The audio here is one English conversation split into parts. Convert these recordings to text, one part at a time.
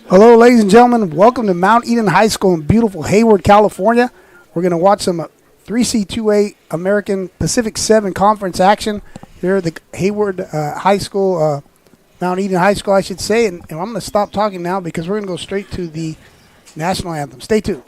Hello, ladies and gentlemen. Welcome to Mount Eden High School in beautiful Hayward, California. We're going to watch some 3C2A American Pacific 7 Conference action here at the Hayward High School, Mount Eden High School, I should say. And I'm going to stop talking now because we're going to go straight to the national anthem. Stay tuned.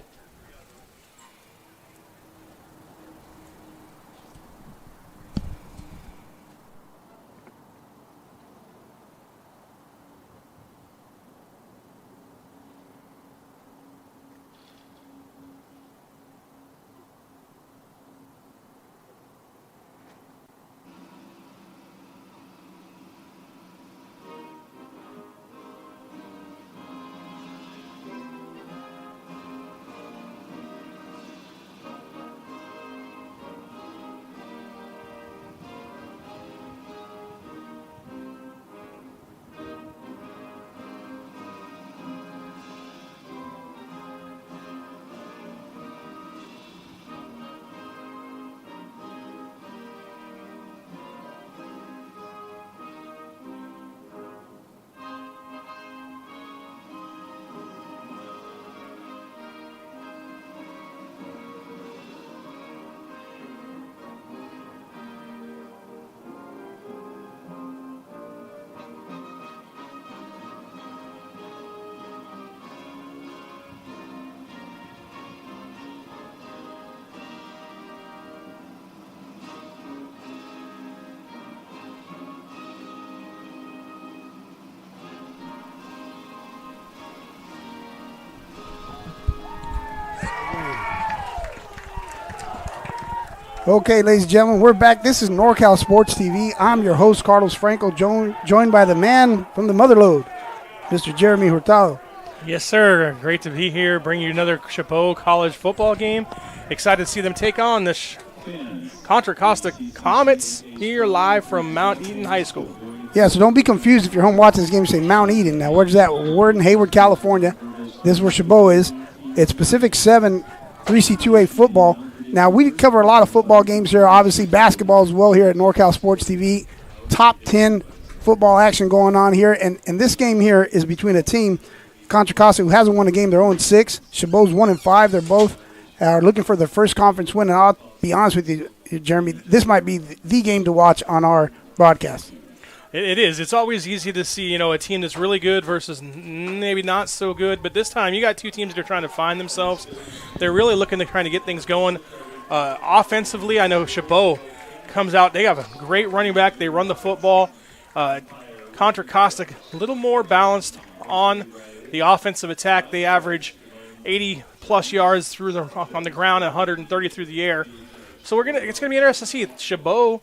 Okay, ladies and gentlemen, we're back. This is NorCal Sports TV. I'm your host, Carlos Franco, joined by the man from the Motherlode, Mr. Jeremy Hurtado. Yes, sir. Great to be here, bring you another Chabot college football game. Excited to see them take on the Contra Costa Comets here live from Mount Eden High School. Yeah, so don't be confused if you're home watching this game and say Mount Eden. Now, where's that? We're in Hayward, California. This is where Chabot is. It's Pacific 7 3C2A football. Now, we cover a lot of football games here, obviously basketball as well here at NorCal Sports TV. Top 10 football action going on here. And this game here is between a team, Contra Costa, who hasn't won a game. They're 0-6. Chabot's 1-5. They're both looking for their first conference win. And I'll be honest with you, Jeremy, this might be the game to watch on our broadcast. It is. It's always easy to see, a team that's really good versus maybe not so good. But this time, you got two teams that are trying to find themselves. They're really looking to trying to get things going. Offensively, I know Chabot comes out. They have a great running back. They run the football. Contra Costa, a little more balanced on the offensive attack. They average 80-plus yards on the ground, 130 through the air. So it's going to be interesting to see Chabot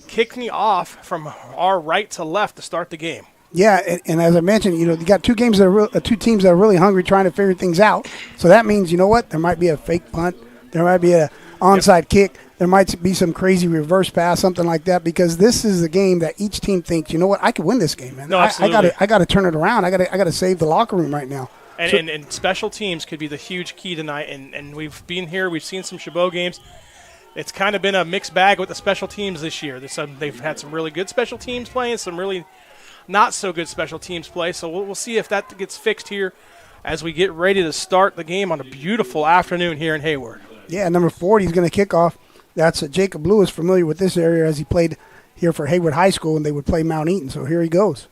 kicking off from our right to left to start the game. Yeah, and as I mentioned, you got two teams that are really hungry, trying to figure things out. So that means, you know what? There might be a fake punt. There might be a onside kick. There might be some crazy reverse pass, something like that, because this is a game that each team thinks, you know what? I could win this game, man. No, absolutely. I got to turn it around. I got to save the locker room right now. And special teams could be the huge key tonight. And we've been here. We've seen some Chabot games. It's kind of been a mixed bag with the special teams this year. They've had some really good special teams playing, some really not so good special teams play. So we'll see if that gets fixed here as we get ready to start the game on a beautiful afternoon here in Hayward. Yeah, number 40 is going to kick off. That's Jacob Lewis, familiar with this area as he played here for Hayward High School, and they would play Mount Eaton. So here he goes.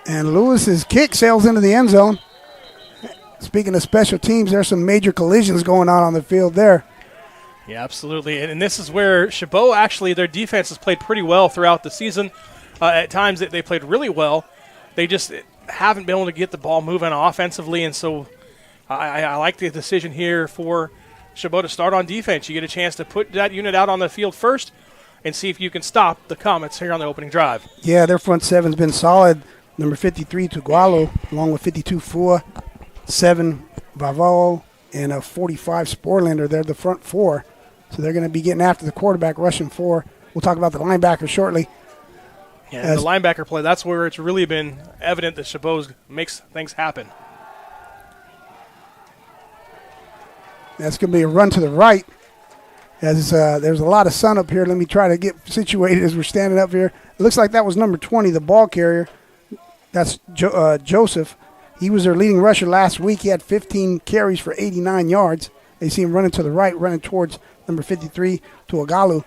And Lewis's kick sails into the end zone. Speaking of special teams, there's some major collisions going on the field there. Yeah, absolutely. And this is where Chabot, actually, their defense has played pretty well throughout the season. At times they played really well. They just haven't been able to get the ball moving offensively, and so I like the decision here for Chabot to start on defense. You get a chance to put that unit out on the field first and see if you can stop the Comets here on the opening drive. Yeah, their front seven's been solid. Number 53, Tugualo, along with 52, Fua, 7, Vavao, and a 45, Sporlander. They're the front four. So they're going to be getting after the quarterback, rushing 4. We'll talk about the linebacker shortly. Yeah, the linebacker play, that's where it's really been evident that Chabot makes things happen. That's going to be a run to the right. As there's a lot of sun up here. Let me try to get situated as we're standing up here. It looks like that was number 20, the ball carrier. That's Joseph. He was their leading rusher last week. He had 15 carries for 89 yards. They see him running to the right, running towards number 53, Tuagalu.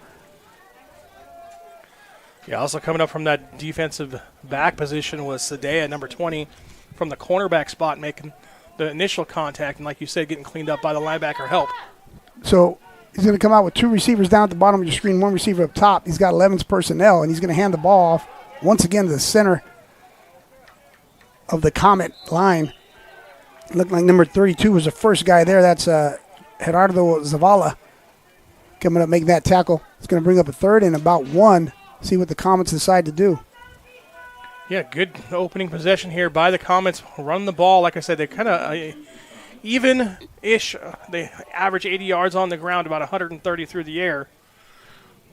Yeah, also coming up from that defensive back position was Sadea, number 20, from the cornerback spot, making the initial contact, and like you said, getting cleaned up by the linebacker help. So he's going to come out with 2 receivers down at the bottom of your screen, 1 receiver up top. He's got 11's personnel, and he's going to hand the ball off once again to the center of the Comet line. Looked like number 32 was the first guy there. That's Gerardo Zavala coming up, making that tackle. It's going to bring up a third and about 1. See what the Comets decide to do. Yeah, good opening possession here by the Comets. Run the ball. Like I said, they're kind of even-ish. They average 80 yards on the ground, about 130 through the air.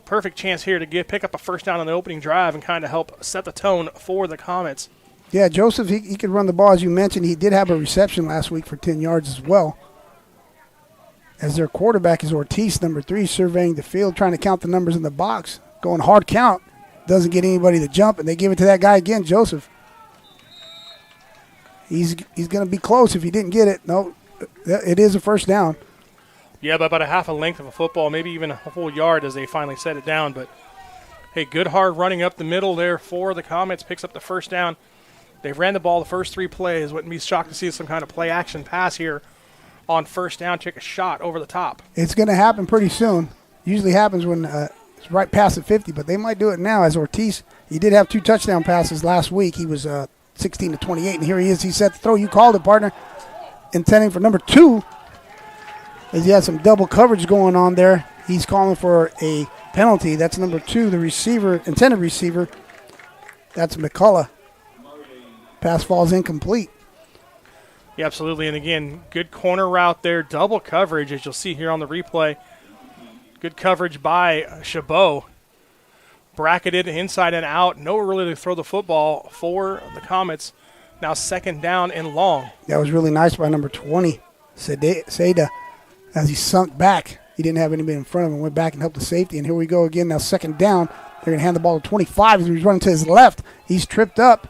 Perfect chance here to pick up a first down on the opening drive and kind of help set the tone for the Comets. Yeah, Joseph, he could run the ball, as you mentioned. He did have a reception last week for 10 yards as well. As their quarterback is Ortiz, number 3, surveying the field, trying to count the numbers in the box. Going hard count. Doesn't get anybody to jump, and they give it to that guy again, Joseph. He's going to be close if he didn't get it. No, it is a first down. Yeah, by about a half a length of a football, maybe even a full yard as they finally set it down. But, hey, good hard running up the middle there for the Comets. Picks up the first down. They've ran the ball the first 3 plays. Wouldn't be shocked to see some kind of play-action pass here on first down. Take a shot over the top. It's going to happen pretty soon. Usually happens when it's right past the 50, but they might do it now as Ortiz. He did have 2 touchdown passes last week. He was 16 to 28, and here he is. He set the throw. You called it, partner. Intending for number 2. As he had some double coverage going on there. He's calling for a penalty. That's number 2, the receiver, intended receiver. That's McCullough. Pass falls incomplete. Yeah, absolutely. And again, good corner route there. Double coverage, as you'll see here on the replay. Good coverage by Chabot. Bracketed inside and out. Nowhere really to throw the football for the Comets. Now second down and long. That was really nice by number 20, Seda, as he sunk back. He didn't have anybody in front of him. Went back and helped the safety. And here we go again. Now second down. They're going to hand the ball to 25 as he's running to his left. He's tripped up.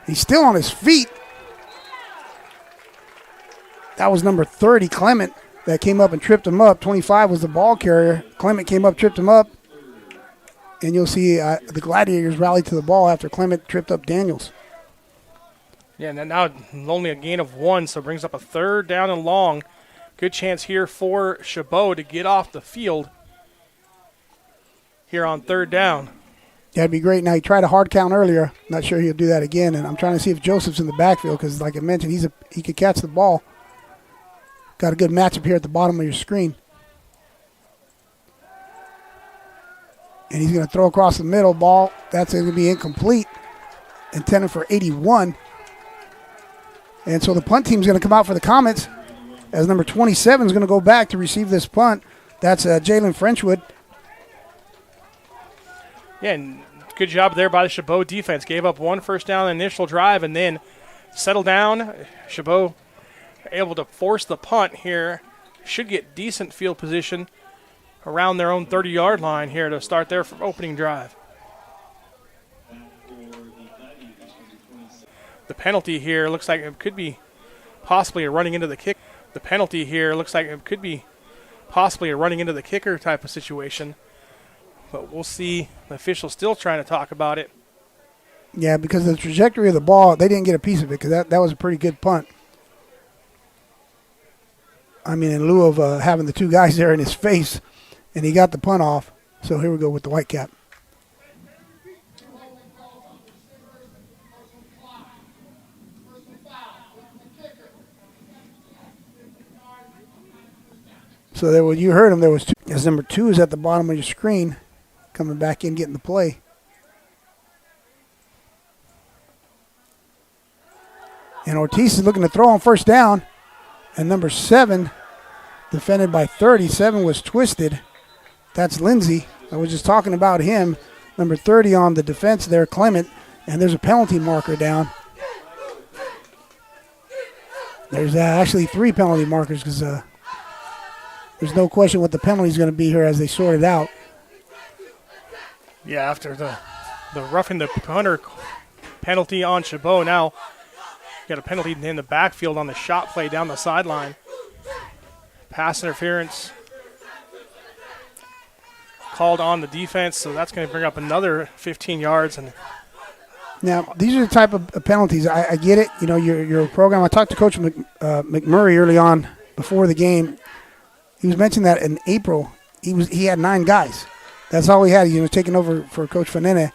He's still on his feet. That was number 30, Clement, that came up and tripped him up. 25 was the ball carrier. Clement came up, tripped him up. And you'll see the Gladiators rallied to the ball after Clement tripped up Daniels. Yeah, and now only a gain of 1, so brings up a third down and long. Good chance here for Chabot to get off the field here on third down. That'd be great. Now, he tried a hard count earlier. Not sure he'll do that again. And I'm trying to see if Joseph's in the backfield because, like I mentioned, he could catch the ball. Got a good matchup here at the bottom of your screen. And he's going to throw across the middle ball. That's going to be incomplete. Intended for 81. And so the punt team's going to come out for the Comets as number 27 is going to go back to receive this punt. That's Jalen Frenchwood. Yeah, and good job there by the Chabot defense. Gave up 1 first down in the initial drive and then settled down. Chabot able to force the punt here. Should get decent field position around their own 30-yard line here to start their opening drive. The penalty here looks like it could be possibly a running into the kick. The penalty here looks like it could be possibly a running into the kicker type of situation. But we'll see. The official's still trying to talk about it. Yeah, because of the trajectory of the ball, they didn't get a piece of it because that was a pretty good punt. I mean, in lieu of having the two guys there in his face, and he got the punt off. So here we go with the white cap. So there was, you heard him, there was two. As number 2 is at the bottom of your screen, coming back in, getting the play. And Ortiz is looking to throw on first down. And number 7, defended by 37, was twisted. That's Lindsey. I was just talking about him. Number 30 on the defense there, Clement. And there's a penalty marker down. There's actually 3 penalty markers because there's no question what the penalty is going to be here as they sort it out. Yeah, after the roughing the punter penalty on Chabot, now got a penalty in the backfield on the shot play down the sideline. Pass interference called on the defense, so that's going to bring up another 15 yards. And now, these are the type of penalties. I get it. You know, your program. I talked to Coach McMurray early on before the game. He was mentioning that in April he had 9 guys. That's all he had. He was taking over for Coach Fanene.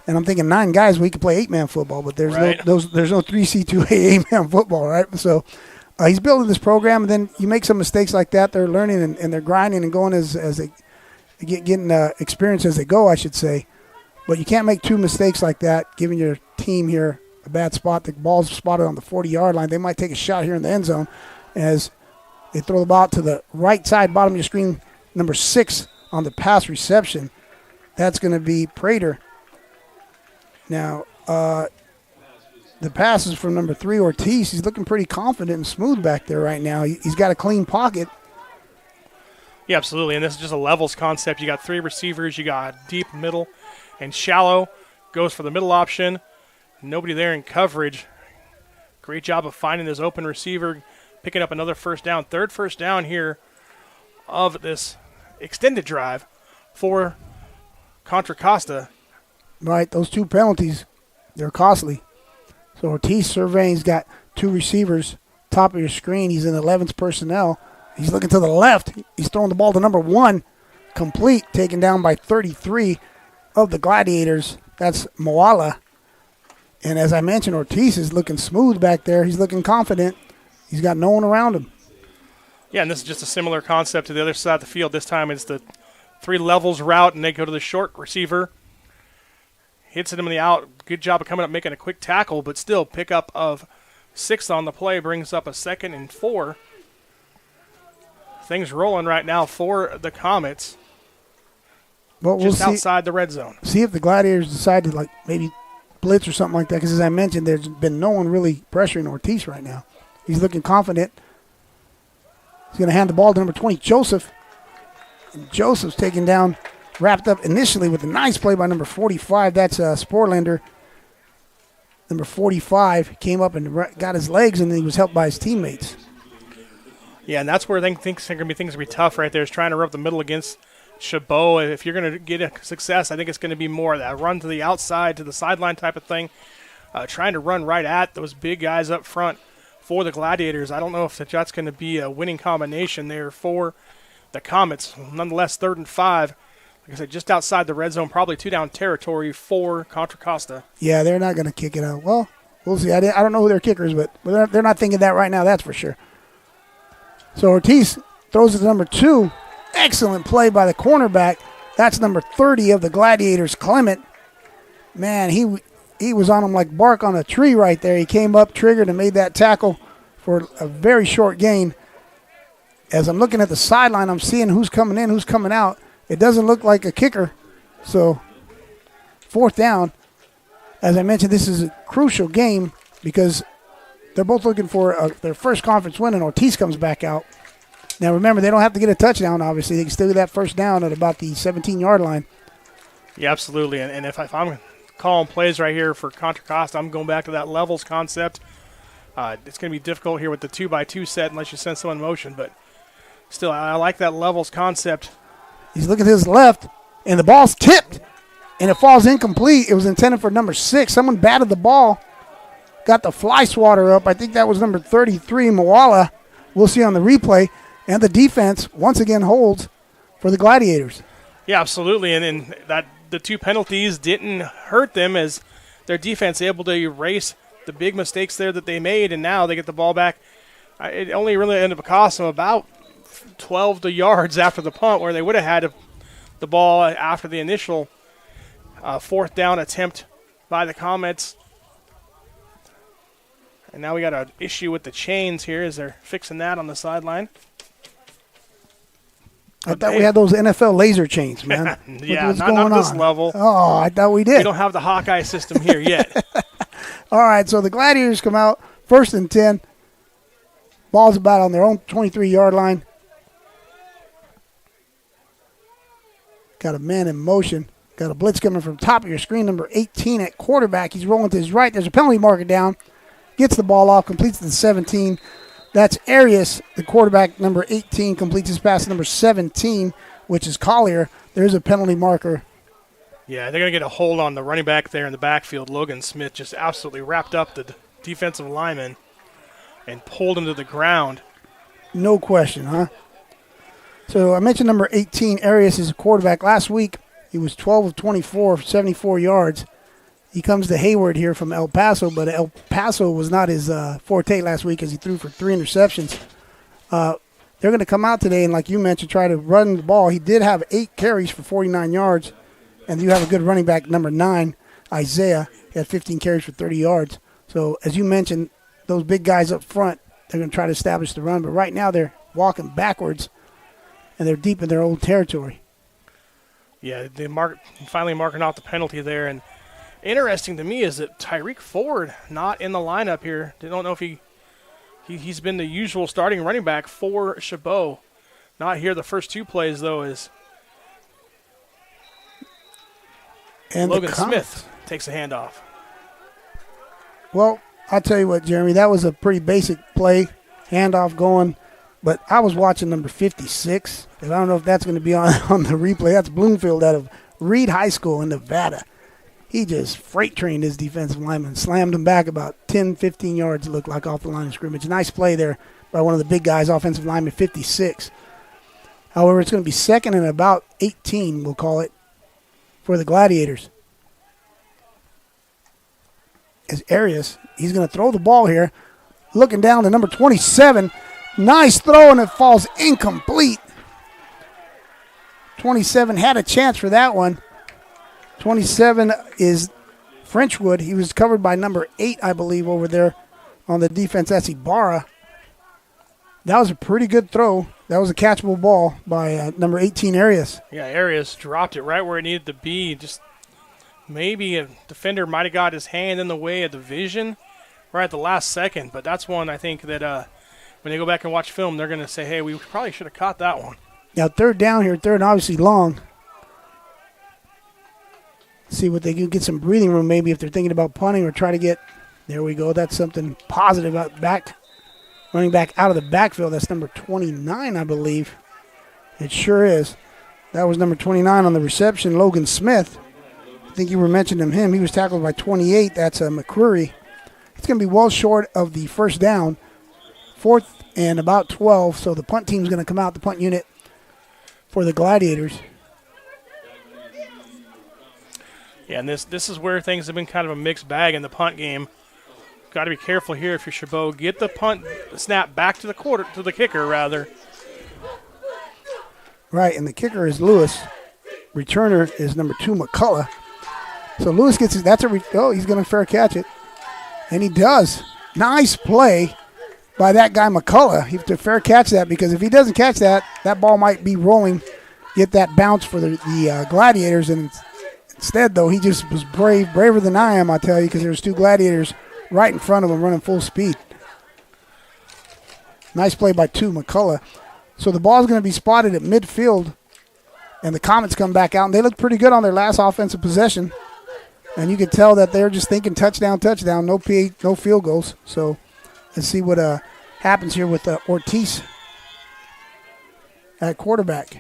And I'm thinking 9 guys, we could play 8-man football, but there's right. there's no 3C2A 8-man football, right? So he's building this program, and then you make some mistakes like that. They're learning and they're grinding and going as they getting experience as they go, I should say. But you can't make 2 mistakes like that, giving your team here a bad spot. The ball's spotted on the 40-yard line. They might take a shot here in the end zone as they throw the ball out to the right side, bottom of your screen, number 6 on the pass reception. That's going to be Prater. Now, the pass is from number 3, Ortiz. He's looking pretty confident and smooth back there right now. He's got a clean pocket. yeah, absolutely. And this is just a levels concept. You got 3 receivers. You got deep, middle, and shallow. Goes for the middle option. Nobody there in coverage. Great job of finding this open receiver, picking up another first down. 3rd first down here of this extended drive for Contra Costa. Right, those 2 penalties, they're costly. So Ortiz surveying, he's got 2 receivers, top of your screen. He's in 11th personnel. He's looking to the left. He's throwing the ball to number 1, complete, taken down by 33 of the Gladiators. That's Moala. And as I mentioned, Ortiz is looking smooth back there. He's looking confident. He's got no one around him. Yeah, and this is just a similar concept to the other side of the field. This time it's the 3 levels route, and they go to the short receiver. Hits it in the out. Good job of coming up, making a quick tackle, but still pickup of 6 on the play brings up a 2nd and 4. Things rolling right now for the Comets. Well, we'll just outside the red zone. See if the Gladiators decide to maybe blitz or something like that, because as I mentioned, there's been no one really pressuring Ortiz right now. He's looking confident. He's going to hand the ball to number 20, Joseph. And Joseph's taken down, wrapped up initially with a nice play by number 45. That's Sporlander. Number 45 came up and got his legs, and then he was helped by his teammates. Yeah, and that's where things are going to be tough right there, is trying to rub the middle against Chabot. If you're going to get a success, I think it's going to be more of that run to the outside, to the sideline type of thing, trying to run right at those big guys up front for the Gladiators. I don't know if that's going to be a winning combination there for the Comets. Nonetheless, 3rd and 5. Like I said, just outside the red zone, probably 2-down territory for Contra Costa. Yeah, they're not going to kick it out. Well, we'll see. I don't know who their kicker is, but they're not thinking that right now, that's for sure. So Ortiz throws it to number 2. Excellent play by the cornerback. That's number 30 of the Gladiators, Clement. Man, he was on him like bark on a tree right there. He came up, triggered, and made that tackle for a very short gain. As I'm looking at the sideline, I'm seeing who's coming in, who's coming out. It doesn't look like a kicker. So 4th down. As I mentioned, this is a crucial game because they're both looking for their first conference win, and Ortiz comes back out. Now, remember, they don't have to get a touchdown, obviously. They can still get that first down at about the 17-yard line. Yeah, absolutely. And if I'm calling plays right here for Contra Costa, I'm going back to that levels concept. It's going to be difficult here with the 2x2 set unless you send someone in motion. But still, I like that levels concept. He's looking to his left, and the ball's tipped, and it falls incomplete. It was intended for number 6. Someone batted the ball, got the fly swatter up. I think that was number 33, Moala. We'll see on the replay. And the defense, once again, holds for the Gladiators. Yeah, absolutely. And that the 2 penalties didn't hurt them as their defense able to erase the big mistakes there that they made, and now they get the ball back. It only really ended up costing them about 12 yards after the punt, where they would have had the ball after the initial 4th down attempt by the Comets. And now we got an issue with the chains here as they're fixing that on the sideline. I thought we had those NFL laser chains, man. Yeah, what's not going this on? level. Oh, I thought we did. We don't have the Hawkeye system here yet. All right, so the Gladiators come out, 1st and 10. Ball's about on their own 23-yard line. Got a man in motion. Got a blitz coming from the top of your screen, number 18 at quarterback. He's rolling to his right. There's a penalty marker down. Gets the ball off, completes the 17. That's Arias, the quarterback, number 18, completes his pass to number 17, which is Collier. There's a penalty marker. Yeah, they're going to get a hold on the running back there in the backfield. Logan Smith just absolutely wrapped up the defensive lineman and pulled him to the ground. No question, huh? So I mentioned number 18, Arias, is a quarterback. Last week, he was 12 of 24 for 74 yards. He comes to Hayward here from El Paso, but El Paso was not his forte last week as he threw for 3 interceptions. They're going to come out today and, like you mentioned, try to run the ball. He did have 8 carries for 49 yards, and you have a good running back, number 9, Isaiah. He had 15 carries for 30 yards. So, as you mentioned, those big guys up front, they're going to try to establish the run. But right now they're walking backwards, and they're deep in their old territory. Yeah, they finally marking off the penalty there, and interesting to me is that Tyreek Ford not in the lineup here. They don't know if he's been the usual starting running back for Chabot. Not here the first 2 plays, though, is And Logan Smith takes a handoff. Well, I'll tell you what, Jeremy, that was a pretty basic play, handoff going. But I was watching number 56, and I don't know if that's going to be on the replay. That's Bloomfield out of Reed High School in Nevada. He just freight trained his defensive lineman, slammed him back about 10, 15 yards, it looked like, off the line of scrimmage. Nice play there by one of the big guys, offensive lineman 56. However, it's going to be 2nd and about 18, we'll call it, for the Gladiators. As Arias, he's going to throw the ball here, looking down to number 27. Nice throw, and it falls incomplete. 27 had a chance for that one. 27 is Frenchwood. He was covered by number 8, I believe, over there on the defense. That's Ibarra. That was a pretty good throw. That was a catchable ball by number 18, Arias. Yeah, Arias dropped it right where it needed to be. Just maybe a defender might have got his hand in the way of the vision right at the last second. But that's one I think that when they go back and watch film, they're going to say, hey, we probably should have caught that one. Now, 3rd down here, 3rd and obviously long. See what they can get some breathing room maybe if they're thinking about punting or try to get, there we go, that's something positive out back, running back out of the backfield. That's number 29, I believe. It sure is. That was number 29 on the reception, Logan Smith. I think you were mentioning him. He was tackled by 28. That's McCreary. It's going to be well short of the first down. 4th and about 12, so the punt team's going to come out, the punt unit for the Gladiators. Yeah, and this is where things have been kind of a mixed bag in the punt game. Got to be careful here if you're Chabot. Get the punt snap back to the kicker rather. Right, and the kicker is Lewis. Returner is number 2, McCullough. So Lewis gets it. He's going to fair catch it, and he does. Nice play by that guy McCullough. He has to fair catch that, because if he doesn't catch that, that ball might be rolling, get that bounce for the Gladiators, and instead, though, he just was braver than I am, I tell you, because there's 2 Gladiators right in front of him running full speed. Nice play by 2, McCullough. So the ball is going to be spotted at midfield, and the Comets come back out, and they look pretty good on their last offensive possession. And you can tell that they're just thinking touchdown, no field goals. So let's see what happens here with Ortiz at quarterback.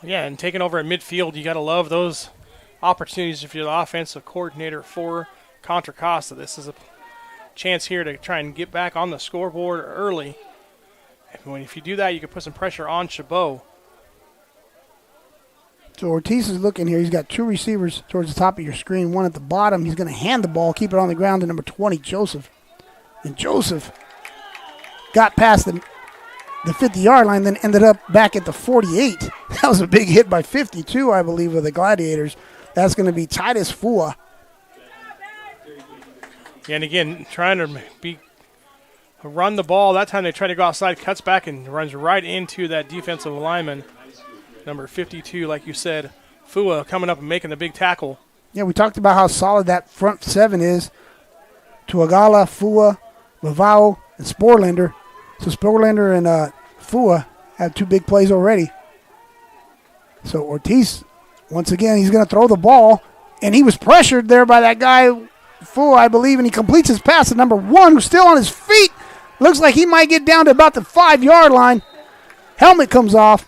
Yeah, and taking over at midfield, you got to love those opportunities if you're the offensive coordinator for Contra Costa. This is a chance here to try and get back on the scoreboard early. And if you do that, you can put some pressure on Chabot. So Ortiz is looking here. He's got two receivers towards the top of your screen. One at the bottom. He's going to hand the ball, keep it on the ground to number 20, Joseph. And Joseph got past the 50-yard line, then ended up back at the 48. That was a big hit by 52, I believe, of the Gladiators. That's going to be Titus Fua. And again, trying to run the ball. That time they try to go outside, cuts back, and runs right into that defensive lineman. Number 52, like you said, Fua coming up and making the big tackle. Yeah, we talked about how solid that front seven is. Tuagala, Fua, Lavao, and Sporlander. So Sporlander and Fua have two big plays already. So Ortiz, once again, he's going to throw the ball, and he was pressured there by that guy, Fua, I believe, and he completes his pass to number 1, who's still on his feet. Looks like he might get down to about the 5-yard line. Helmet comes off.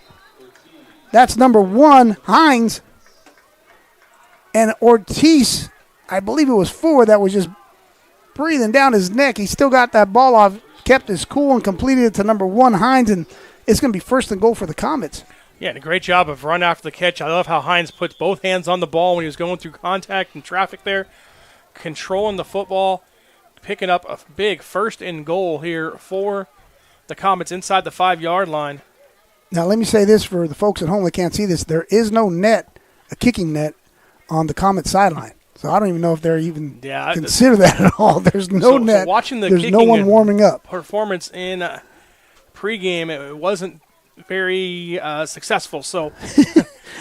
That's number 1, Hines. And Ortiz, I believe it was Fua that was just breathing down his neck. He still got that ball off, kept his cool, and completed it to number 1, Hines, and it's going to be first and goal for the Comets. Yeah, and a great job of run after the catch. I love how Hines puts both hands on the ball when he was going through contact and traffic there, controlling the football, picking up a big first and goal here for the Comets inside the 5-yard line. Now, let me say this for the folks at home that can't see this. There is no net, a kicking net, on the Comet sideline. So I don't even know if they're even consider that at all. There's no net. So watching the There's no one warming up. Performance in pregame, it wasn't very successful. So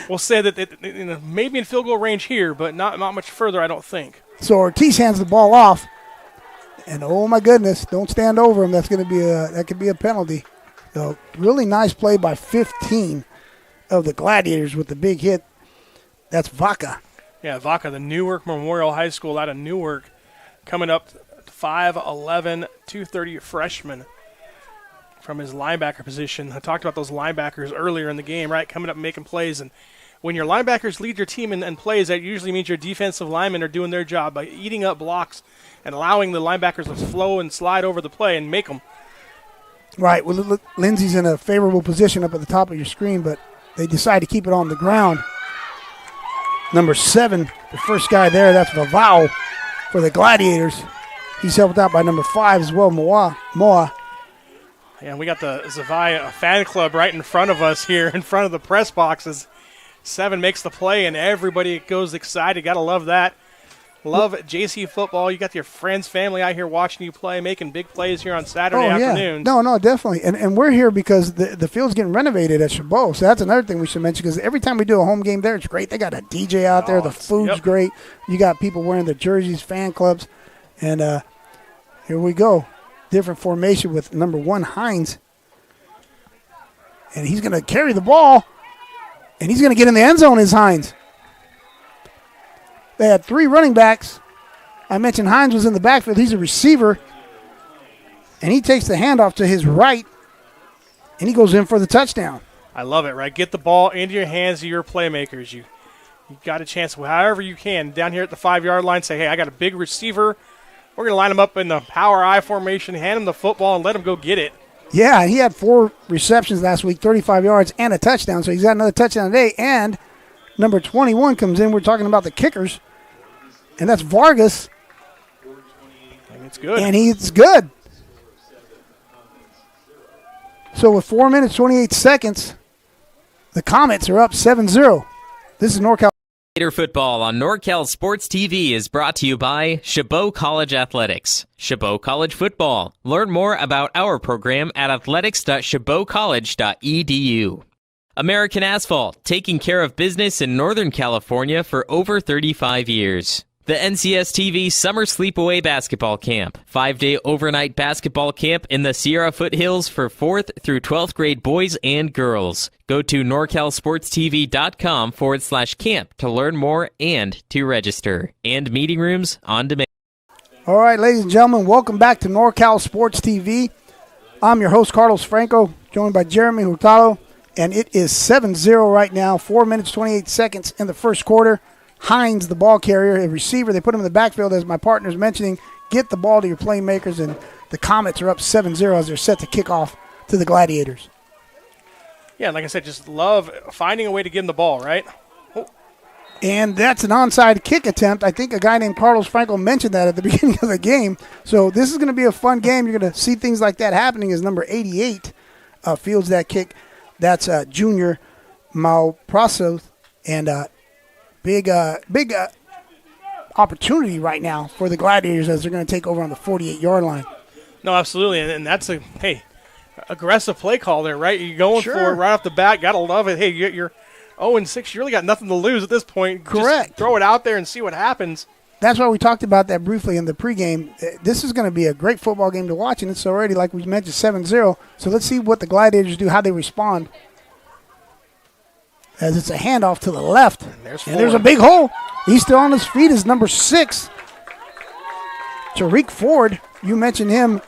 we'll say that maybe in field goal range here, but not much further, I don't think. So Ortiz hands the ball off, and oh my goodness, don't stand over him. That could be a penalty. So really nice play by 15 of the Gladiators with the big hit. That's Vaca. Yeah, Vaca, the Newark Memorial High School out of Newark, coming up 5'11", 230 freshman from his linebacker position. I talked about those linebackers earlier in the game, right, coming up and making plays. And when your linebackers lead your team in plays, that usually means your defensive linemen are doing their job by eating up blocks and allowing the linebackers to flow and slide over the play and make them. Right. Well, look, Lindsay's in a favorable position up at the top of your screen, but they decide to keep it on the ground. Number 7, the first guy there, that's Vavao for the Gladiators. He's helped out by number 5 as well, Moa. And we got the Zavai fan club right in front of us here, in front of the press boxes. 7 makes the play, and everybody goes excited. Got to love that. Love JC football. You got your friends, family out here watching you play, making big plays here on Saturday afternoons. No, definitely. And we're here because the field's getting renovated at Chabot. So that's another thing we should mention because every time we do a home game there, it's great. They got a DJ out there. The food's great. You got people wearing their jerseys, fan clubs. And here we go. Different formation with number 1, Hines. And he's going to carry the ball. And he's going to get in the end zone as Hines. They had 3 running backs. I mentioned Hines was in the backfield. He's a receiver. And he takes the handoff to his right. And he goes in for the touchdown. I love it, right? Get the ball into your hands of your playmakers. You got a chance, however you can, down here at the 5-yard line, say, hey, I got a big receiver. We're going to line him up in the power I formation, hand him the football, and let him go get it. Yeah, he had 4 receptions last week, 35 yards, and a touchdown. So he's got another touchdown today. And number 21 comes in. We're talking about the kickers. And that's Vargas. And it's good. And he's good. So with 4 minutes, 28 seconds, the Comets are up 7-0. This is NorCal. Gator football on NorCal Sports TV is brought to you by Chabot College Athletics. Chabot College Football. Learn more about our program at athletics.chabotcollege.edu. American Asphalt, taking care of business in Northern California for over 35 years. The NCS TV Summer Sleepaway Basketball Camp. 5-day overnight basketball camp in the Sierra Foothills for 4th through 12th grade boys and girls. Go to norcalsportstv.com/camp to learn more and to register. And meeting rooms on demand. All right, ladies and gentlemen, welcome back to NorCal Sports TV. I'm your host, Carlos Franco, joined by Jeremy Hurtado, and it is 7-0 right now, 4 minutes, 28 seconds in the first quarter. Hines, the ball carrier, a receiver. They put him in the backfield, as my partner's mentioning. Get the ball to your playmakers, and the Comets are up 7-0 as they're set to kick off to the Gladiators. Yeah, like I said, just love finding a way to get him the ball, right? Oh. And that's an onside kick attempt. I think a guy named Carlos Franco mentioned that at the beginning of the game. So this is going to be a fun game. You're going to see things like that happening as number 88 fields that kick. That's Junior Malpraso, and big opportunity right now for the Gladiators as they're going to take over on the 48-yard line. No, absolutely, and that's aggressive play call there, right? You're going for it right off the bat. Got to love it. Hey, you're 0-6. You really got nothing to lose at this point. Correct. Just throw it out there and see what happens. That's why we talked about that briefly in the pregame. This is going to be a great football game to watch, and it's already, like we mentioned, 7-0. So let's see what the Gladiators do, how they respond. As it's a handoff to the left. And there's a big hole. He's still on his feet as number 6. Tariq Ford, you mentioned him.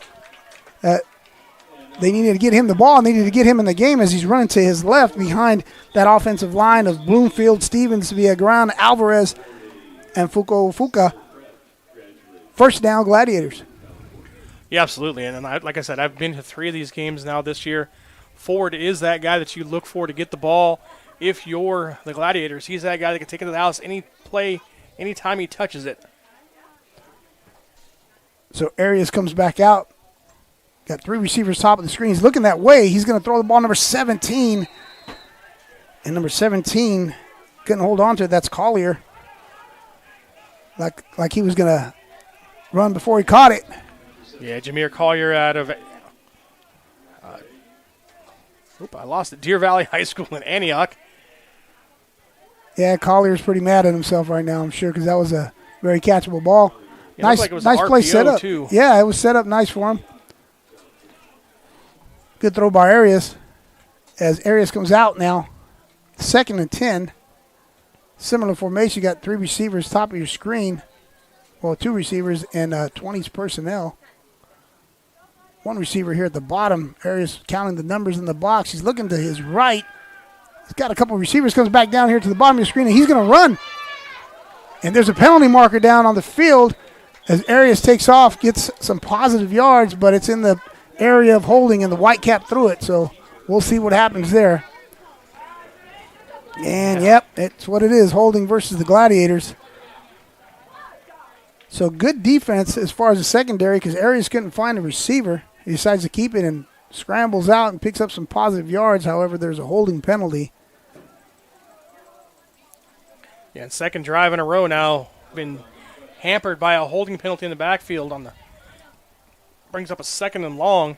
They needed to get him the ball, and they needed to get him in the game as he's running to his left behind that offensive line of Bloomfield, Stevens, Villagrán, Alvarez, and Fuka. First down, Gladiators. Yeah, absolutely. And like I said, I've been to 3 of these games now this year. Ford is that guy that you look for to get the ball. If you're the Gladiators, he's that guy that can take it to the house any play, anytime he touches it. So Arias comes back out. Got 3 receivers top of the screen. He's looking that way. He's going to throw the ball number 17. And number 17 couldn't hold on to it. That's Collier. Like he was going to run before he caught it. Yeah, Jameer Collier out of I lost it. Deer Valley High School in Antioch. Yeah, Collier's pretty mad at himself right now, I'm sure, because that was a very catchable ball. Nice play set up. Too. Yeah, it was set up nice for him. Good throw by Arias. As Arias comes out now, 2nd and 10. Similar formation. You got 3 receivers top of your screen. Well, 2 receivers and 20s personnel. 1 receiver here at the bottom. Arias counting the numbers in the box. He's looking to his right. He's got a couple of receivers. Comes back down here to the bottom of your screen, and he's going to run. And there's a penalty marker down on the field as Arias takes off, gets some positive yards, but it's in the area of holding, and the white cap threw it. So we'll see what happens there. And, yep, it's what it is, holding versus the Gladiators. So good defense as far as the secondary because Arias couldn't find a receiver. He decides to keep it and scrambles out and picks up some positive yards. However, there's a holding penalty. Yeah, and second drive in a row now. Been hampered by a holding penalty in the backfield. Brings up a 2nd and long.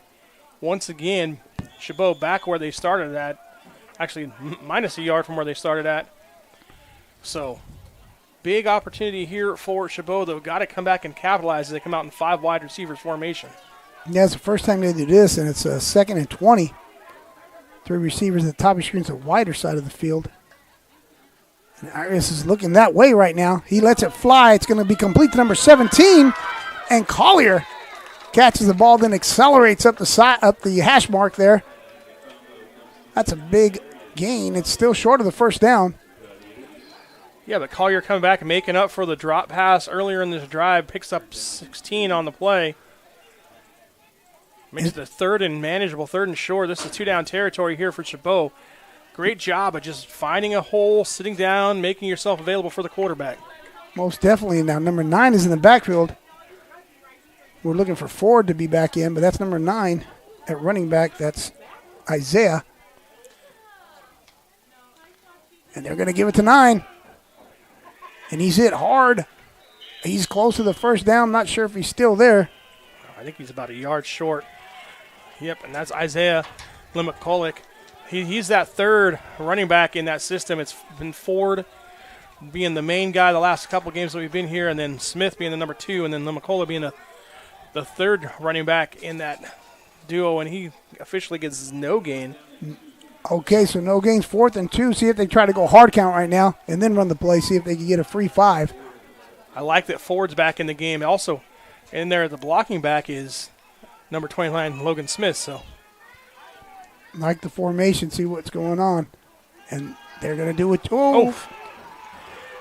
Once again, Chabot back where they started at. Actually, minus a yard from where they started at. So, big opportunity here for Chabot. They've got to come back and capitalize as they come out in 5 wide receivers formation. Yeah, it's the first time they do this, and it's a 2nd and 20. 3 receivers at the top of the screen, the wider side of the field. And Arias is looking that way right now. He lets it fly. It's going to be complete to number 17, and Collier catches the ball, then accelerates up the hash mark there. That's a big gain. It's still short of the first down. Yeah, but Collier coming back and making up for the drop pass earlier in this drive, picks up 16 on the play. Makes it a 3rd and manageable, 3rd and short. This is 2-down territory here for Chabot. Great job of just finding a hole, sitting down, making yourself available for the quarterback. Most definitely. Now, number 9 is in the backfield. We're looking for Ford to be back in, but that's number 9 at running back. That's Isaiah. And they're going to give it to 9. And he's hit hard. He's close to the first down. Not sure if he's still there. I think he's about a yard short. Yep, and that's Isaiah Limikolik. He's that 3rd running back in that system. It's been Ford, being the main guy the last couple games that we've been here, and then Smith being the number 2, and then Lemacola being the third running back in that duo, and he officially gets no gain. Okay, so no gains, 4th and 2. See if they try to go hard count right now and then run the play, see if they can get a free 5. I like that Ford's back in the game. Also, in there, the blocking back is number 29, Logan Smith. So, like the formation, see what's going on. And they're going to do it. Oh.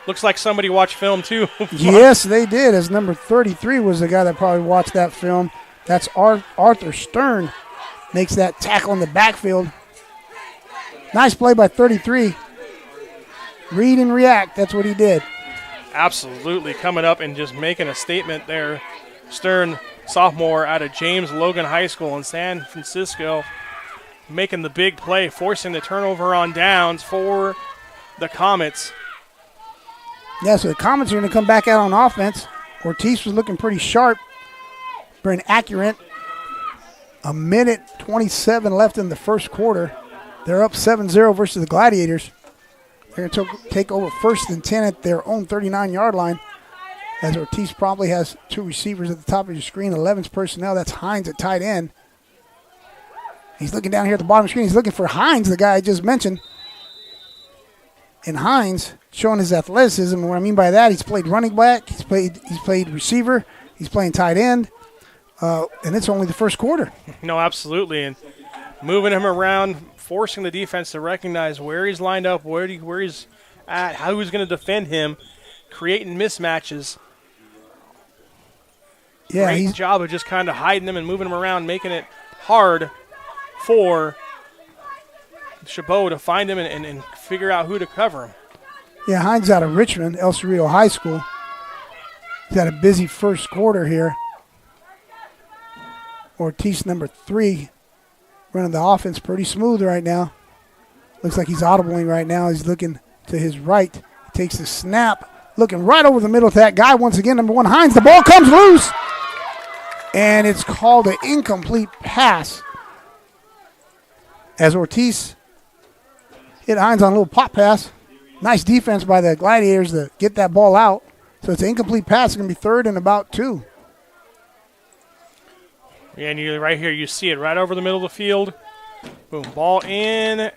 Looks like somebody watched film, too. Yes, they did, as number 33 was the guy that probably watched that film. That's Arthur Stern makes that tackle in the backfield. Nice play by 33. Read and react, that's what he did. Absolutely coming up and just making a statement there. Stern, sophomore out of James Logan High School in San Francisco, making the big play, forcing the turnover on downs for the Comets. Yeah, so the Comets are going to come back out on offense. Ortiz was looking pretty sharp, very accurate. 1:27 left in the first quarter. They're up 7-0 versus the Gladiators. They're going to take over 1st and 10 at their own 39-yard line, as Ortiz probably has 2 receivers at the top of your screen. 11's personnel. That's Hines at tight end. He's looking down here at the bottom of the screen. He's looking for Hines, the guy I just mentioned. And Hines showing his athleticism. And what I mean by that, he's played running back. He's played receiver. He's playing tight end. And it's only the first quarter. No, absolutely. And moving him around, forcing the defense to recognize where he's lined up, where he's at, how he's going to defend him, creating mismatches. Yeah, Great job of just kind of hiding them and moving them around, making it hard for Chabot to find him and figure out who to cover him. Yeah, Hines out of Richmond, El Cerrito High School. He's had a busy first quarter here. Ortiz, number 3, running the offense pretty smooth right now. Looks like he's audibling right now. He's looking to his right. He takes the snap, looking right over the middle to that guy once again, number 1, Hines. The ball comes loose, and it's called an incomplete pass as Ortiz hit Hines on a little pop pass. Nice defense by the Gladiators to get that ball out. So it's an incomplete pass. It's going to be 3rd and about 2. Yeah, and right here, you see it right over the middle of the field. Boom, ball in, and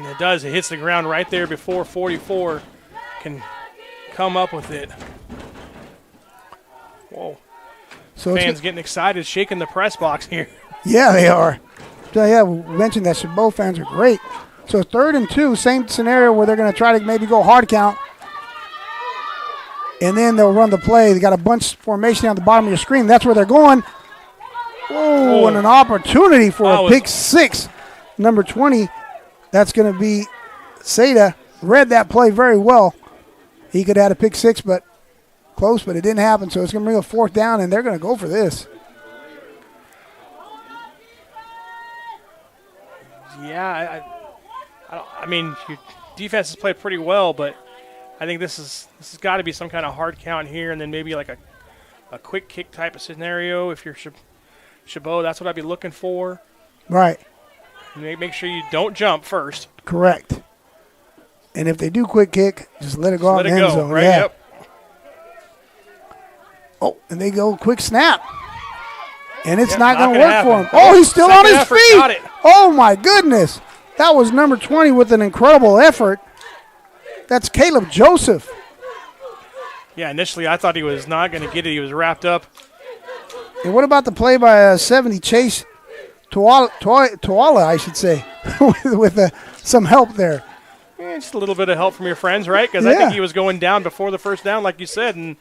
it does. It hits the ground right there before 44 can come up with it. Whoa. So fans getting excited, shaking the press box here. Yeah, they are. So, yeah, we mentioned that Chabot fans are great. So 3rd and 2, same scenario where they're going to try to maybe go hard count. And then they'll run the play. They got a bunch formation on the bottom of your screen. That's where they're going. Oh, and an opportunity for a pick 6. Number 20, that's going to be Seda. Read that play very well. He could have had a pick 6, but close, but it didn't happen. So it's going to bring a 4th down, and they're going to go for this. Yeah, I mean, your defense has played pretty well, but I think this has got to be some kind of hard count here, and then maybe like a quick kick type of scenario. If you're Chabot, that's what I'd be looking for. Right. Make sure you don't jump first. Correct. And if they do quick kick, just let it go out in the end zone. Right? Yeah. Yep. Oh, and they go quick snap. And it's not going to work for him. Oh, he's still Second on his effort, feet. got it. Oh, my goodness. That was number 20 with an incredible effort. That's Caleb Joseph. Yeah, initially I thought he was not going to get it. He was wrapped up. And what about the play by 70 Chase Tuala, I should say, with some help there. Yeah, just a little bit of help from your friends, right? Because I think he was going down before the first down, like you said, and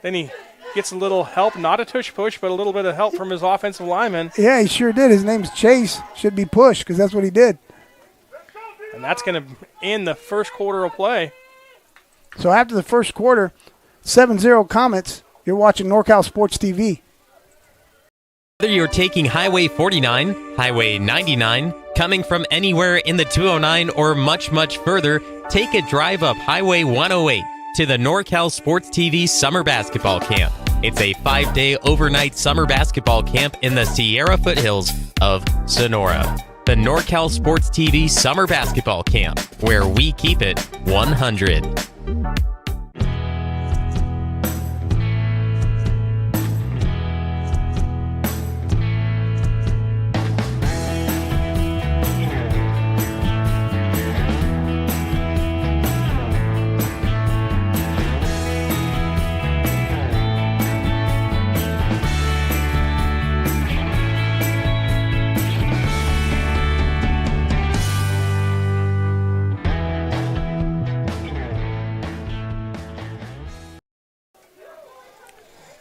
then he gets a little help, not a tush push, but a little bit of help from his offensive lineman. Yeah, he sure did. His name's Chase. Should be pushed because that's what he did. And that's going to end the first quarter of play. So after the first quarter, 7-0 Comets, you're watching NorCal Sports TV. Whether you're taking Highway 49, Highway 99, coming from anywhere in the 209, or much, much further, take a drive up Highway 108 to the NorCal Sports TV Summer Basketball Camp. It's a 5-day overnight summer basketball camp in the Sierra foothills of Sonora. The NorCal Sports TV Summer Basketball Camp, where we keep it 100.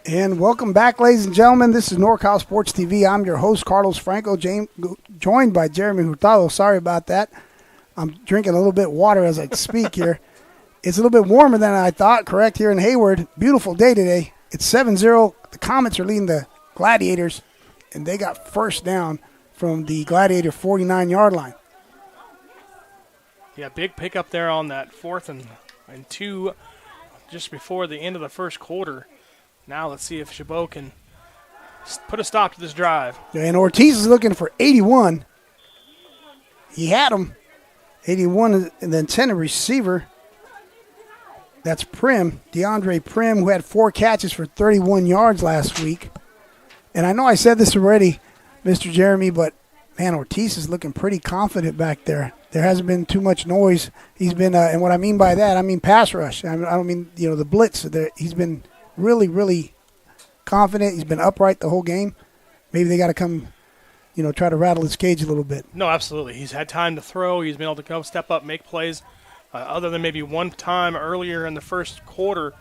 And welcome back, ladies and gentlemen. This is NorCal Sports TV. I'm your host, Carlos Franco, joined by Jeremy Hurtado. Sorry about that. I'm drinking a little bit of water as I speak here. It's a little bit warmer than I thought, correct, here in Hayward. Beautiful day today. It's 7-0. The Comets are leading the Gladiators, and they got first down from the Gladiator 49-yard line. Yeah, big pickup there on that 4th and 2 just before the end of the first quarter. Now let's see if Chabot can put a stop to this drive. And Ortiz is looking for 81. He had him. 81 and the intended receiver. That's Prim, DeAndre Prim, who had 4 catches for 31 yards last week. And I know I said this already, Mr. Jeremy, but, man, Ortiz is looking pretty confident back there. There hasn't been too much noise. He's been, and what I mean by that, I mean pass rush. I don't mean, the blitz. He's been really, really confident. He's been upright the whole game. Maybe they got to come, try to rattle his cage a little bit. No, absolutely. He's had time to throw. He's been able to come step up, make plays. Other than maybe one time earlier in the first quarter,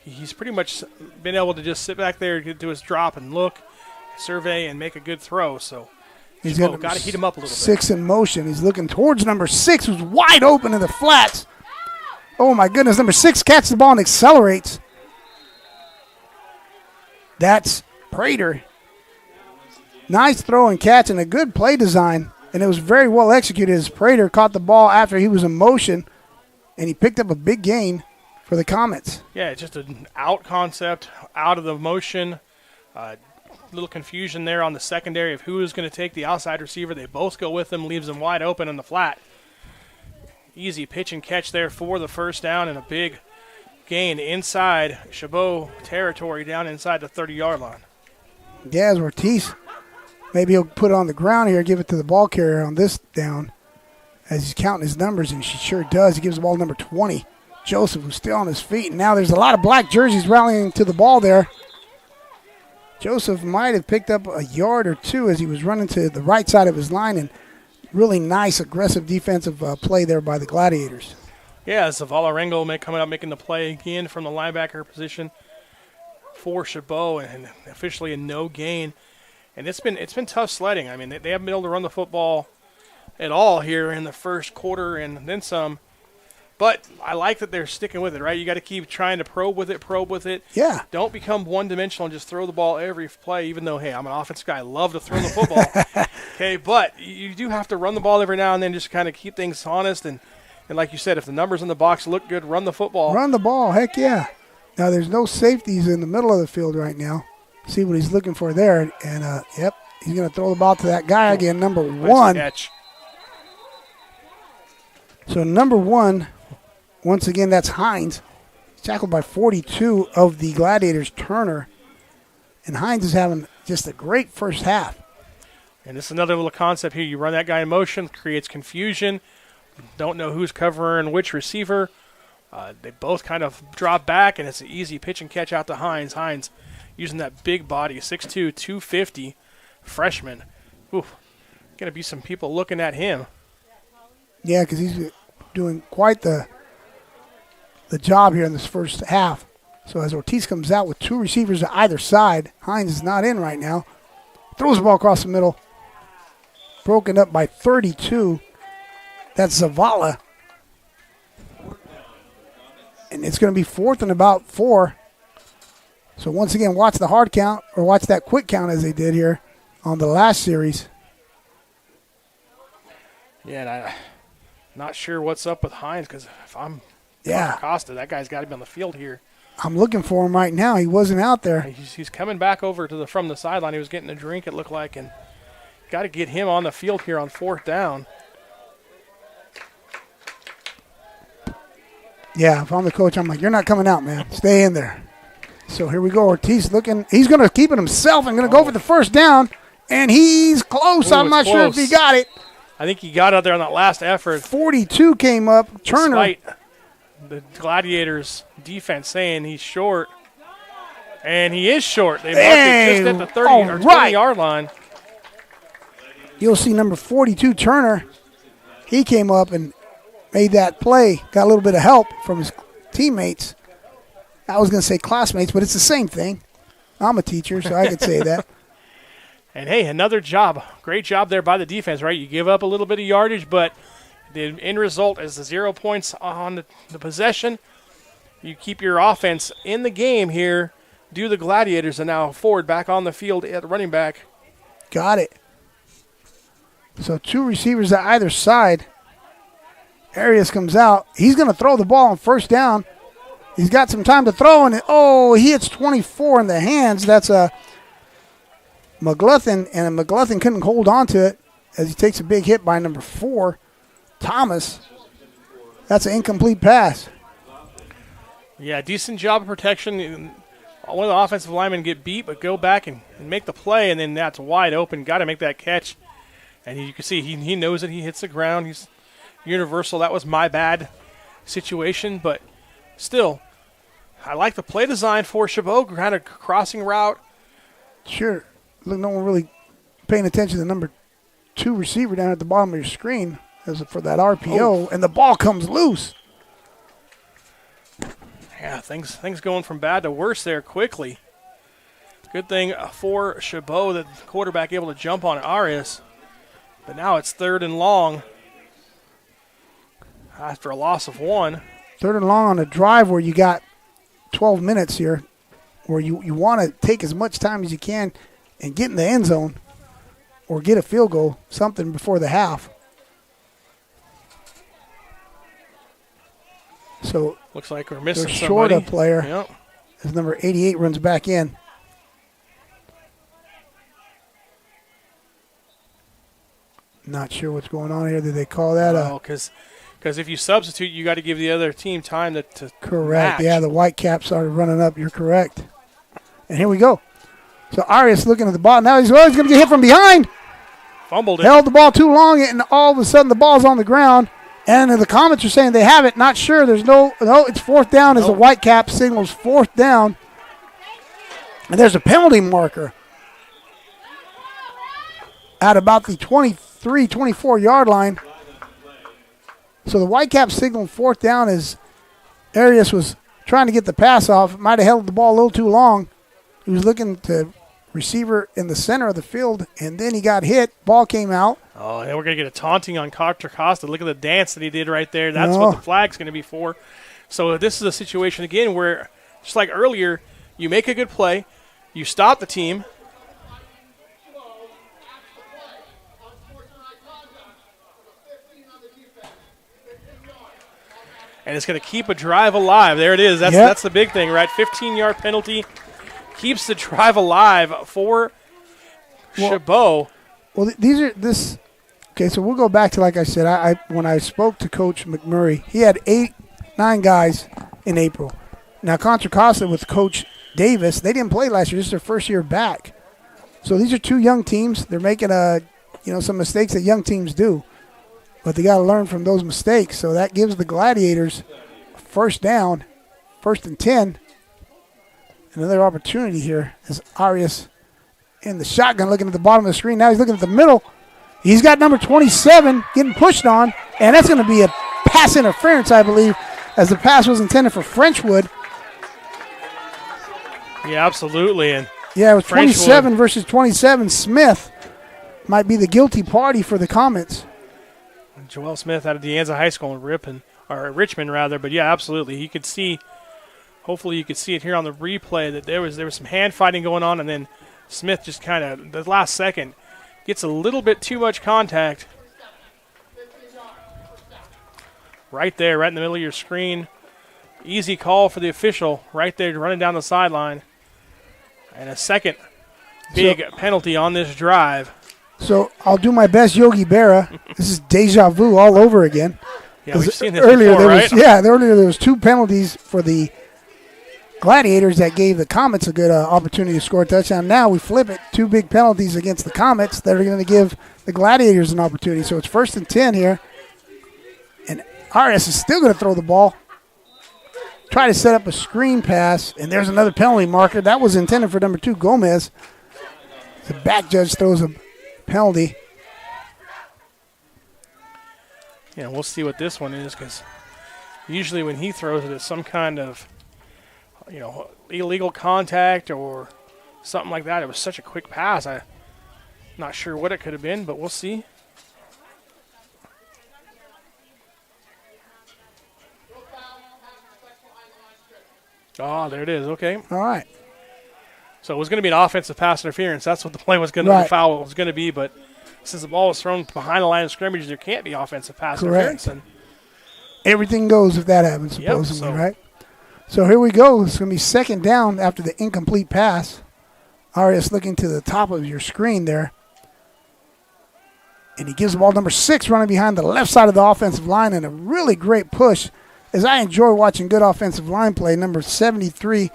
he's pretty much been able to just sit back there, do his drop and look, survey, and make a good throw. So he's got to heat him up a little bit. 6 in motion. He's looking towards number 6, who's wide open in the flats. Oh, my goodness. Number 6 catches the ball and accelerates. That's Prater. Nice throw and catch and a good play design, and it was very well executed as Prater caught the ball after he was in motion, and he picked up a big gain for the Comets. Yeah, just an out concept, out of the motion. Little confusion there on the secondary of who is going to take the outside receiver. They both go with him, leaves him wide open in the flat. Easy pitch and catch there for the first down and a big gain inside Chabot territory down inside the 30-yard line. Yeah, as Ortiz, maybe he'll put it on the ground here, give it to the ball carrier on this down as he's counting his numbers, and she sure does. He gives the ball to number 20, Joseph, who's still on his feet. And now there's a lot of black jerseys rallying to the ball there. Joseph might have picked up a yard or 2 as he was running to the right side of his line, and really nice, aggressive defensive play there by the Gladiators. Yeah, Zavala Rengel coming up making the play again from the linebacker position for Chabot, and officially a no gain. And it's been tough sledding. I mean, they haven't been able to run the football at all here in the first quarter and then some. But I like that they're sticking with it, right? You got to keep trying to probe with it. Yeah. Don't become one-dimensional and just throw the ball every play, even though, hey, I'm an offensive guy. I love to throw the football. Okay, but you do have to run the ball every now and then just kind of keep things honest. And like you said, if the numbers in the box look good, run the football. Run the ball, heck yeah. Now, there's no safeties in the middle of the field right now. See what he's looking for there. And, yep, he's going to throw the ball to that guy again, number 1. Catch. So, number 1, once again, that's Hines. He's tackled by 42 of the Gladiators, Turner. And Hines is having just a great first half. And this is another little concept here. You run that guy in motion, creates confusion. Don't know who's covering which receiver. They both kind of drop back, and it's an easy pitch and catch out to Hines. Hines using that big body, 6'2", 250, freshman. Ooh, going to be some people looking at him. Yeah, because he's doing quite the job here in this first half. So as Ortiz comes out with 2 receivers to either side, Hines is not in right now. Throws the ball across the middle. Broken up by 32. That's Zavala. And it's going to be 4th and about 4. So once again, watch the hard count, or watch that quick count as they did here on the last series. Yeah, and I'm not sure what's up with Hines, because if I'm Contra Costa, that guy's got to be on the field here. I'm looking for him right now. He wasn't out there. He's coming back over to from the sideline. He was getting a drink, it looked like, and got to get him on the field here on 4th down. Yeah, if I'm the coach, I'm like, you're not coming out, man. Stay in there. So here we go. Ortiz looking. He's going to keep it himself and going to go for the first down. And he's close. I'm not sure if he got it. I think he got out there on that last effort. 42 came up. Turner. Despite the Gladiators' defense saying he's short. And he is short. They marked it just at the 30 or 20-yard line. You'll see number 42, Turner. He came up and made that play. Got a little bit of help from his teammates. I was going to say classmates, but it's the same thing. I'm a teacher, so I could say that. And, hey, another job. Great job there by the defense, right? You give up a little bit of yardage, but the end result is the 0 points on the possession. You keep your offense in the game here. Do the Gladiators, and now Ford back on the field at running back. Got it. So 2 receivers at either side. Arias comes out. He's going to throw the ball on first down. He's got some time to throw, and he hits 24 in the hands. That's a McGluthan, and McGluthan couldn't hold on to it as he takes a big hit by number 4, Thomas. That's an incomplete pass. Yeah, decent job of protection. One of the offensive linemen get beat, but go back and make the play, and then that's wide open. Got to make that catch. And you can see he knows that he hits the ground. He's universal. That was my bad situation, but still, I like the play design for Chabot, kind of crossing route. Sure. Look, no one really paying attention to the number 2 receiver down at the bottom of your screen as for that RPO, and the ball comes loose. Yeah, things going from bad to worse there quickly. Good thing for Chabot that the quarterback able to jump on Arias. But now it's 3rd and long after a loss of 1. 3rd and long on a drive where you got 12 minutes here, where you want to take as much time as you can and get in the end zone or get a field goal, something before the half. So looks like we're missing somebody. Short a player. Yep. As number 88 runs back in. Not sure what's going on here. Did they call that because if you substitute, you got to give the other team time to correct. match. Yeah, the Whitecaps started running up. You're correct. And here we go. So Arias looking at the ball. Now he's going to get hit from behind. Fumbled it. Held the ball too long, and all of a sudden the ball's on the ground. And the comments are saying they have it. Not sure. There's no, it's 4th down as the Whitecap signals 4th down. And there's a penalty marker at about the 23, 24-yard line. So the Whitecaps signaled 4th down as Arias was trying to get the pass off. Might have held the ball a little too long. He was looking to receiver in the center of the field, and then he got hit. Ball came out. Oh, and we're going to get a taunting on Contra Costa. Look at the dance that he did right there. That's what the flag's going to be for. So this is a situation, again, where, just like earlier, you make a good play, you stop the team. And it's going to keep a drive alive. There it is. That's the big thing, right? 15-yard penalty keeps the drive alive for Chabot. Well, okay, so we'll go back to, like I said, when I spoke to Coach McMurray, he had 9 guys in April. Now, Contra Costa with Coach Davis, they didn't play last year. This is their first year back. So these are 2 young teams. They're making some mistakes that young teams do. But they got to learn from those mistakes. So that gives the Gladiators 1st down, 1st and 10. Another opportunity here as Arias in the shotgun looking at the bottom of the screen. Now he's looking at the middle. He's got number 27 getting pushed on, and that's going to be a pass interference, I believe, as the pass was intended for Frenchwood. Yeah, absolutely. And yeah, it was 27 versus 27. Smith might be the guilty party for the comments. Joel Smith out of De Anza High School in Richmond, rather. But, yeah, absolutely. You could see, hopefully you could see it here on the replay, that there was some hand fighting going on, and then Smith just kind of, the last second, gets a little bit too much contact. Right there, right in the middle of your screen. Easy call for the official right there running down the sideline. And a second big penalty on this drive. So I'll do my best, Yogi Berra. This is deja vu all over again. Yeah, we've seen this earlier before, right? Earlier there was 2 penalties for the Gladiators that gave the Comets a good opportunity to score a touchdown. Now we flip it. 2 big penalties against the Comets that are going to give the Gladiators an opportunity. So it's 1st and 10 here. And RS is still going to throw the ball. Try to set up a screen pass. And there's another penalty marker. That was intended for number 2, Gomez. The back judge throws a penalty. Yeah, we'll see what this one is, because usually when he throws it, it's some kind of, illegal contact or something like that. It was such a quick pass. I'm not sure what it could have been, but we'll see. Oh, there it is. Okay. All right. So it was going to be an offensive pass interference. That's what the play was going to the foul was going to be, but since the ball was thrown behind the line of scrimmage, there can't be offensive pass interference. And everything goes if that happens, supposedly, right? So here we go. It's going to be 2nd down after the incomplete pass. Arias looking to the top of your screen there. And he gives the ball number 6 running behind the left side of the offensive line, and a really great push. As I enjoy watching good offensive line play, number 73,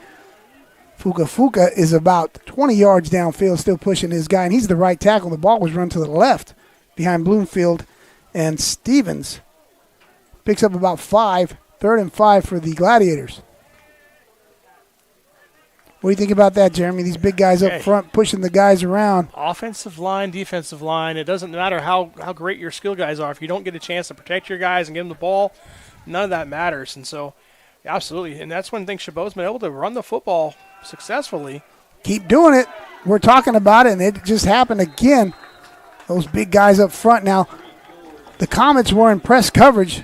Fuka is about 20 yards downfield, still pushing his guy, and he's the right tackle. The ball was run to the left behind Bloomfield, and Stevens picks up about 5, 3rd and 5 for the Gladiators. What do you think about that, Jeremy? These big guys up front pushing the guys around. Offensive line, defensive line, it doesn't matter how great your skill guys are. If you don't get a chance to protect your guys and give them the ball, none of that matters. And so, absolutely, and that's one thing Chabot's been able to run the football successfully. Keep doing it. We're talking about it, and it just happened again. Those big guys up front. Now, the Comets were in press coverage.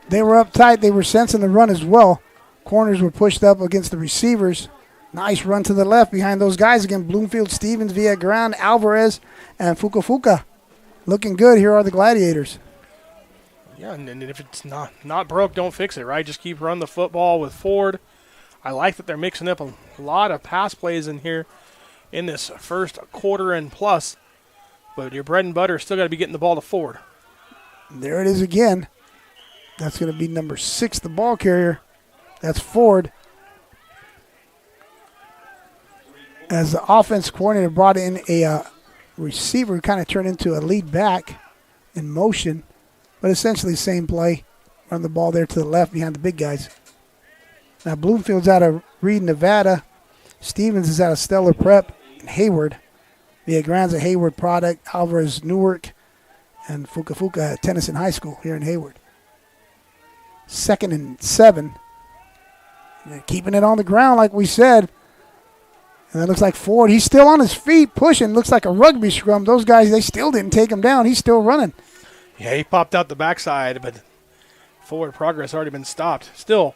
They were uptight. They were sensing the run as well. Corners were pushed up against the receivers. Nice run to the left behind those guys again. Bloomfield, Stevens, Villagrán, Alvarez, and Fuka. Looking good. Here are the Gladiators. Yeah, and if it's not broke, don't fix it, right? Just keep running the football with Ford. I like that they're mixing up a lot of pass plays in here in this first quarter and plus. But your bread and butter still got to be getting the ball to Ford. There it is again. That's going to be number 6, the ball carrier. That's Ford. As the offense coordinator brought in a receiver who kind of turned into a lead back in motion, but essentially same play. Run the ball there to the left behind the big guys. Now Bloomfield's out of Reed, Nevada. Stevens is out of Stellar Prep in Hayward. Villagrán's a Hayward product. Alvarez, Newark. And Fuka at Tennyson High School here in Hayward. 2nd and 7. And they're keeping it on the ground like we said. And that looks like Ford. He's still on his feet pushing. Looks like a rugby scrum. Those guys, they still didn't take him down. He's still running. Yeah, he popped out the backside, but forward progress already been stopped. Still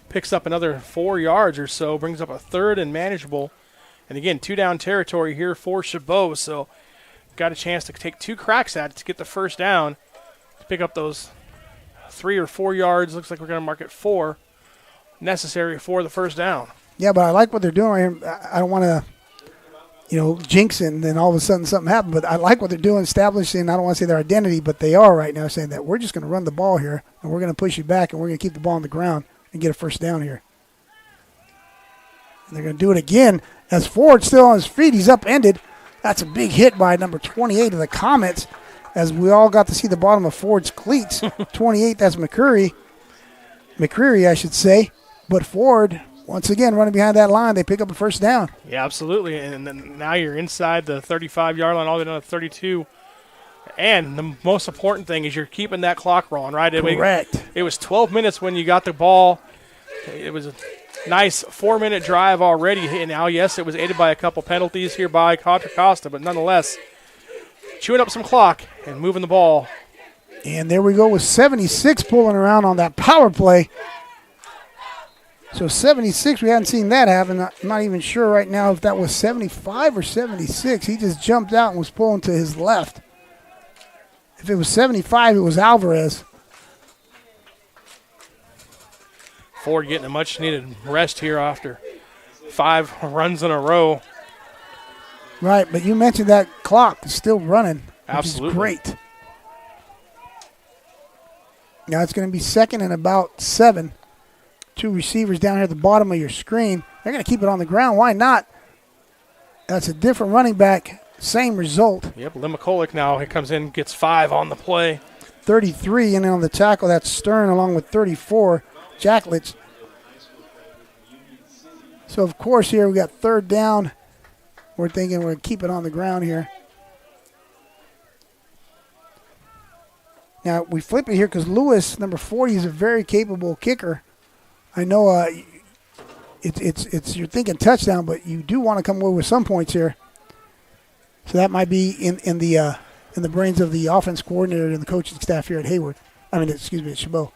picks up another 4 yards or so, brings up a 3rd and manageable. And again, 2-down territory here for Chabot. So got a chance to take 2 cracks at it to get the first down, to pick up those 3 or 4 yards. Looks like we're going to mark it 4 necessary for the first down. Yeah, but I like what they're doing right here. I don't want to, jinx it and then all of a sudden something happened. But I like what they're doing, establishing, I don't want to say their identity, but they are right now saying that we're just going to run the ball here and we're going to push you back and we're going to keep the ball on the ground and get a first down here. And they're going to do it again as Ford's still on his feet. He's upended. That's a big hit by number 28 of the Comets, as we all got to see the bottom of Ford's cleats. 28, that's McCreary, I should say. But Ford, once again, running behind that line, they pick up a first down. Yeah, absolutely. And then now you're inside the 35-yard line, all the way down to 32. And the most important thing is you're keeping that clock rolling, right? Correct. It was 12 minutes when you got the ball. It was a nice 4-minute drive already. And now, yes, it was aided by a couple penalties here by Contra Costa, but nonetheless, chewing up some clock and moving the ball. And there we go with 76 pulling around on that power play. So 76, we hadn't seen that happen. I'm not even sure right now if that was 75 or 76. He just jumped out and was pulling to his left. If it was 75, it was Alvarez. Ford getting a much-needed rest here after 5 runs in a row. Right, but you mentioned that clock is still running, which Absolutely. is great. Now it's going to be 2nd and about 7. 2 receivers down here at the bottom of your screen. They're going to keep it on the ground. Why not? That's a different running back. Same result. Yep, Limacolic now. He comes in, gets 5 on the play. 33, and then on the tackle, that's Stern along with 34, Jacklitz. So, of course, here we got 3rd down. We're thinking we're going to keep it on the ground here. Now, we flip it here because Lewis, number 40, is a very capable kicker. I know it's you're thinking touchdown, but you do want to come away with some points here. So that might be in the brains of the offense coordinator and the coaching staff here at at Chabot.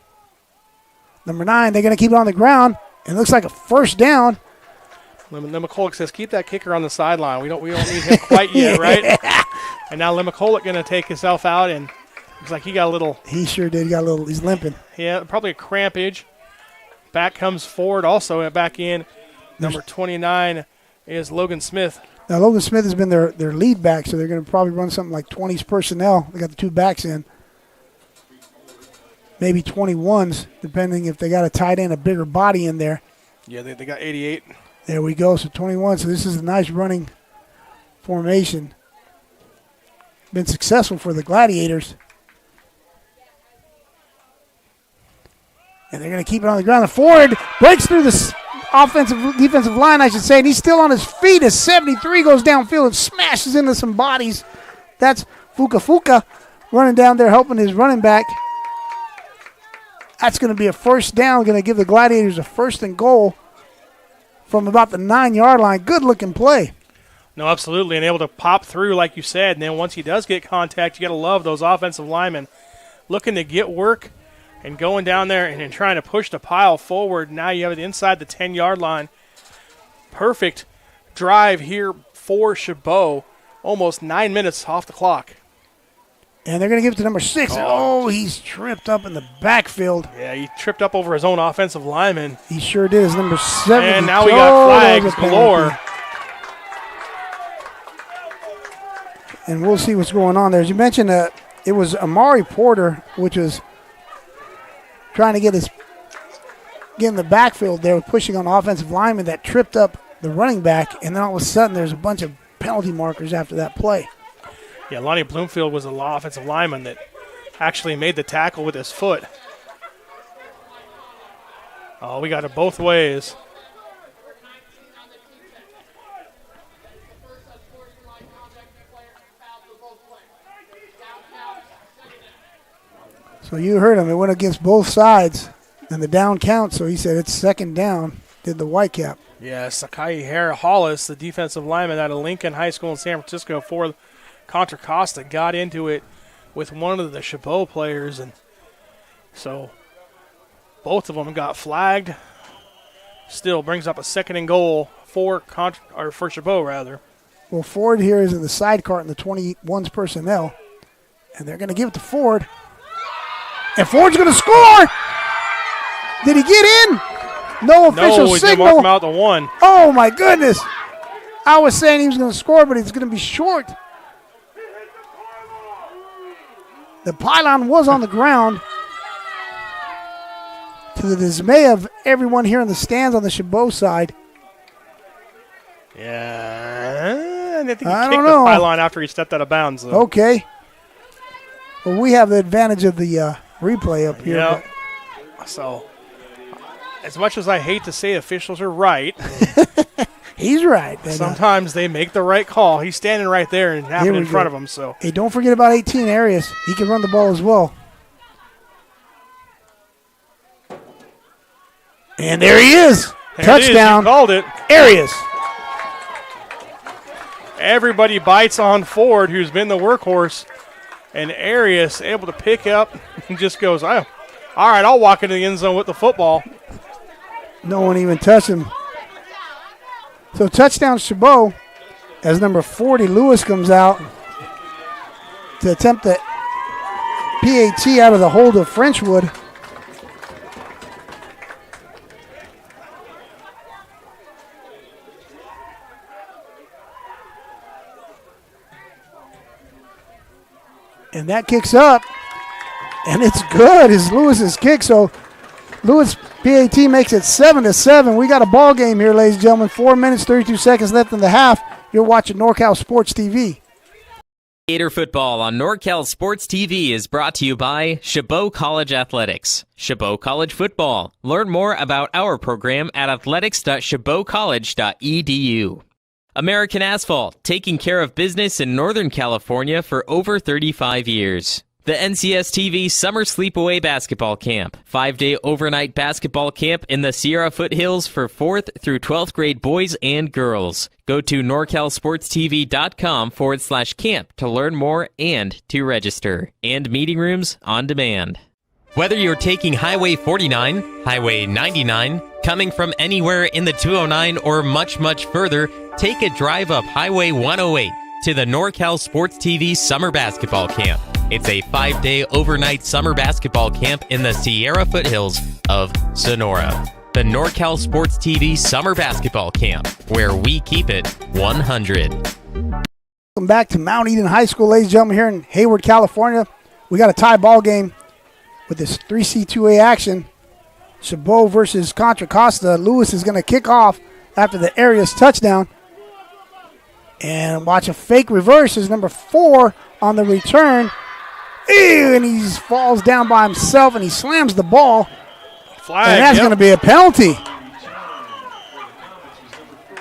Number 9, they're going to keep it on the ground. It looks like a 1st down. Limacolic says, keep that kicker on the sideline. We don't need him quite yet, right? And now Limacolic going to take himself out, and looks like he got a little. He sure did. He's limping. Yeah, probably a crampage. Back comes Ford also back in. Number 29 is Logan Smith. Now, Logan Smith has been their lead back, so they're going to probably run something like 20s personnel. They got the 2 backs in. Maybe 21s, depending if they got a tight end, a bigger body in there. Yeah, they got 88. There we go, so 21. So this is a nice running formation. Been successful for the Gladiators. And they're going to keep it on the ground. The Ford breaks through the defensive line, I should say, and he's still on his feet as 73 goes downfield and smashes into some bodies. That's Fuka running down there helping his running back. That's going to be a 1st down, going to give the Gladiators a 1st and goal from about the 9-yard line. Good-looking play. No, absolutely, and able to pop through, like you said. And then once he does get contact, you got to love those offensive linemen looking to get work and going down there and trying to push the pile forward. Now you have it inside the 10-yard line. Perfect drive here for Chabot. Almost 9 minutes off the clock. And they're going to give it to number 6. Oh, he's tripped up in the backfield. Yeah, he tripped up over his own offensive lineman. He sure did. His number 7. And now we got flags galore. And we'll see what's going on there. As you mentioned, it was Amari Porter, which was trying to get in the backfield there, pushing on the offensive lineman that tripped up the running back, and then all of a sudden there's a bunch of penalty markers after that play. Yeah, Lonnie Bloomfield was an offensive lineman that actually made the tackle with his foot. Oh, we got it both ways. So you heard him. It went against both sides, and the down count, so he said it's 2nd down, did the Whitecap. Yeah, Sakai Hollis, the defensive lineman out of Lincoln High School in San Francisco for Contra Costa, got into it with one of the Chabot players, and so both of them got flagged. Still brings up a 2nd and goal for Chabot, rather. Well, Ford here is in the side cart in the 21's personnel, and they're going to give it to Ford. And Ford's going to score. Did he get in? No official signal. No, he marked him out to 1. Oh, my goodness. I was saying he was going to score, but he's going to be short. The pylon was on the ground. To the dismay of everyone here in the stands on the Chabot side. Yeah, I think he kicked don't the know. pylon after he stepped out of bounds, though. Okay. Well, we have the advantage of the replay up here. Yeah. So, as much as I hate to say officials are right, he's right. Sometimes they make the right call. He's standing right there and happening in front of him. So, hey, don't forget about 18 Arias. He can run the ball as well. And there he is. Touchdown. You called it. Arias. Everybody bites on Ford, who's been the workhorse. And Arias able to pick up and just goes, oh, all right, I'll walk into the end zone with the football. No one even touched him. So touchdown Chabot as number 40, Lewis, comes out to attempt the PAT out of the hold of Frenchwood. And that kicks up. And it's good. It's Lewis's kick. So Lewis PAT makes it 7-7. We got a ball game here, ladies and gentlemen. 4 minutes, 32 seconds left in the half. You're watching NorCal Sports TV. Gator football on NorCal Sports TV is brought to you by Chabot College Athletics. Chabot College Football. Learn more about our program at athletics.chabotcollege.edu. American Asphalt, taking care of business in Northern California for over 35 years. The NCS TV Summer Sleepaway Basketball Camp. 5-day overnight basketball camp in the Sierra Foothills for 4th through 12th grade boys and girls. Go to norcalsportstv.com/camp to learn more and to register. And meeting rooms on demand. Whether you're taking Highway 49, Highway 99, coming from anywhere in the 209 or much, much further, take a drive up Highway 108 to the NorCal Sports TV Summer Basketball Camp. It's a 5-day overnight summer basketball camp in the Sierra Foothills of Sonora. The NorCal Sports TV Summer Basketball Camp, where we keep it 100. Welcome back to Mount Eden High School, ladies and gentlemen, here in Hayward, California. We got a tie ball game with this 3C2A action. Chabot versus Contra Costa. Lewis is going to kick off after the Arias touchdown. And watch a fake reverse is number 4 on the return. Ew, and he falls down by himself and he slams the ball. Flag, and that's going to be a penalty.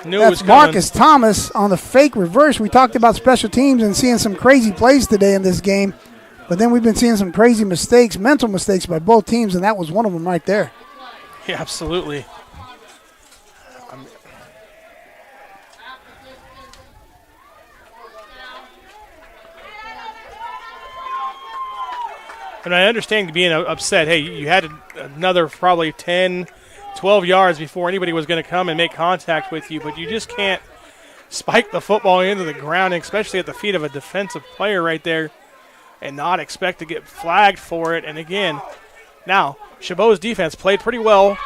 That's Marcus Thomas on the fake reverse. We talked about special teams and seeing some crazy plays today in this game. But then we've been seeing some crazy mistakes, mental mistakes by both teams, and that was one of them right there. Yeah, absolutely. And I understand being upset. Hey, you had another probably 10, 12 yards before anybody was going to come and make contact with you, but you just can't spike the football into the ground, especially at the feet of a defensive player right there, and not expect to get flagged for it. And again, now, Chabot's defense played pretty well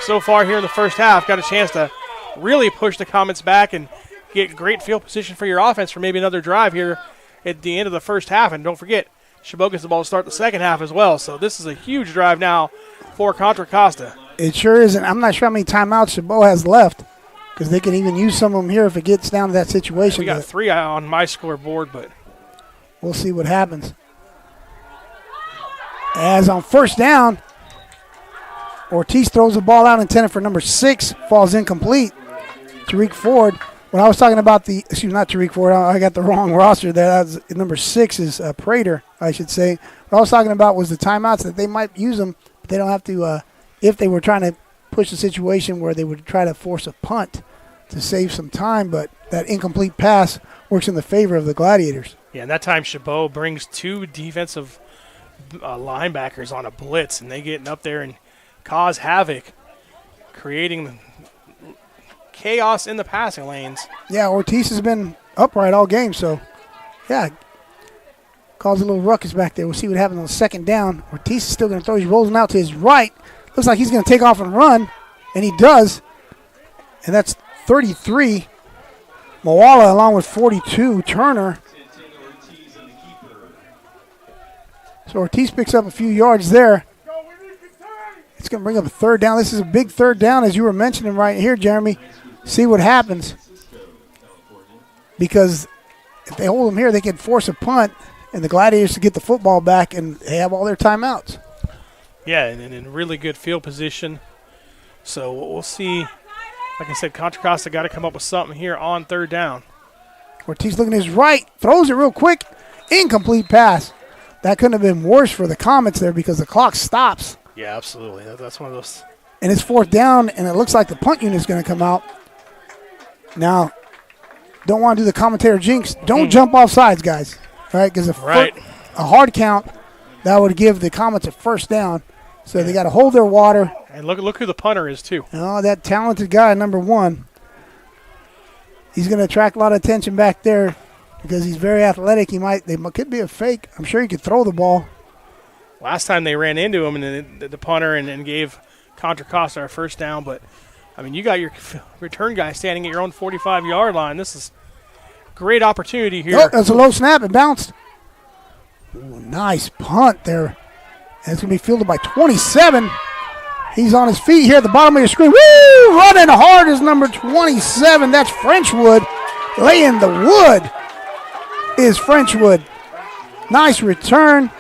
so far here in the first half. Got a chance to really push the Comets back and get great field position for your offense for maybe another drive here at the end of the first half. And don't forget, Chabot gets the ball to start the second half as well. So this is a huge drive now for Contra Costa. It sure is, and I'm not sure how many timeouts Chabot has left because they can even use some of them here if it gets down to that situation. We got 3 on my scoreboard, but we'll see what happens. As on first down, Ortiz throws the ball out intended for number 6, falls incomplete. Tariq Ford. When I was talking about not Tariq Ford, I got the wrong roster there. That was, number 6 is Prater, I should say. What I was talking about was the timeouts that they might use them, but they don't have to, if they were trying to push a situation where they would try to force a punt to save some time, but that incomplete pass works in the favor of the Gladiators. Yeah, and that time Chabot brings 2 defensive linebackers on a blitz, and they get up there and cause havoc, creating chaos in the passing lanes. Yeah, Ortiz has been upright all game, so, yeah, caused a little ruckus back there. We'll see what happens on the second down. Ortiz is still going to throw. He's rolling out to his right. Looks like he's going to take off and run, and he does. And that's 33. Moala along with 42. Turner. So Ortiz picks up a few yards there. It's going to bring up a third down. This is a big third down, as you were mentioning right here, Jeremy. See what happens. Because if they hold them here, they can force a punt, and the Gladiators to get the football back, and they have all their timeouts. Yeah, and in really good field position. So we'll see. Like I said, Contra Costa got to come up with something here on third down. Ortiz looking to his right, throws it real quick. Incomplete pass. That couldn't have been worse for the Comets there because the clock stops. Yeah, absolutely. That's one of those. And it's fourth down, and it looks like the punt unit is going to come out. Now, don't want to do the commentator jinx. Don't jump off sides, guys. All right, because a hard count, that would give the Comets a first down. So they got to hold their water. And look who the punter is, too. Oh, that talented guy, number 1. He's going to attract a lot of attention back there because he's very athletic. They could be a fake. I'm sure he could throw the ball. Last time they ran into him, and then the punter and gave Contra Costa our first down. But, I mean, you got your return guy standing at your own 45-yard line. This is a great opportunity here. Oh, that's a low snap. It bounced. Ooh, nice punt there. And it's going to be fielded by 27. He's on his feet here at the bottom of your screen. Woo! Running hard is number 27. That's Frenchwood. Laying the wood is Frenchwood. Nice return.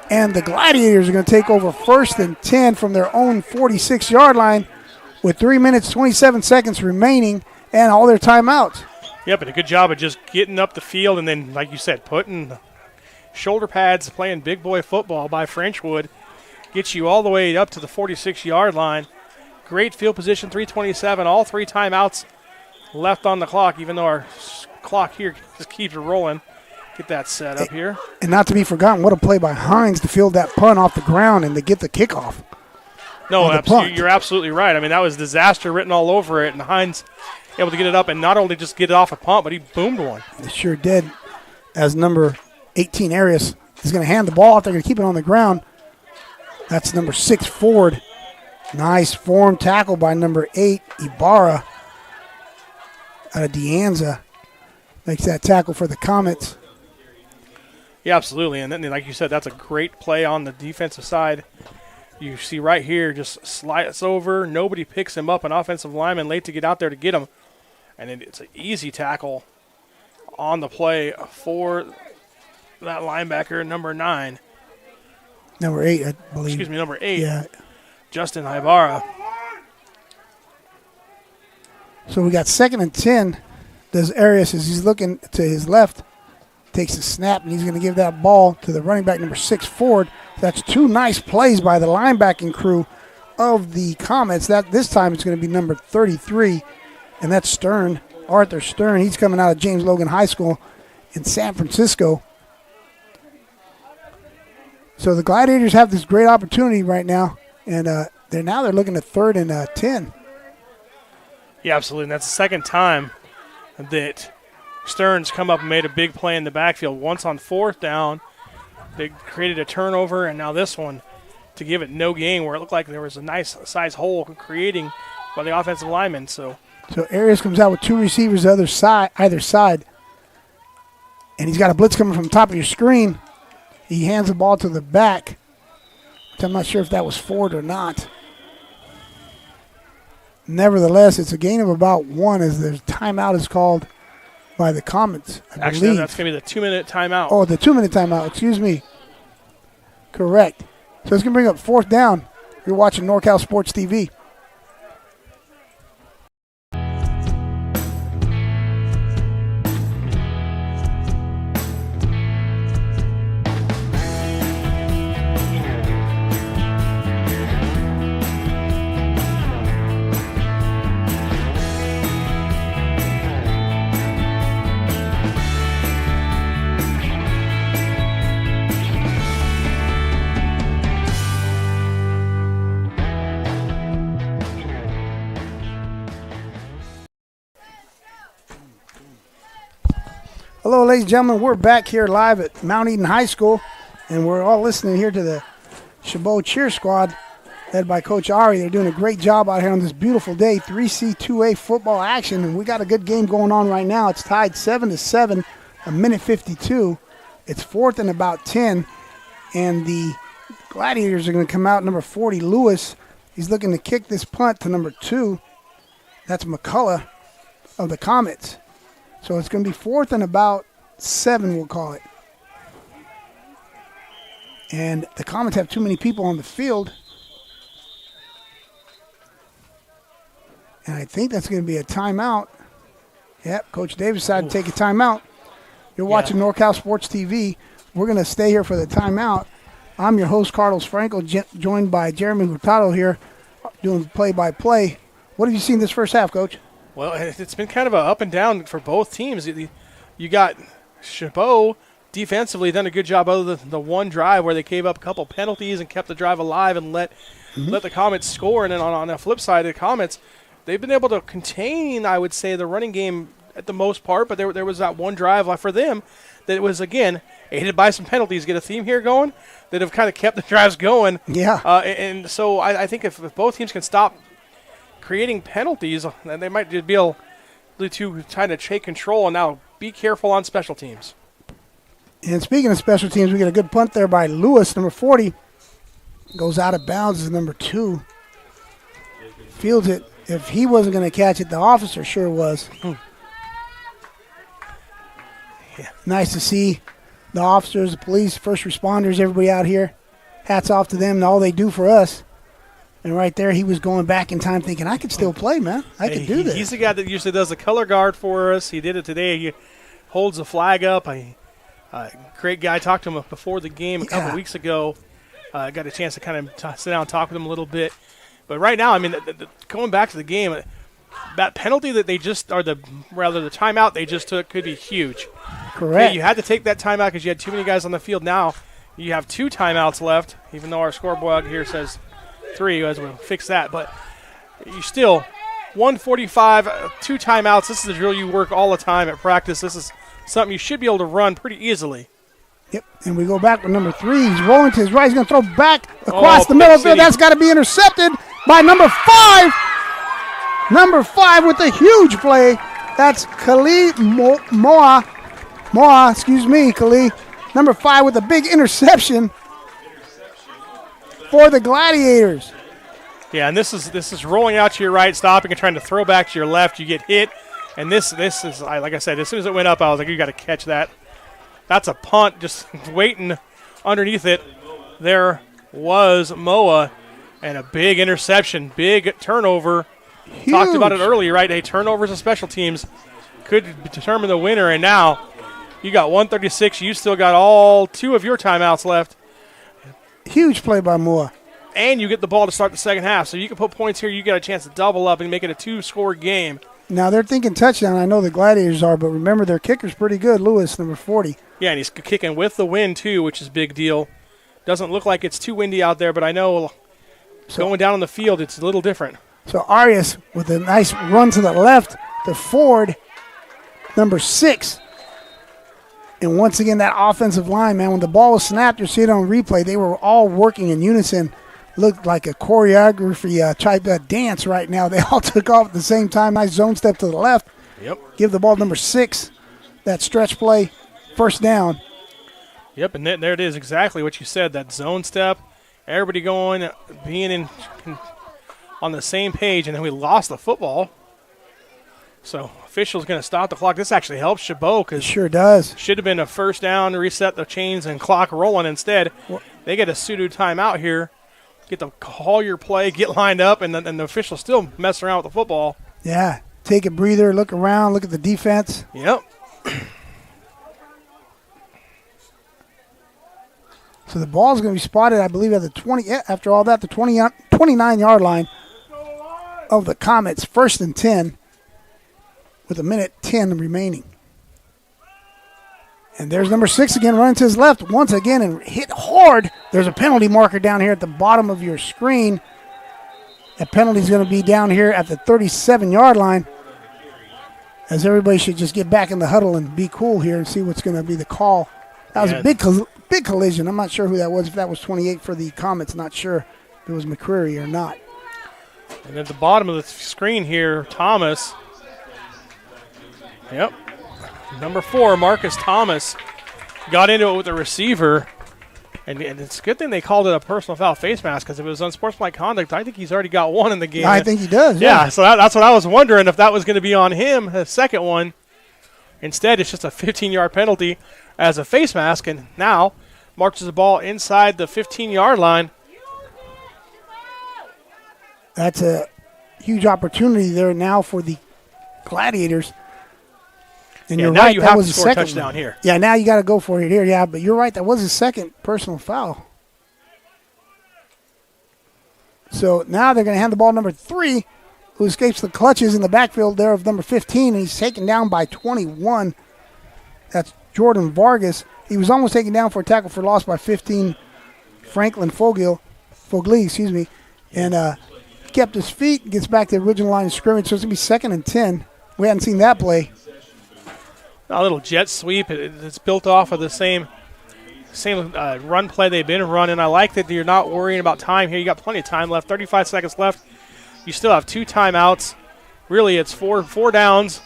And the Gladiators are going to take over 1st and 10 from their own 46-yard line with 3 minutes, 27 seconds remaining and all their timeouts. Yep, and a good job of just getting up the field and then, like you said, putting shoulder pads, playing big boy football by Frenchwood. Gets you all the way up to the 46-yard line. Great field position, 3:27. All 3 timeouts left on the clock, even though our clock here just keeps rolling. Get that set up here. And not to be forgotten, what a play by Hines to field that punt off the ground and to get the kickoff. No, you're absolutely right. I mean, that was disaster written all over it, and Hines able to get it up and not only just get it off a punt, but he boomed one. It sure did. As number 18, Arias, is going to hand the ball off. They're going to keep it on the ground. That's number 6, Ford. Nice form tackle by number 8, Ibarra, out of De Anza. Makes that tackle for the Comets. Yeah, absolutely. And then, like you said, that's a great play on the defensive side. You see right here, just slides over. Nobody picks him up. An offensive lineman late to get out there to get him. And it's an easy tackle on the play for that linebacker, number 9. Number 8, I believe. Excuse me, number 8. Yeah. Justin Ibarra. So we got 2nd and 10. Does Arias, as he's looking to his left, takes a snap, and he's going to give that ball to the running back, number 6, Ford. That's 2 nice plays by the linebacking crew of the Comets. That this time it's going to be number 33, and that's Stern, Arthur Stern. He's coming out of James Logan High School in San Francisco. So the Gladiators have this great opportunity right now, and they're looking at 3rd and 10. Yeah, absolutely. And that's the second time that Stearns come up and made a big play in the backfield. Once on 4th down, they created a turnover, and now this one to give it no gain where it looked like there was a nice size hole creating by the offensive lineman. So Arias comes out with 2 receivers either side, and he's got a blitz coming from the top of your screen. He hands the ball to the back, which I'm not sure if that was Ford or not. Nevertheless, it's a gain of about 1 as the timeout is called by the Comets, I actually, believe. that's going to be the 2-minute timeout. Oh, the 2-minute timeout. Excuse me. Correct. So it's going to bring up 4th down. You're watching NorCal Sports TV. Hello, ladies and gentlemen. We're back here live at Mount Eden High School, and we're all listening here to the Chabot cheer squad led by Coach Ari. They're doing a great job out here on this beautiful day. 3C2A football action, and we got a good game going on right now. It's tied 7-7, a minute 52. It's 4th and about 10, and the Gladiators are going to come out. Number 40, Lewis. He's looking to kick this punt to number 2. That's McCullough of the Comets. So it's going to be 4th and about 7, we'll call it. And the Comets have too many people on the field. And I think that's going to be a timeout. Yep, Coach Davis decided to take a timeout. You're watching NorCal Sports TV. We're going to stay here for the timeout. I'm your host, Carlos Franco, joined by Jeremy Hurtado here doing play-by-play. What have you seen this first half, Coach? Well, it's been kind of a up and down for both teams. You got Chabot defensively done a good job other than the one drive where they gave up a couple penalties and kept the drive alive and let the Comets score. And then on the flip side of the Comets, they've been able to contain, I would say, the running game at the most part. But there was that one drive for them that was, again, aided by some penalties. Get a theme here going that have kind of kept the drives going. Yeah. And so I think if both teams can stop creating penalties, then they might be able to kind of take control. And now be careful on special teams. And speaking of special teams, we get a good punt there by Lewis, number 40. Goes out of bounds as number 2. Fields it. If he wasn't going to catch it, the officer sure was. Yeah. Nice to see the officers, the police, first responders, everybody out here. Hats off to them and all they do for us. And right there, he was going back in time thinking, I could still play, man. I could do this. He's the guy that usually does the color guard for us. He did it today. He holds the flag up. Great guy. Talked to him before the game a couple weeks ago. Got a chance to kind of sit down and talk with him a little bit. But right now, I mean, going back to the game, that penalty that they just, or the timeout they just took could be huge. Correct. Okay, you had to take that timeout because you had too many guys on the field. Now you have 2 timeouts left, even though our scoreboard here says 3. As we'll fix that. But you still, 1:45, 2 timeouts. This is a drill you work all the time at practice. This is something you should be able to run pretty easily. Yep, and we go back with number 3. He's rolling to his right. He's going to throw back across the middle City. field. That's got to be intercepted by number 5. Number 5 with a huge play. That's Khalid Moa, Khalid. Number 5 with a big interception for the Gladiators. Yeah, and this is rolling out to your right, stopping and trying to throw back to your left. You get hit, and this is, like I said, as soon as it went up, I was like, you got to catch that. That's a punt, just waiting underneath it. There was Moa, and a big interception, big turnover. Huge. Talked about it earlier, right? Hey, turnovers of special teams could determine the winner, and now you got 136. You still got all 2 of your timeouts left. Huge play by Moa. And you get the ball to start the second half. So you can put points here. You get a chance to double up and make it a 2-score game. Now they're thinking touchdown. I know the Gladiators are, but remember their kicker's pretty good, Lewis, number 40. Yeah, and he's kicking with the wind, too, which is a big deal. Doesn't look like it's too windy out there, but I know going down on the field, it's a little different. So Arias with a nice run to the left to Ford, number 6. And once again, that offensive line, man, when the ball was snapped, you see it on replay, they were all working in unison. Looked like a choreography type dance right now. They all took off at the same time. Nice zone step to the left. Yep. Give the ball to number 6. That stretch play, first down. Yep, and there it is, exactly what you said, that zone step. Everybody going, being on the same page, and then we lost the football. So official's going to stop the clock. This actually helps Chabot because sure does. Should have been a first down, reset the chains and clock rolling. Instead, they get a pseudo timeout here. Get to call your play, get lined up, and the official still messing around with the football. Yeah, take a breather, look around, look at the defense. Yep. So the ball is going to be spotted, I believe, at the 20. After all that, the 29-yard line of the Comets, 1st and 10, with 1:10 remaining. And there's number 6 again, running to his left once again and hit hard. There's a penalty marker down here at the bottom of your screen. That penalty is going to be down here at the 37-yard line, as everybody should just get back in the huddle and be cool here and see what's going to be the call. That was a big collision. I'm not sure who that was. If that was 28 for the Comets, not sure if it was McCreary or not. And at the bottom of the screen here, Thomas. Yep. Number 4, Marcus Thomas, got into it with the receiver. And it's a good thing they called it a personal foul face mask, because if it was unsportsmanlike conduct, I think he's already got one in the game. I think he does. Yeah, so that's what I was wondering, if that was going to be on him, the second one. Instead, it's just a 15-yard penalty as a face mask, and now marches the ball inside the 15-yard line. That's a huge opportunity there now for the Gladiators. And you're now right, you that have was to a score a second touchdown one. here. Yeah, now you got to go for it here. Yeah, but you're right, that was his second personal foul. So now they're going to hand the ball to number 3, who escapes the clutches in the backfield there of number 15, and he's taken down by 21. That's Jordan Vargas. He was almost taken down for a tackle for loss by 15, Franklin Fogli, and kept his feet, gets back to the original line of scrimmage, so it's going to be 2nd and 10. We hadn't seen that play. A little jet sweep. It's built off of the same run play they've been running. I like that you're not worrying about time here. You got plenty of time left, 35 seconds left. You still have 2 timeouts. Really, it's four downs.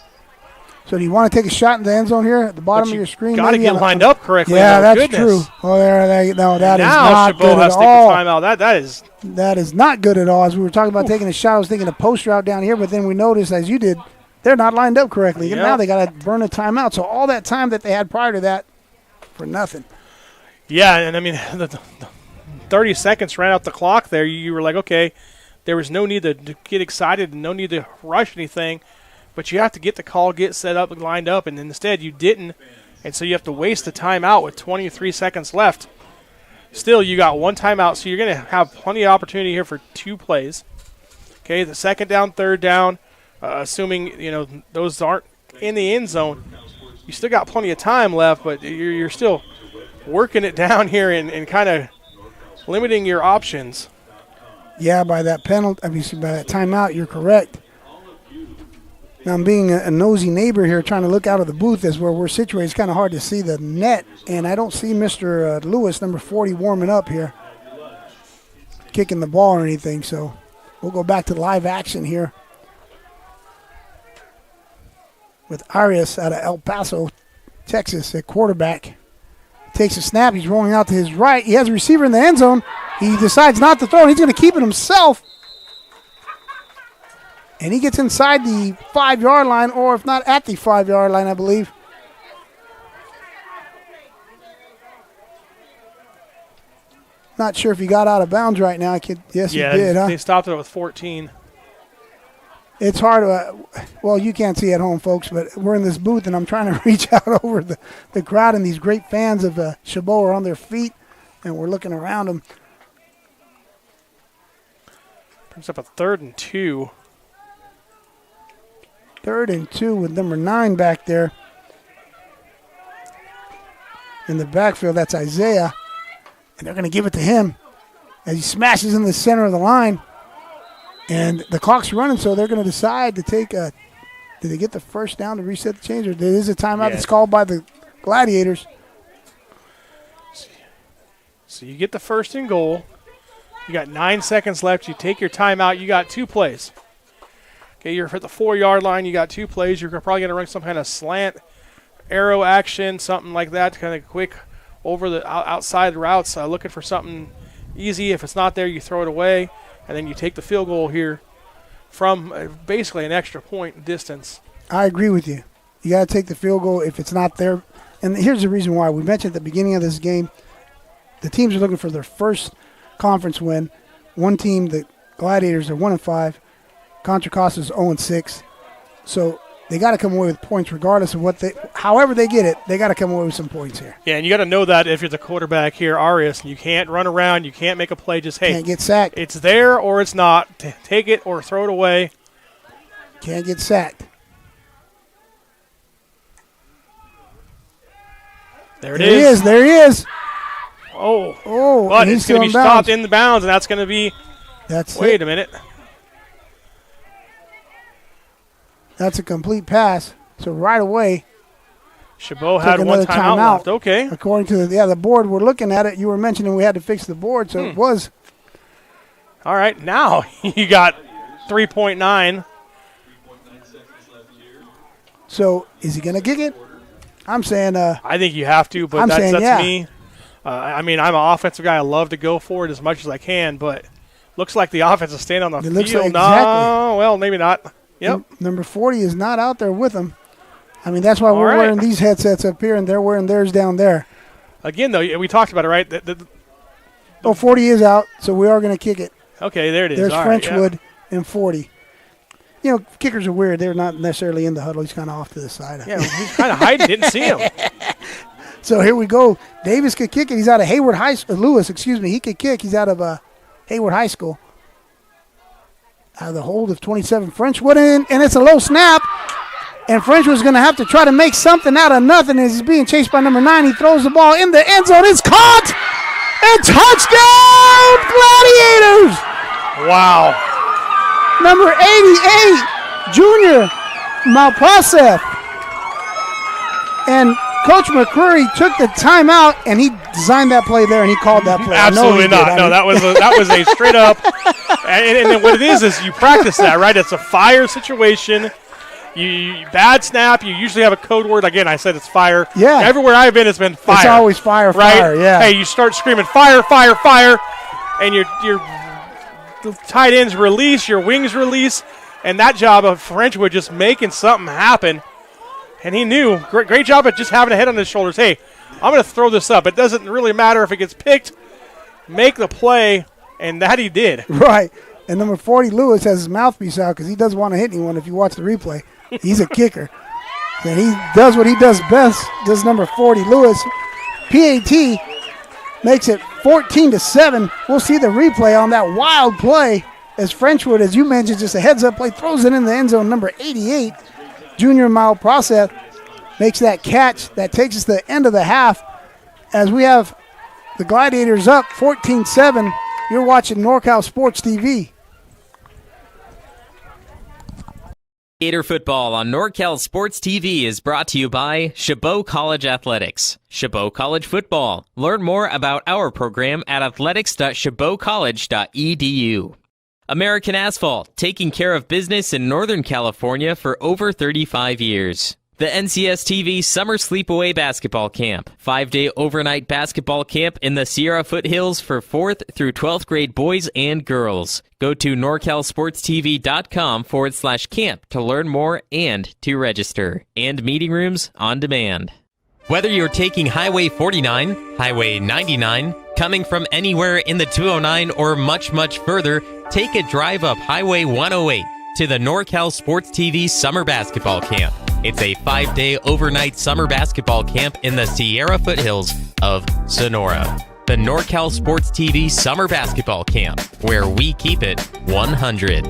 So do you want to take a shot in the end zone here at the bottom of your screen? Got to get lined up correctly. Yeah, that's goodness. true. Oh, no, that is now not Chabot good has at to take all. a timeout. That is not good at all. As we were talking about taking a shot, I was thinking a post route down here, but then we noticed, as you did, they're not lined up correctly. Yep. And now they got to burn a timeout. So all that time that they had prior to that, for nothing. Yeah, and I mean, the 30 seconds ran out the clock there. You were like, okay, there was no need to get excited and no need to rush anything. But you have to get the call, get set up and lined up, and instead you didn't. And so you have to waste the timeout with 23 seconds left. Still, you got one timeout, so you're going to have plenty of opportunity here for 2 plays. Okay, the second down, third down, assuming, those aren't in the end zone. You still got plenty of time left, but you're still working it down here and kind of limiting your options. Yeah, by that penalty, by that timeout, you're correct. Now, I'm being a nosy neighbor here trying to look out of the booth as where we're situated. It's kind of hard to see the net, and I don't see Mr. Lewis, number 40, warming up here, kicking the ball or anything. So we'll go back to live action here with Arias out of El Paso, Texas, at quarterback. Takes a snap. He's rolling out to his right. He has a receiver in the end zone. He decides not to throw, and he's going to keep it himself. And he gets inside the 5-yard line, or if not at the 5-yard line, I believe. Not sure if he got out of bounds right now. Yes, he did, huh? They stopped it with 14. It's hard to, you can't see at home, folks, but we're in this booth, and I'm trying to reach out over the crowd, and these great fans of Chabot are on their feet, and we're looking around them. Brings up a 3rd and 2. 3rd and 2 with number 9 back there. In the backfield, that's Isaiah. And they're going to give it to him as he smashes in the center of the line. And the clock's running, so they're going to decide to take a – did they get the first down to reset the change? Or there is a timeout that's called by the Gladiators. So you get the 1st and goal. You got 9 seconds left. You take your timeout. You got 2 plays. Okay, you're at the 4-yard line. You got 2 plays. You're probably going to run some kind of slant arrow action, something like that, kind of quick over the outside routes, looking for something easy. If it's not there, you throw it away, and then you take the field goal here from basically an extra point distance. I agree with you. You got to take the field goal if it's not there. And here's the reason why. We mentioned at the beginning of this game, the teams are looking for their first conference win. One team, the Gladiators, are 1-5. Contra Costa is 0-6. So they got to come away with points regardless of however they get it, they got to come away with some points here. Yeah, and you got to know that if you're the quarterback here, Arias, and you can't run around, you can't make a play, just, hey. Can't get sacked. It's there or it's not. Take it or throw it away. Can't get sacked. There it is. There he is. Oh, but it's going to be stopped in the bounds, and that's going to be wait a minute. That's a complete pass. So right away, Chabot had one timeout left. Okay. According to the board, we're looking at it. You were mentioning we had to fix the board, so it was. All right, now you got 3.9. So is he going to kick it? I'm saying. I think you have to, but that's me. I mean, I'm an offensive guy. I love to go for it as much as I can, but looks like the offense is staying on the field. Looks like No, well, maybe not. Yep. Number 40 is not out there with him. I mean, that's why we're wearing these headsets up here, and they're wearing theirs down there. Again, though, we talked about it, right? 40 is out, so we are going to kick it. Okay, there it is. There's Frenchwood and 40. You know, kickers are weird. They're not necessarily in the huddle. He's kind of off to the side. Yeah, he's kind of hiding. Didn't see him. So here we go. Davis could kick it. He's out of Hayward High School. Lewis, he could kick. He's out of Hayward High School. Out of the hold of 27 Frenchwood, and it's a low snap. And Frenchwood's going to have to try to make something out of nothing as he's being chased by number 9. He throws the ball in the end zone. It's caught! And touchdown, Gladiators! Wow. Number 88, Junior Malpasef. And Coach McCreary took the timeout, and he designed that play there, and he called that play. Absolutely not. No, that was a straight up. And then what it is you practice that, right? It's a fire situation. You bad snap. You usually have a code word. Again, I said it's fire. Yeah. Everywhere I've been, it's been fire. It's always fire, right? fire. Yeah. Hey, you start screaming fire, fire, fire, and your tight ends release, your wings release, and that job of Frenchwood just making something happen. And he knew. Great job at just having a head on his shoulders. Hey, I'm going to throw this up. It doesn't really matter if it gets picked. Make the play, and that he did. Right. And number 40, Lewis, has his mouthpiece out because he doesn't want to hit anyone if you watch the replay. He's a kicker. And he does what he does best, does number 40, Lewis. PAT makes it 14-7. We'll see the replay on that wild play as Frenchwood, as you mentioned, just a heads-up play, throws it in the end zone. Number 88, Junior Malproseth, makes that catch. That takes us to the end of the half as we have the Gladiators up 14-7. You're watching NorCal Sports TV. Gator football on NorCal Sports TV is brought to you by Chabot College Athletics. Chabot College Football. Learn more about our program at athletics.chabotcollege.edu. American Asphalt, taking care of business in Northern California for over 35 years. The NCSTV Summer Sleepaway Basketball Camp, 5-day overnight basketball camp in the Sierra Foothills for 4th through 12th grade boys and girls. Go to norcalsportstv.com/camp to learn more and to register. And meeting rooms on demand. Whether you're taking Highway 49, Highway 99, coming from anywhere in the 209 or much, much further, take a drive up Highway 108 to the NorCal Sports TV Summer Basketball Camp. It's a 5-day overnight summer basketball camp in the Sierra Foothills of Sonora. The NorCal Sports TV Summer Basketball Camp, where we keep it 100.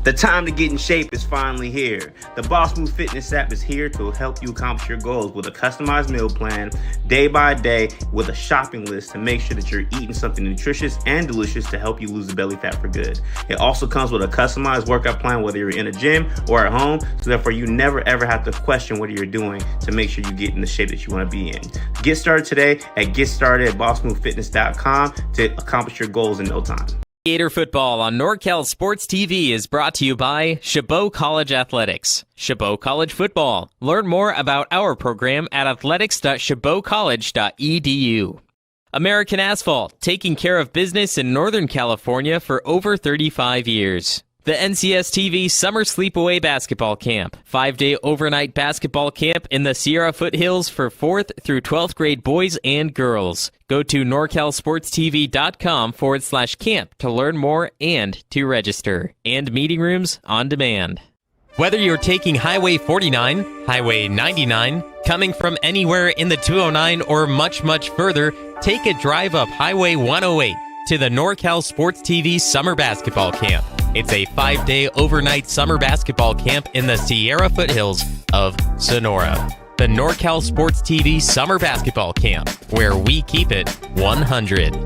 The time to get in shape is finally here. The Boss Move Fitness app is here to help you accomplish your goals with a customized meal plan, day by day, with a shopping list to make sure that you're eating something nutritious and delicious to help you lose the belly fat for good. It also comes with a customized workout plan, whether you're in a gym or at home, so therefore you never ever have to question what you're doing to make sure you get in the shape that you want to be in. Get started today at GetStartedAtBossMoveFitness.com to accomplish your goals in no time. Gator football on NorCal Sports TV is brought to you by Chabot College Athletics. Chabot College Football. Learn more about our program at athletics.chabotcollege.edu. American Asphalt, taking care of business in Northern California for over 35 years. The NCSTV Summer Sleepaway Basketball Camp, 5-day overnight basketball camp in the Sierra Foothills for 4th through 12th grade boys and girls. Go to norcalsportstv.com/camp to learn more and to register. And meeting rooms on demand. Whether you're taking Highway 49, Highway 99, coming from anywhere in the 209 or much, much further, take a drive up Highway 108 to the NorCal Sports TV Summer Basketball Camp. It's a 5-day overnight summer basketball camp in the Sierra Foothills of Sonora. The NorCal Sports TV Summer Basketball Camp, where we keep it 100.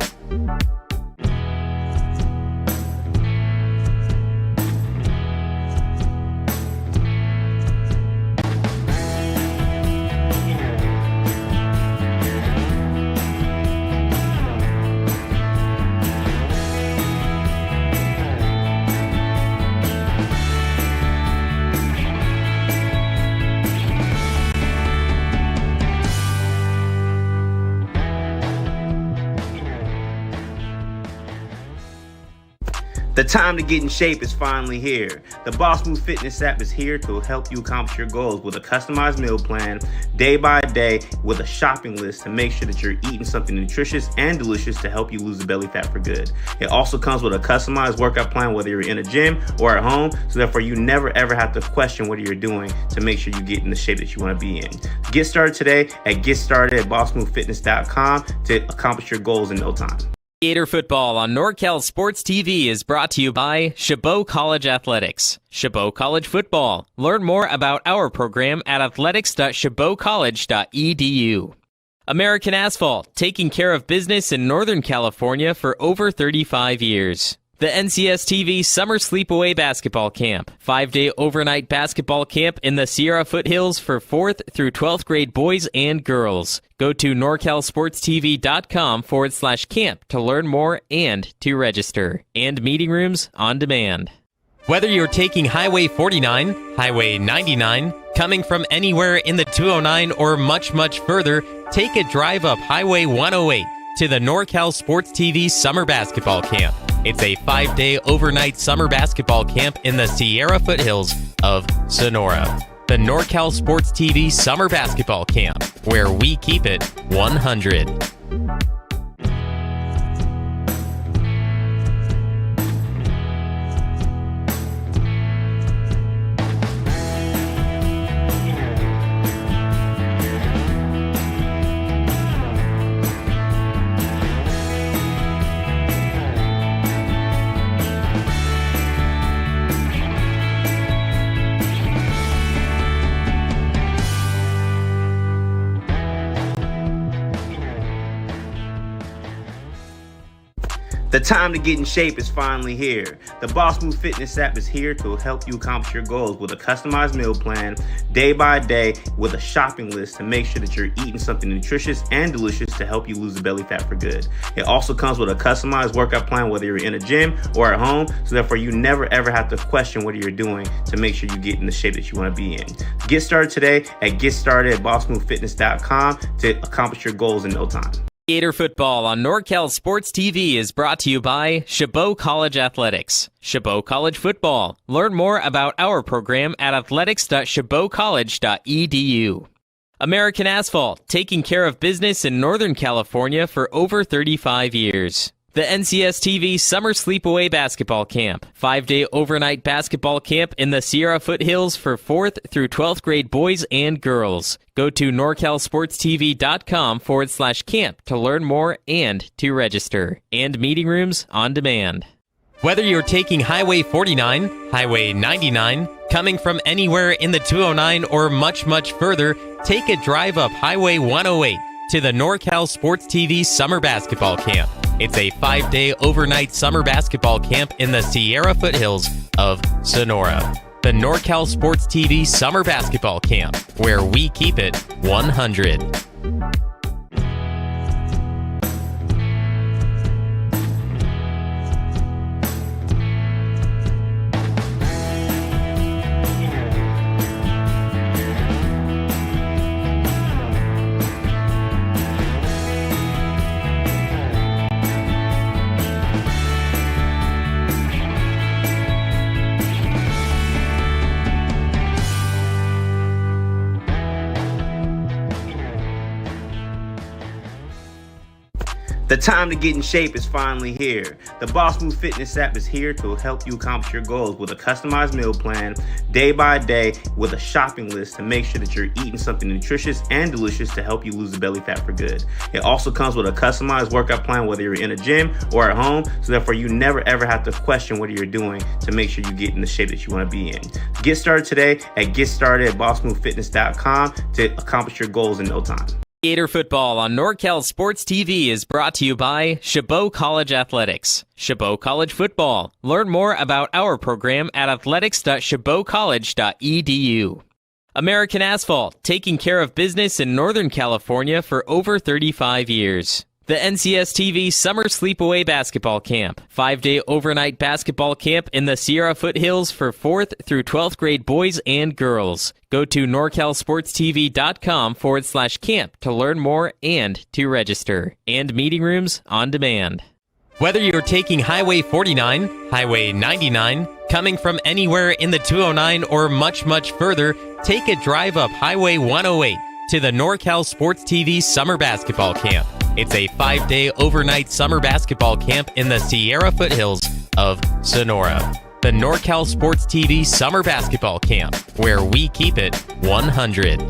The time to get in shape is finally here. The Boss Move Fitness app is here to help you accomplish your goals with a customized meal plan, day by day, with a shopping list to make sure that you're eating something nutritious and delicious to help you lose the belly fat for good. It also comes with a customized workout plan, whether you're in a gym or at home, so therefore you never ever have to question what you're doing to make sure you get in the shape that you want to be in. Get started today at GetStartedAtBossMoveFitness.com to accomplish your goals in no time. Gator football on NorCal Sports TV is brought to you by Chabot College Athletics. Chabot College Football. Learn more about our program at athletics.chabotcollege.edu. American Asphalt, taking care of business in Northern California for over 35 years. The NCS TV Summer Sleepaway Basketball Camp, 5-day overnight basketball camp in the Sierra Foothills for 4th through 12th grade boys and girls. Go to norcalsportstv.com/camp to learn more and to register. And meeting rooms on demand. Whether you're taking Highway 49, Highway 99, coming from anywhere in the 209 or much, much further, take a drive up Highway 108 to the NorCal Sports TV Summer Basketball Camp. It's a 5-day overnight summer basketball camp in the Sierra Foothills of Sonora. The NorCal Sports TV Summer Basketball Camp, where we keep it 100. The time to get in shape is finally here. The Boss Move Fitness app is here to help you accomplish your goals with a customized meal plan, day by day, with a shopping list to make sure that you're eating something nutritious and delicious to help you lose the belly fat for good. It also comes with a customized workout plan, whether you're in a gym or at home, so therefore you never ever have to question what you're doing to make sure you get in the shape that you want to be in. Get started today at GetStartedAtBossMoveFitness.com to accomplish your goals in no time. Gator football on NorCal Sports TV is brought to you by Chabot College Athletics. Chabot College Football. Learn more about our program at athletics.chabotcollege.edu. American Asphalt, taking care of business in Northern California for over 35 years. The NCS TV Summer Sleepaway Basketball Camp, 5-day overnight basketball camp in the Sierra Foothills for 4th through 12th grade boys and girls. Go to norcalsportstv.com/camp to learn more and to register. And meeting rooms on demand. Whether you're taking Highway 49, Highway 99, coming from anywhere in the 209 or much, much further, take a drive up Highway 108 to the NorCal Sports TV Summer Basketball Camp. It's a 5-day overnight summer basketball camp in the Sierra Foothills of Sonora. The NorCal Sports TV Summer Basketball Camp, where we keep it 100. The time to get in shape is finally here. The Boss Move Fitness app is here to help you accomplish your goals with a customized meal plan, day by day, with a shopping list to make sure that you're eating something nutritious and delicious to help you lose the belly fat for good. It also comes with a customized workout plan, whether you're in a gym or at home, so therefore you never ever have to question what you're doing to make sure you get in the shape that you want to be in. Get started today at GetStartedAtBossMoveFitness.com to accomplish your goals in no time. Gator football on NorCal Sports TV is brought to you by Chabot College Athletics. Chabot College Football. Learn more about our program at athletics.chabotcollege.edu. American Asphalt, taking care of business in Northern California for over 35 years. The NCS TV Summer Sleepaway Basketball Camp, 5-day overnight basketball camp in the Sierra Foothills for 4th through 12th grade boys and girls. Go to norcalsportstv.com/camp to learn more and to register. And meeting rooms on demand. Whether you're taking Highway 49, Highway 99, coming from anywhere in the 209 or much, much further, take a drive up Highway 108 to the NorCal Sports TV Summer Basketball Camp. It's a 5-day overnight summer basketball camp in the Sierra Foothills of Sonora. The NorCal Sports TV Summer Basketball Camp, where we keep it 100.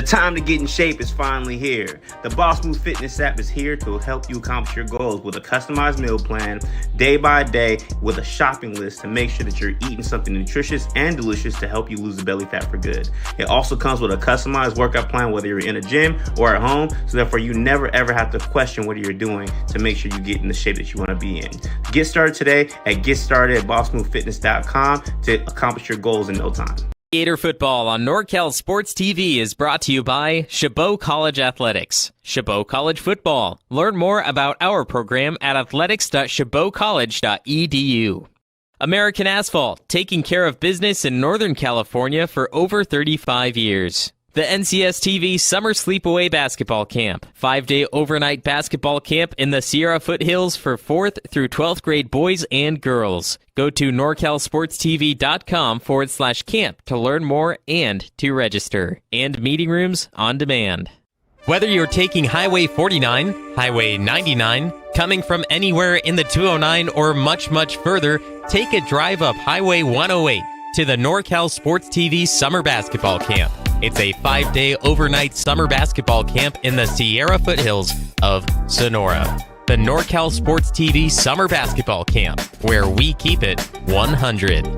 The time to get in shape is finally here. The Boss Move Fitness app is here to help you accomplish your goals with a customized meal plan, day by day, with a shopping list to make sure that you're eating something nutritious and delicious to help you lose the belly fat for good. It also comes with a customized workout plan, whether you're in a gym or at home, so therefore you never ever have to question what you're doing to make sure you get in the shape that you want to be in. Get started today at GetStartedAtBossMoveFitness.com to accomplish your goals in no time. Gator football on NorCal Sports TV is brought to you by Chabot College Athletics. Chabot College Football. Learn more about our program at athletics.chabotcollege.edu. American Asphalt, taking care of business in Northern California for over 35 years. The NCSTV Summer Sleepaway Basketball Camp. 5-day overnight basketball camp in the Sierra Foothills for 4th through 12th grade boys and girls. Go to norcalsportstv.com/camp to learn more and to register. And meeting rooms on demand. Whether you're taking Highway 49, Highway 99, coming from anywhere in the 209 or much, much further, take a drive up Highway 108 to the NorCal Sports TV Summer Basketball Camp. It's a 5-day overnight summer basketball camp in the Sierra Foothills of Sonora. The NorCal Sports TV Summer Basketball Camp, where we keep it 100.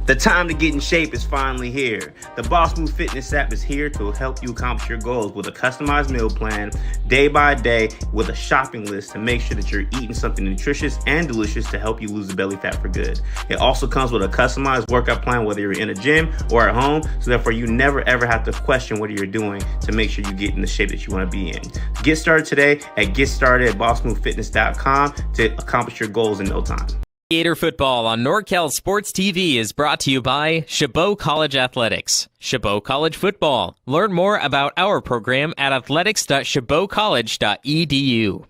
The time to get in shape is finally here. The Boss Move Fitness app is here to help you accomplish your goals with a customized meal plan, day by day, with a shopping list to make sure that you're eating something nutritious and delicious to help you lose the belly fat for good. It also comes with a customized workout plan, whether you're in a gym or at home, so therefore you never ever have to question what you're doing to make sure you get in the shape that you want to be in. Get started today at GetStartedAtBossMoveFitness.com to accomplish your goals in no time. Gator football on NorCal Sports TV is brought to you by Chabot College Athletics. Chabot College Football. Learn more about our program at athletics.chabotcollege.edu.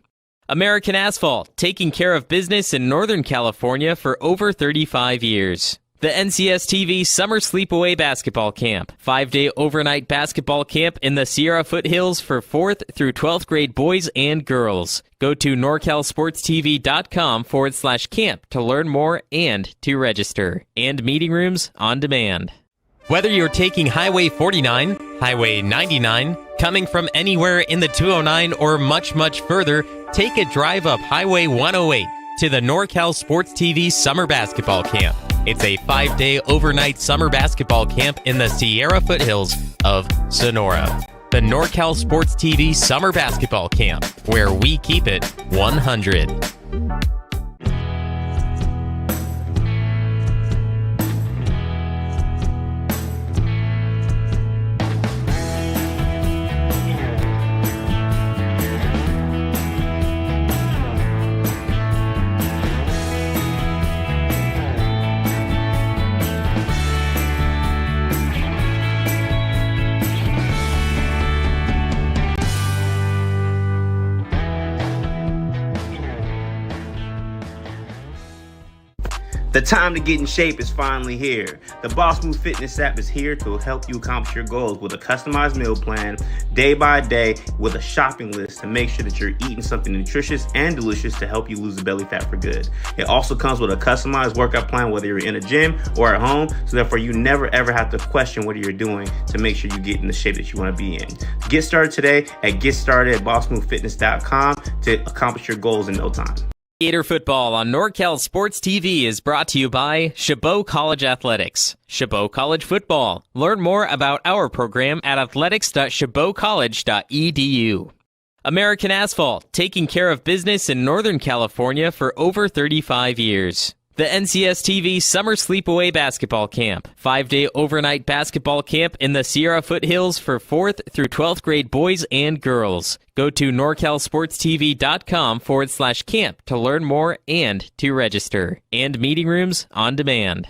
American Asphalt, taking care of business in Northern California for over 35 years. The NCSTV Summer Sleepaway Basketball Camp. 5-day overnight basketball camp in the Sierra Foothills for 4th through 12th grade boys and girls. Go to norcalsportstv.com/camp to learn more and to register. And meeting rooms on demand. Whether you're taking Highway 49, Highway 99, coming from anywhere in the 209 or much, much further, take a drive up Highway 108 to the NorCal Sports TV Summer Basketball Camp. It's a 5-day overnight summer basketball camp in the Sierra Foothills of Sonora. The NorCal Sports TV Summer Basketball Camp, where we keep it 100. The time to get in shape is finally here. The Boss Move Fitness app is here to help you accomplish your goals with a customized meal plan, day by day, with a shopping list to make sure that you're eating something nutritious and delicious to help you lose the belly fat for good. It also comes with a customized workout plan, whether you're in a gym or at home, so therefore you never ever have to question what you're doing to make sure you get in the shape that you want to be in. Get started today at GetStartedAtBossMoveFitness.com to accomplish your goals in no time. Gator football on NorCal Sports TV is brought to you by Chabot College Athletics. Chabot College Football. Learn more about our program at athletics.chabotcollege.edu. American Asphalt, taking care of business in Northern California for over 35 years. The NCSTV Summer Sleepaway Basketball Camp. 5-day overnight basketball camp in the Sierra Foothills for 4th through 12th grade boys and girls. Go to norcalsportstv.com/camp to learn more and to register. And meeting rooms on demand.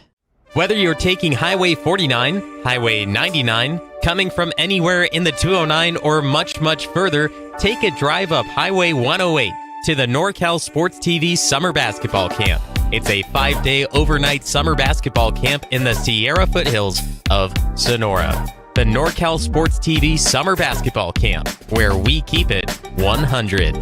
Whether you're taking Highway 49, Highway 99, coming from anywhere in the 209, or much, much further, take a drive up Highway 108 to the NorCal Sports TV Summer Basketball Camp. It's a 5-day overnight summer basketball camp in the Sierra foothills of Sonora. The NorCal Sports TV Summer Basketball Camp, where we keep it 100.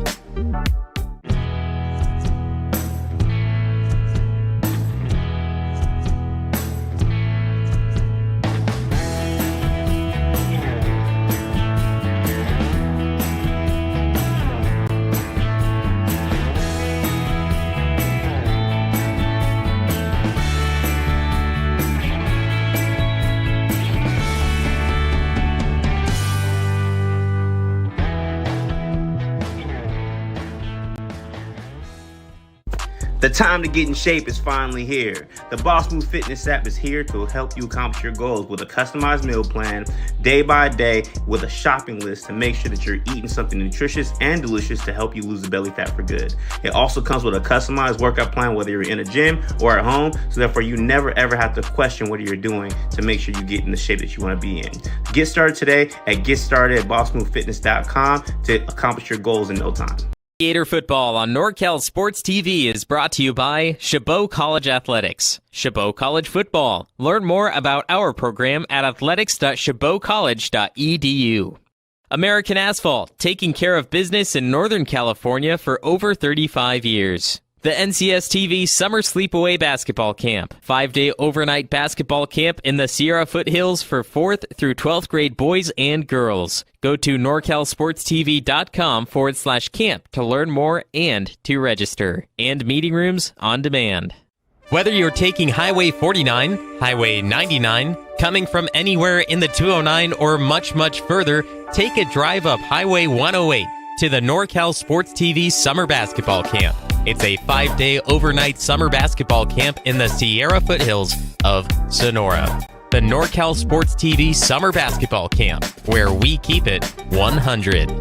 The time to get in shape is finally here. The Boss Move Fitness app is here to help you accomplish your goals with a customized meal plan, day by day, with a shopping list to make sure that you're eating something nutritious and delicious to help you lose the belly fat for good. It also comes with a customized workout plan, whether you're in a gym or at home, so therefore you never ever have to question what you're doing to make sure you get in the shape that you want to be in. Get started today at GetStartedAtBossMoveFitness.com to accomplish your goals in no time. Gator football on NorCal Sports TV is brought to you by Chabot College Athletics. Chabot College Football. Learn more about our program at athletics.chabotcollege.edu. American Asphalt, taking care of business in Northern California for over 35 years. The NCS TV Summer Sleepaway Basketball Camp. 5-day overnight basketball camp in the Sierra foothills for 4th through 12th grade boys and girls. Go to norcalsportstv.com/camp to learn more and to register. And meeting rooms on demand. Whether you're taking Highway 49, Highway 99, coming from anywhere in the 209, or much, much further, take a drive up Highway 108 to the NorCal Sports TV Summer Basketball Camp. It's a 5-day overnight summer basketball camp in the Sierra foothills of Sonora. The NorCal Sports TV Summer Basketball Camp, where we keep it 100.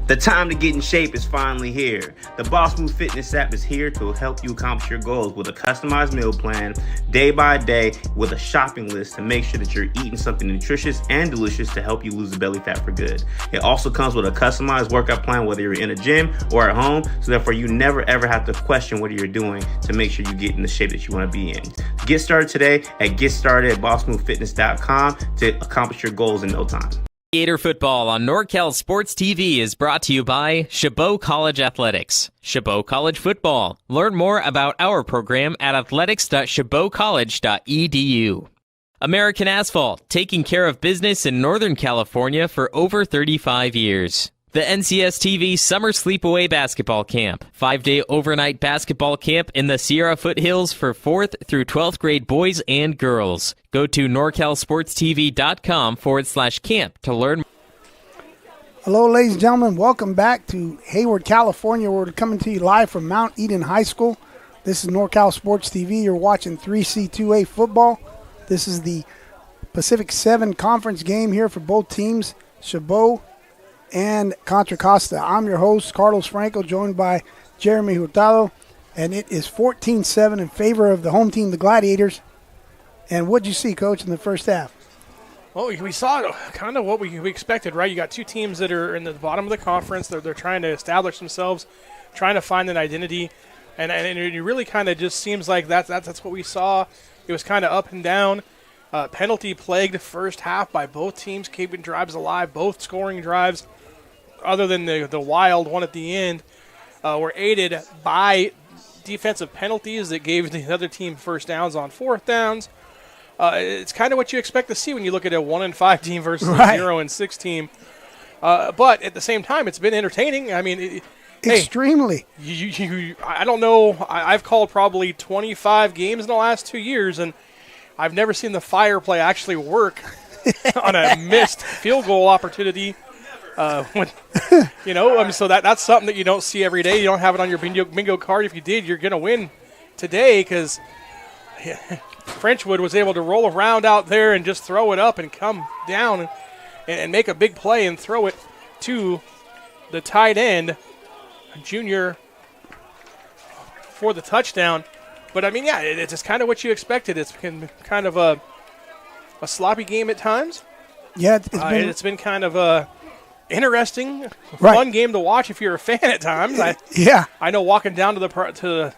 The time to get in shape is finally here. The Boss Move Fitness app is here to help you accomplish your goals with a customized meal plan, day by day, with a shopping list to make sure that you're eating something nutritious and delicious to help you lose the belly fat for good. It also comes with a customized workout plan, whether you're in a gym or at home, so therefore you never ever have to question what you're doing to make sure you get in the shape that you want to be in. Get started today at GetStartedAtBossMoveFitness.com to accomplish your goals in no time. Gator football on NorCal Sports TV is brought to you by Chabot College Athletics. Chabot College Football. Learn more about our program at athletics.chabotcollege.edu. American Asphalt, taking care of business in Northern California for over 35 years. The NCS TV Summer Sleepaway Basketball Camp. 5-day overnight basketball camp in the Sierra foothills for 4th through 12th grade boys and girls. Go to norcalsportstv.com/camp to learn. Hello, ladies and gentlemen. Welcome back to Hayward, California. We're coming to you live from Mount Eden High School. This is NorCal Sports TV. You're watching 3C2A football. This is the Pacific 7 conference game here for both teams, Chabot and Contra Costa. I'm your host, Carlos Franco, joined by Jeremy Hurtado, and it is 14-7 in favor of the home team, the Gladiators. And what'd you see, Coach, in the first half? Well, we saw kind of what we expected, right? You got two teams that are in the bottom of the conference. They're trying to establish themselves, trying to find an identity, and it really kind of just seems like that's what we saw. It was kind of up and down. Penalty-plagued first half by both teams, keeping drives alive, both scoring drives, other than the wild one at the end, were aided by defensive penalties that gave the other team first downs on fourth downs. It's kind of what you expect to see when you look at a 1-5 team versus a 0-6 team. But at the same time, it's been entertaining. I mean, Extremely. I don't know. I've called probably 25 games in the last 2 years, and I've never seen the fire play actually work on a missed field goal opportunity. So that's something that you don't see every day. You don't have it on your bingo card. If you did, you're going to win today because Frenchwood was able to roll around out there and just throw it up and come down and make a big play and throw it to the tight end, Junior, for the touchdown. But, it's just kind of what you expected. It's been kind of a sloppy game at times. Yeah, it's been kind of a interesting, fun game to watch if you're a fan at times. I know walking down to the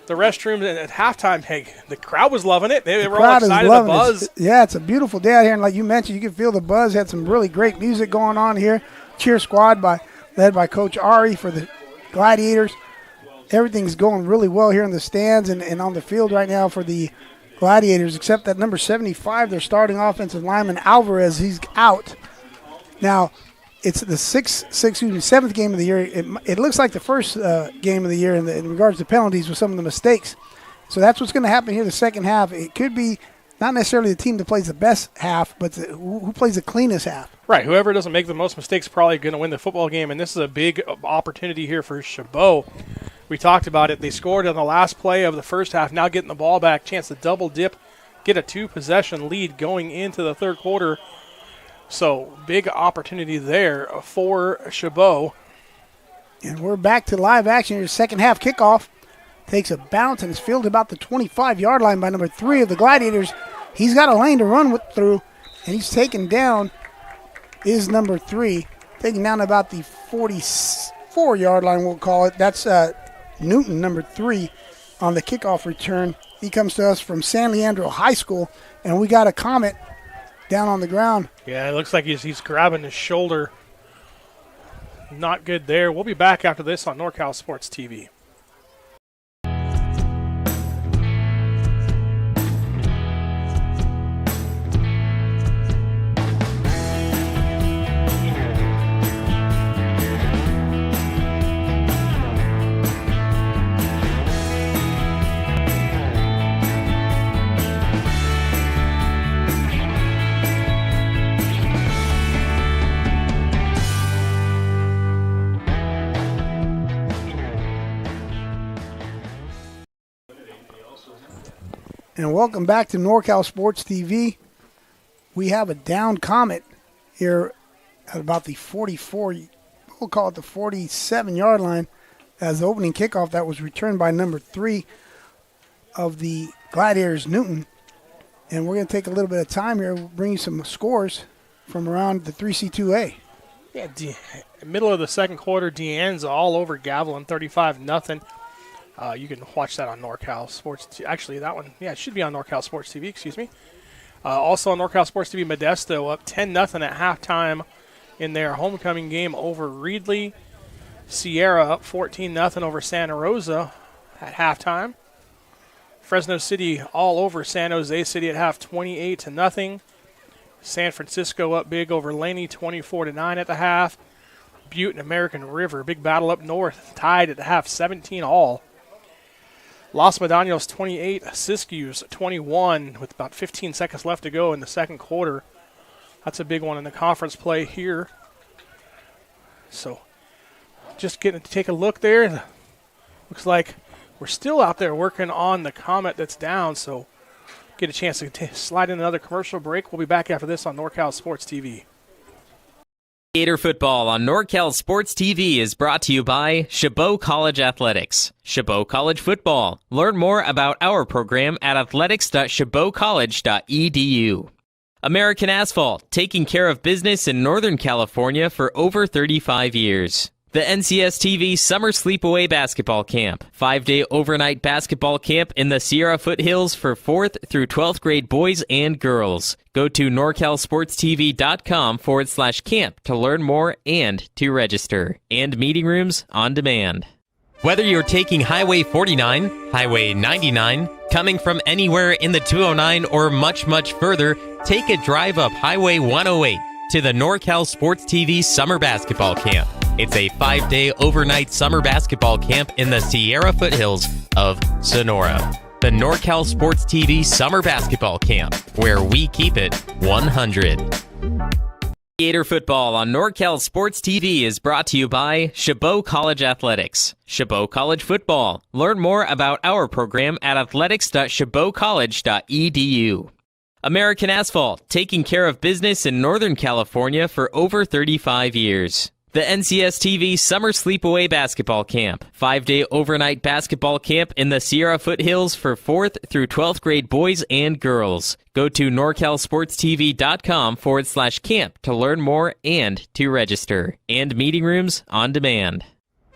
restrooms at halftime, the crowd was loving it. They were all excited, the buzz. It's a beautiful day out here, and like you mentioned, you can feel the buzz. Had some really great music going on here. Cheer squad led by Coach Ari for the Gladiators. Everything's going really well here in the stands and on the field right now for the Gladiators, except that number 75, their starting offensive lineman, Alvarez, he's out. Now, it's the seventh game of the year. It looks like the first game of the year in regards to penalties with some of the mistakes. So that's what's going to happen here the second half. It could be not necessarily the team that plays the best half, but who plays the cleanest half. Right. Whoever doesn't make the most mistakes is probably going to win the football game, and this is a big opportunity here for Chabot. We talked about it. They scored on the last play of the first half, now getting the ball back, chance to double dip, get a 2-possession lead going into the third quarter. So, big opportunity there for Chabot. And we're back to live action here. Second half kickoff. Takes a bounce and is fielded about the 25-yard line by number 3 of the Gladiators. He's got a lane to run through, and he's taken down is number 3. Taken down about the 44-yard line, we'll call it. That's Newton, number 3, on the kickoff return. He comes to us from San Leandro High School, and we got a comment down on the ground. Yeah, it looks like he's grabbing his shoulder. Not good there. We'll be back after this on NorCal Sports TV. And welcome back to NorCal Sports TV. We have a down Comet here at about the 44, we'll call it the 47-yard line, as the opening kickoff that was returned by number 3 of the Gladiators, Newton. And we're going to take a little bit of time here. We'll bring you some scores from around the 3C2A. Yeah, middle of the second quarter, Deanne's all over Gavilan, 35-0. You can watch that on NorCal Sports. Actually, that one, it should be on NorCal Sports TV, excuse me. Also on NorCal Sports TV, Modesto up 10-0 at halftime in their homecoming game over Reedley. Sierra up 14-0 over Santa Rosa at halftime. Fresno City all over San Jose City at half, 28-0. San Francisco up big over Laney, 24-9 at the half. Butte and American River, big battle up north, tied at the half, 17-all. Los Medanos 28, Siskiyous 21 with about 15 seconds left to go in the second quarter. That's a big one in the conference play here. So just getting to take a look there. Looks like we're still out there working on the Comet that's down, so get a chance to slide in another commercial break. We'll be back after this on NorCal Sports TV. Gator football on NorCal Sports TV is brought to you by Chabot College Athletics. Chabot College Football. Learn more about our program at athletics.chabotcollege.edu. American Asphalt, taking care of business in Northern California for over 35 years. The NCS TV Summer Sleepaway Basketball Camp. 5-day overnight basketball camp in the Sierra Foothills for 4th through 12th grade boys and girls. Go to NorCalSportsTV.com/camp to learn more and to register. And meeting rooms on demand. Whether you're taking Highway 49, Highway 99, coming from anywhere in the 209 or much, much further, take a drive up Highway 108 to the NorCal Sports TV Summer Basketball Camp. It's a 5-day overnight summer basketball camp in the Sierra foothills of Sonora. The NorCal Sports TV Summer Basketball Camp, where we keep it 100. Gator football on NorCal Sports TV is brought to you by Chabot College Athletics. Chabot College Football. Learn more about our program at athletics.chabotcollege.edu. American Asphalt, taking care of business in Northern California for over 35 years. The NCS TV Summer Sleepaway Basketball Camp, 5-day overnight basketball camp in the Sierra foothills for 4th through 12th grade boys and girls. Go to norcalsportstv.com/camp to learn more and to register. And meeting rooms on demand.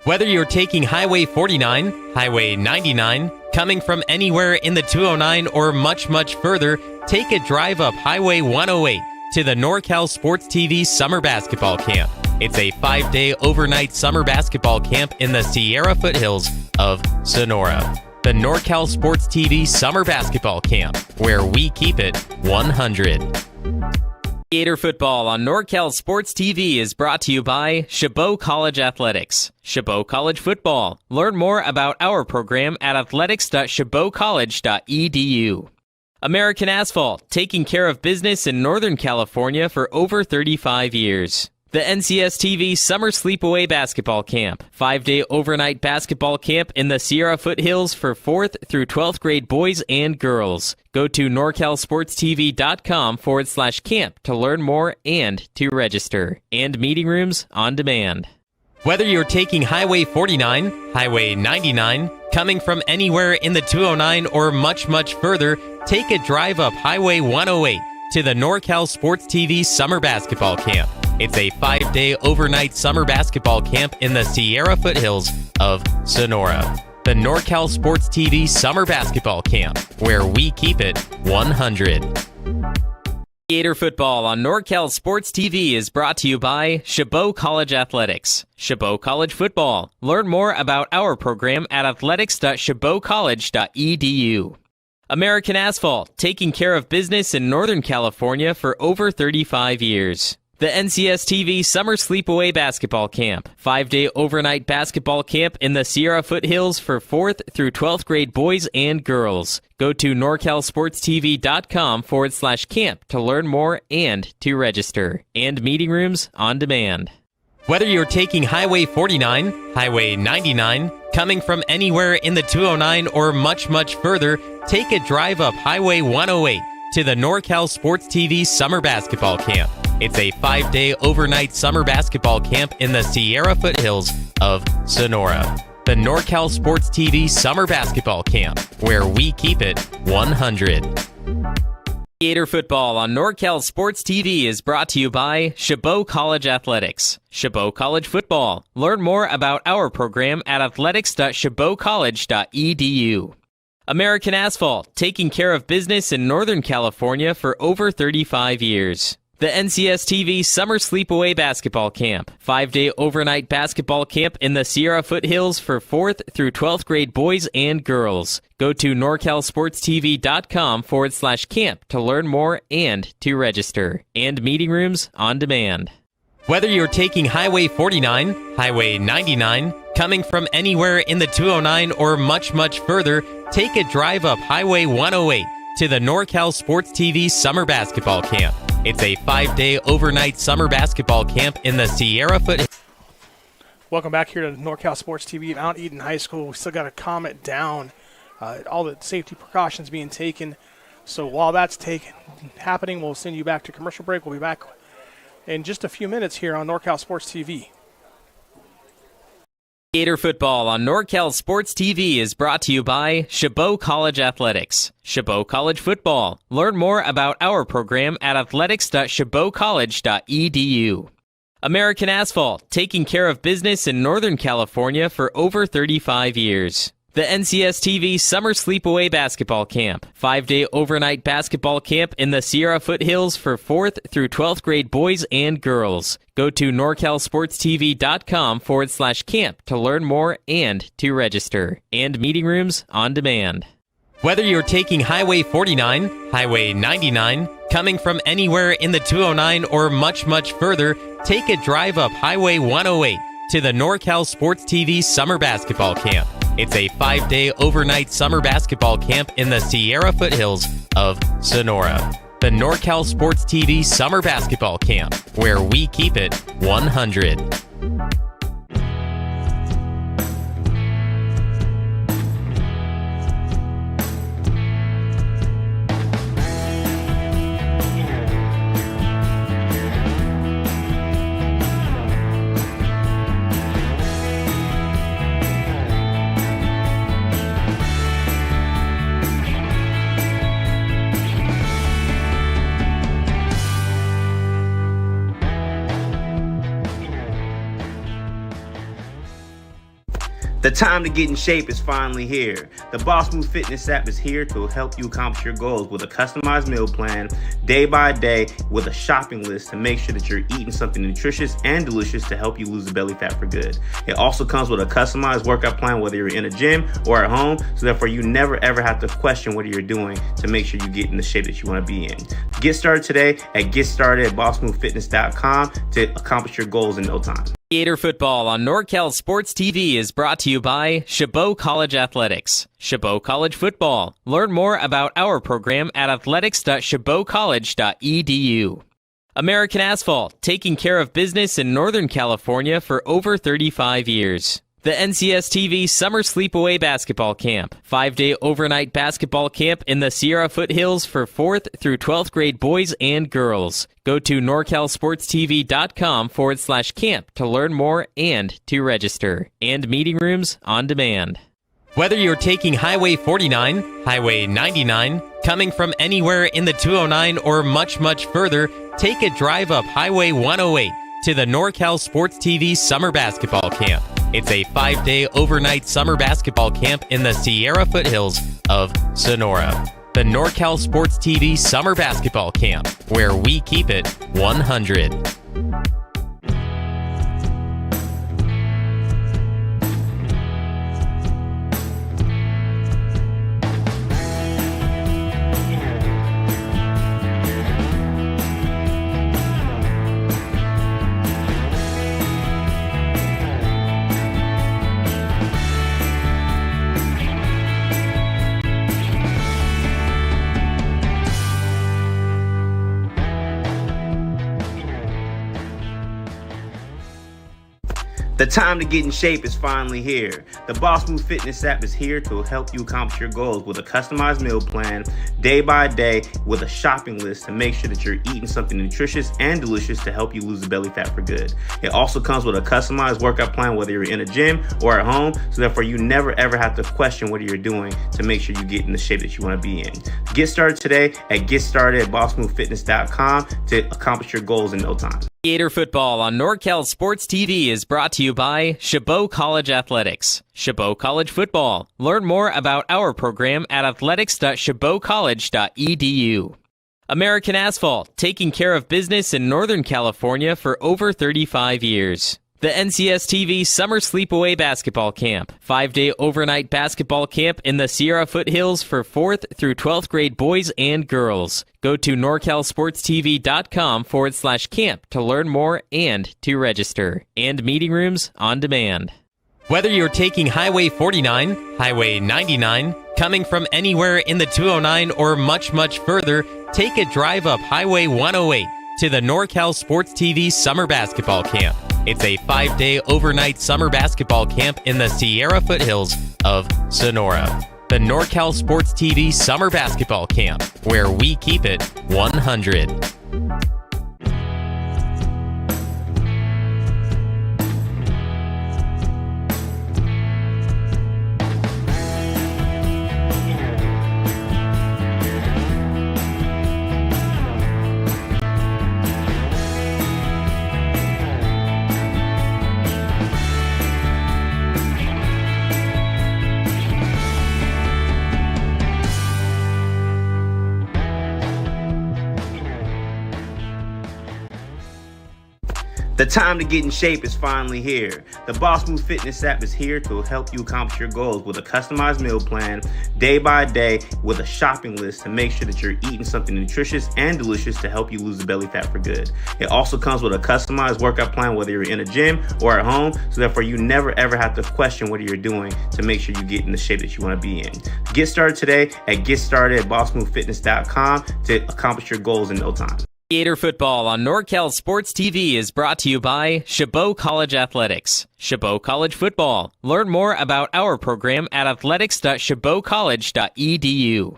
Whether you're taking Highway 49, Highway 99, coming from anywhere in the 209 or much, much further, take a drive up Highway 108 to the NorCal Sports TV Summer Basketball Camp. It's a 5-day overnight summer basketball camp in the Sierra foothills of Sonora. The NorCal Sports TV Summer Basketball Camp, where we keep it 100. Gator football on NorCal Sports TV is brought to you by Chabot College Athletics. Chabot College Football. Learn more about our program at athletics.chabotcollege.edu. American Asphalt, taking care of business in Northern California for over 35 years. The NCS TV Summer Sleepaway Basketball Camp, 5-day overnight basketball camp in the Sierra foothills for 4th through 12th grade boys and girls. Go to norcalsportstv.com/camp to learn more and to register. And meeting rooms on demand. Whether you're taking Highway 49, Highway 99, coming from anywhere in the 209 or much, much further, take a drive up Highway 108 to the NorCal Sports TV Summer Basketball Camp. It's a 5-day overnight summer basketball camp in the Sierra foothills of Sonora. The NorCal Sports TV Summer Basketball Camp, where we keep it 100. Gator football on NorCal Sports TV is brought to you by Chabot College Athletics. Chabot College Football. Learn more about our program at athletics.chabotcollege.edu. American Asphalt, taking care of business in Northern California for over 35 years. The NCS TV Summer Sleepaway Basketball Camp, 5-day overnight basketball camp in the Sierra foothills for 4th through 12th grade boys and girls. Go to norcalsportstv.com/camp to learn more and to register. And meeting rooms on demand. Whether you're taking Highway 49, Highway 99, coming from anywhere in the 209 or much, much further, take a drive up Highway 108 to the NorCal Sports TV Summer Basketball Camp. It's a 5-day overnight summer basketball camp in the Sierra foothills of Sonora. The NorCal Sports TV Summer Basketball Camp, where we keep it 100. Gator football on NorCal Sports TV is brought to you by Chabot College Athletics. Chabot College Football. Learn more about our program at athletics.chabotcollege.edu. American Asphalt, taking care of business in Northern California for over 35 years. The NCS TV Summer Sleepaway Basketball Camp, 5-day overnight basketball camp in the Sierra foothills for 4th through 12th grade boys and girls. Go to norcalsportstv.com/camp to learn more and to register. And meeting rooms on demand. Whether you're taking Highway 49, Highway 99, coming from anywhere in the 209 or much, much further, take a drive up Highway 108 to the NorCal Sports TV Summer Basketball Camp. It's a 5-day overnight summer basketball camp in the Sierra foothills. Welcome back here to NorCal Sports TV at Mount Eden High School. We still got to calm it down. All the safety precautions being taken. So while that's happening, we'll send you back to commercial break. We'll be back in just a few minutes here on NorCal Sports TV. Gator football on NorCal Sports TV is brought to you by Chabot College Athletics. Chabot College Football. Learn more about our program at athletics.chabotcollege.edu. American Asphalt, taking care of business in Northern California for over 35 years. The NCS TV Summer Sleepaway Basketball Camp, 5-day overnight basketball camp in the Sierra foothills for 4th through 12th grade boys and girls. Go to norcalsportstv.com/camp to learn more and to register. And meeting rooms on demand. Whether you're taking Highway 49, Highway 99, coming from anywhere in the 209 or much, much further, take a drive up Highway 108 to the NorCal Sports TV Summer Basketball Camp. It's a 5-day overnight summer basketball camp in the Sierra foothills of Sonora. The NorCal Sports TV Summer Basketball Camp, where we keep it 100. The time to get in shape is finally here. The Boss Move Fitness app is here to help you accomplish your goals with a customized meal plan, day by day, with a shopping list to make sure that you're eating something nutritious and delicious to help you lose the belly fat for good. It also comes with a customized workout plan, whether you're in a gym or at home, so therefore you never ever have to question what you're doing to make sure you get in the shape that you want to be in. Get started today at GetStartedAtBossMoveFitness.com to accomplish your goals in no time. Gator football on NorCal Sports TV is brought to you by Chabot College Athletics. Chabot College Football. Learn more about our program at athletics.chabotcollege.edu. American Asphalt, taking care of business in Northern California for over 35 years. The NCS TV Summer Sleepaway Basketball Camp. 5-day overnight basketball camp in the Sierra foothills for 4th through 12th grade boys and girls. Go to norcalsportstv.com/camp to learn more and to register. And meeting rooms on demand. Whether you're taking Highway 49, Highway 99, coming from anywhere in the 209 or much, much further, take a drive up Highway 108 to the NorCal Sports TV Summer Basketball Camp. It's a 5-day overnight summer basketball camp in the Sierra foothills of Sonora. The NorCal Sports TV Summer Basketball Camp, where we keep it 100. The time to get in shape is finally here. The Boss Move Fitness app is here to help you accomplish your goals with a customized meal plan, day by day, with a shopping list to make sure that you're eating something nutritious and delicious to help you lose the belly fat for good. It also comes with a customized workout plan, whether you're in a gym or at home, so therefore you never ever have to question what you're doing to make sure you get in the shape that you want to be in. Get started today at GetStartedAtBossMoveFitness.com to accomplish your goals in no time. Gator football on NorCal Sports TV is brought to you by Chabot College Athletics. Chabot College Football. Learn more about our program at athletics.chabotcollege.edu. American Asphalt, taking care of business in Northern California for over 35 years. The NCS TV Summer Sleepaway Basketball Camp. 5-day overnight basketball camp in the Sierra foothills for 4th through 12th grade boys and girls. Go to norcalsportstv.com/camp to learn more and to register. And meeting rooms on demand. Whether you're taking Highway 49, Highway 99, coming from anywhere in the 209 or much, much further, take a drive up Highway 108 to the NorCal Sports TV Summer Basketball Camp. It's a 5-day overnight summer basketball camp in the Sierra foothills of Sonora. The NorCal Sports TV Summer Basketball Camp, where we keep it 100. The time to get in shape is finally here. The Boss Move Fitness app is here to help you accomplish your goals with a customized meal plan, day by day, with a shopping list to make sure that you're eating something nutritious and delicious to help you lose the belly fat for good. It also comes with a customized workout plan, whether you're in a gym or at home, so therefore you never ever have to question what you're doing to make sure you get in the shape that you want to be in. Get started today at GetStartedAtBossMoveFitness.com to accomplish your goals in no time. Gator football on NorCal Sports TV is brought to you by Chabot College Athletics. Chabot College Football. Learn more about our program at athletics.chabotcollege.edu.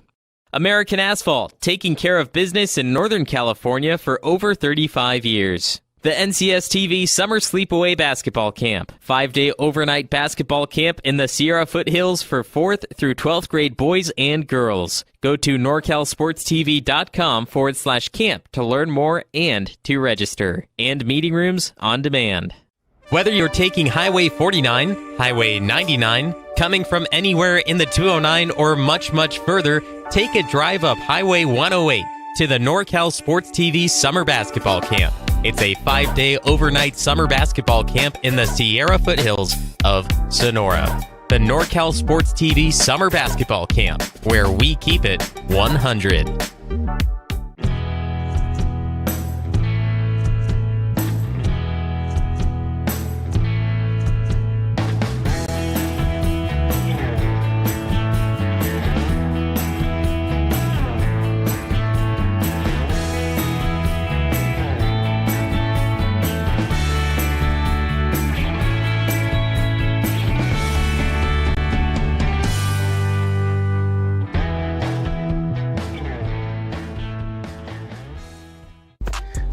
American Asphalt, taking care of business in Northern California for over 35 years. The NCSTV Summer Sleepaway Basketball Camp, 5-day overnight basketball camp in the Sierra Foothills for 4th through 12th grade boys and girls. Go to norcalsportstv.com/camp to learn more and to register. And meeting rooms on demand. Whether you're taking Highway 49, Highway 99, coming from anywhere in the 209 or much, much further, take a drive up Highway 108 to the NorCal Sports TV Summer Basketball Camp. It's a 5-day overnight summer basketball camp in the Sierra Foothills of Sonora. The NorCal Sports TV Summer Basketball Camp, where we keep it 100.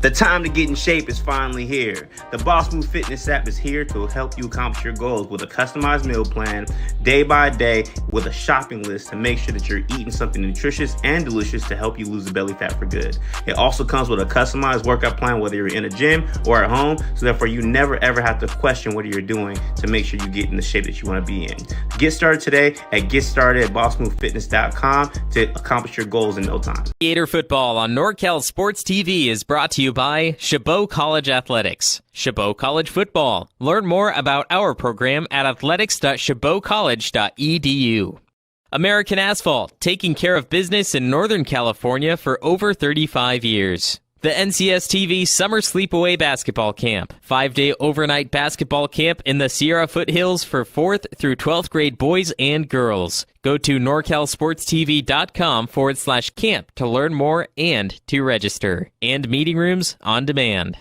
The time to get in shape is finally here. The Boss Move Fitness app is here to help you accomplish your goals with a customized meal plan, day by day, with a shopping list to make sure that you're eating something nutritious and delicious to help you lose the belly fat for good. It also comes with a customized workout plan, whether you're in a gym or at home, so therefore you never ever have to question what you're doing to make sure you get in the shape that you want to be in. Get started today at GetStartedAtBossMoveFitness.com to accomplish your goals in no time. Gator football on NorCal Sports TV is brought to you by Chabot College Athletics. Chabot College Football. Learn more about our program at athletics.chabotcollege.edu. American Asphalt, taking care of business in Northern California for over 35 years. The NCSTV Summer Sleepaway Basketball Camp, 5-day overnight basketball camp in the Sierra Foothills for 4th through 12th grade boys and girls. Go to norcalsportstv.com/camp to learn more and to register. And meeting rooms on demand.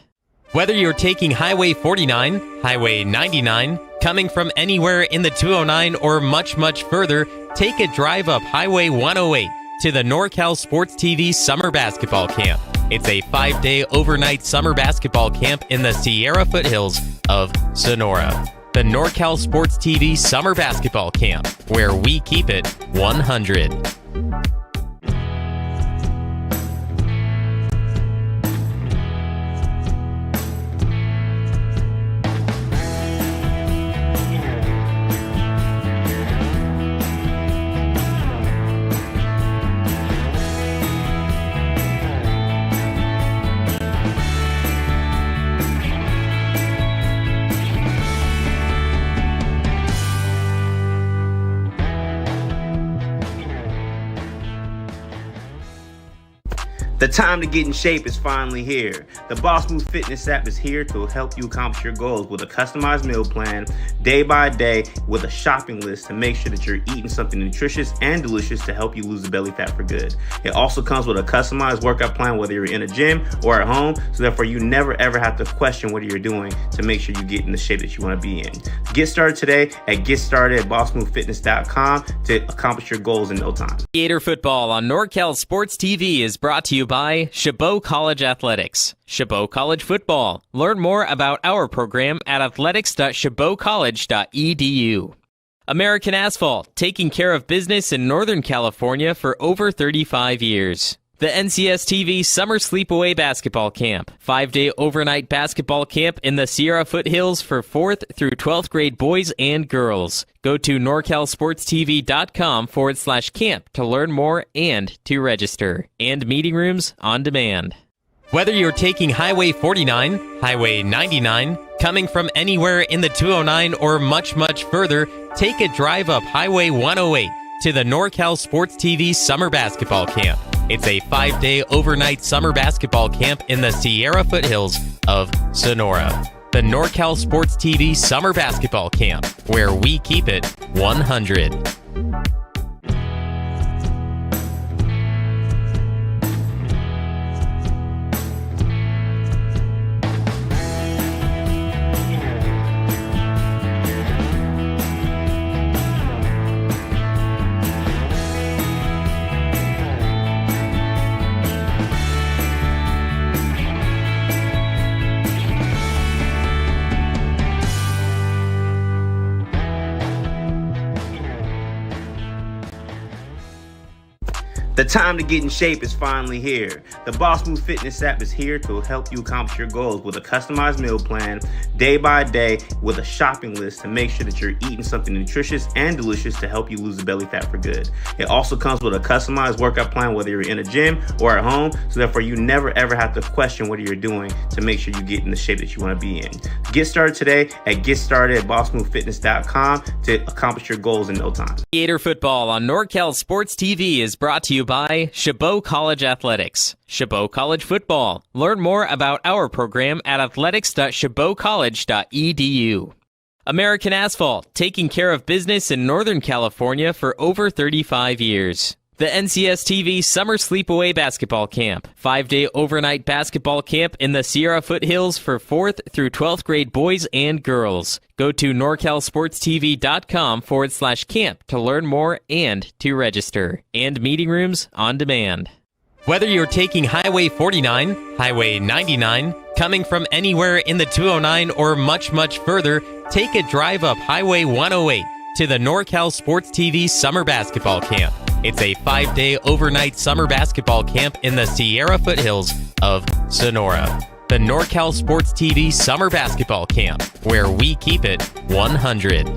Whether you're taking Highway 49, Highway 99, coming from anywhere in the 209 or much, much further, take a drive up Highway 108 to the NorCal Sports TV Summer Basketball Camp. It's a 5-day overnight summer basketball camp in the Sierra Foothills of Sonora. The NorCal Sports TV Summer Basketball Camp, where we keep it 100. The time to get in shape is finally here. The Boss Move Fitness app is here to help you accomplish your goals with a customized meal plan, day by day, with a shopping list to make sure that you're eating something nutritious and delicious to help you lose the belly fat for good. It also comes with a customized workout plan, whether you're in a gym or at home, so therefore you never ever have to question what you're doing to make sure you get in the shape that you want to be in. Get started today at GetStartedAtBossMoveFitness.com to accomplish your goals in no time. Gator football on NorCal Sports TV is brought to you by Chabot College Athletics. Chabot College Football. Learn more about our program at athletics.chabotcollege.edu. American Asphalt, taking care of business in Northern California for over 35 years. The NCSTV Summer Sleepaway Basketball Camp, 5-day overnight basketball camp in the Sierra Foothills for 4th through 12th grade boys and girls. Go to norcalsportstv.com/camp to learn more and to register. And meeting rooms on demand. Whether you're taking Highway 49, Highway 99, coming from anywhere in the 209 or much, much further, take a drive up Highway 108 to the NorCal Sports TV Summer Basketball Camp. It's a 5-day overnight summer basketball camp in the Sierra foothills of Sonora. The NorCal Sports TV Summer Basketball Camp, where we keep it 100. The time to get in shape is finally here. The Boss Move Fitness app is here to help you accomplish your goals with a customized meal plan, day by day, with a shopping list to make sure that you're eating something nutritious and delicious to help you lose the belly fat for good. It also comes with a customized workout plan, whether you're in a gym or at home, so therefore you never ever have to question what you're doing to make sure you get in the shape that you want to be in. Get started today at GetStartedAtBossMoveFitness.com to accomplish your goals in no time. Gator football on NorCal Sports TV is brought to you by Chabot College Athletics. Chabot College Football. Learn more about our program at athletics.chabotcollege.edu. American Asphalt, taking care of business in Northern California for over 35 years. The NCS TV Summer Sleepaway Basketball Camp. 5-day overnight basketball camp in the Sierra foothills for 4th through 12th grade boys and girls. Go to norcalsportstv.com/camp to learn more and to register. And meeting rooms on demand. Whether you're taking Highway 49, Highway 99, coming from anywhere in the 209 or much, much further, take a drive up Highway 108 to the NorCal Sports TV Summer Basketball Camp. It's a 5-day overnight summer basketball camp in the Sierra foothills of Sonora. The NorCal Sports TV Summer Basketball Camp, where we keep it 100.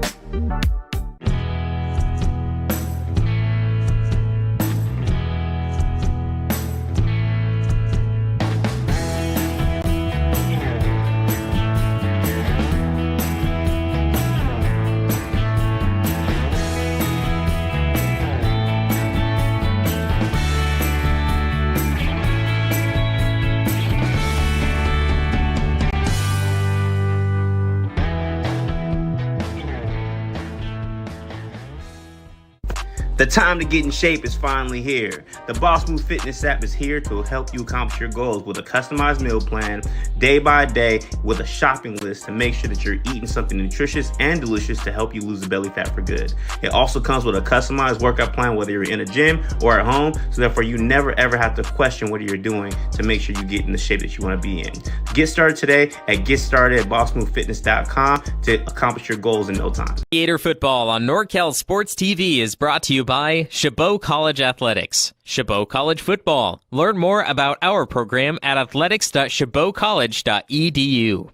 The time to get in shape is finally here. The Boss Move Fitness app is here to help you accomplish your goals with a customized meal plan, day by day, with a shopping list to make sure that you're eating something nutritious and delicious to help you lose the belly fat for good. It also comes with a customized workout plan, whether you're in a gym or at home, so therefore you never ever have to question what you're doing to make sure you get in the shape that you want to be in. Get started today at GetStartedAtBossMoveFitness.com to accomplish your goals in no time. Gator football on NorCal Sports TV is brought to you by Chabot College Athletics. Chabot College Football. Learn more about our program at athletics.chabotcollege.edu.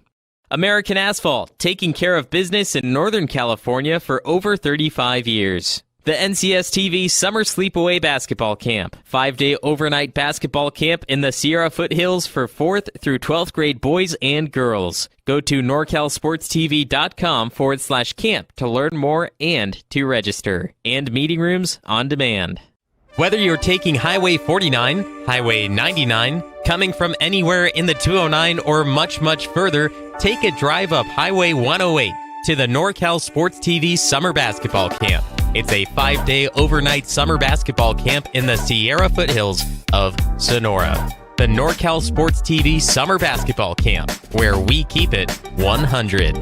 American Asphalt, taking care of business in Northern California for over 35 years. The NCS TV Summer Sleepaway Basketball Camp. 5-day overnight basketball camp in the Sierra foothills for 4th through 12th grade boys and girls. Go to norcalsportstv.com/camp to learn more and to register. And meeting rooms on demand. Whether you're taking Highway 49, Highway 99, coming from anywhere in the 209 or much, much further, take a drive up Highway 108 to the NorCal Sports TV Summer Basketball Camp. It's a 5-day overnight summer basketball camp in the Sierra foothills of Sonora. The NorCal Sports TV Summer Basketball Camp, where we keep it 100.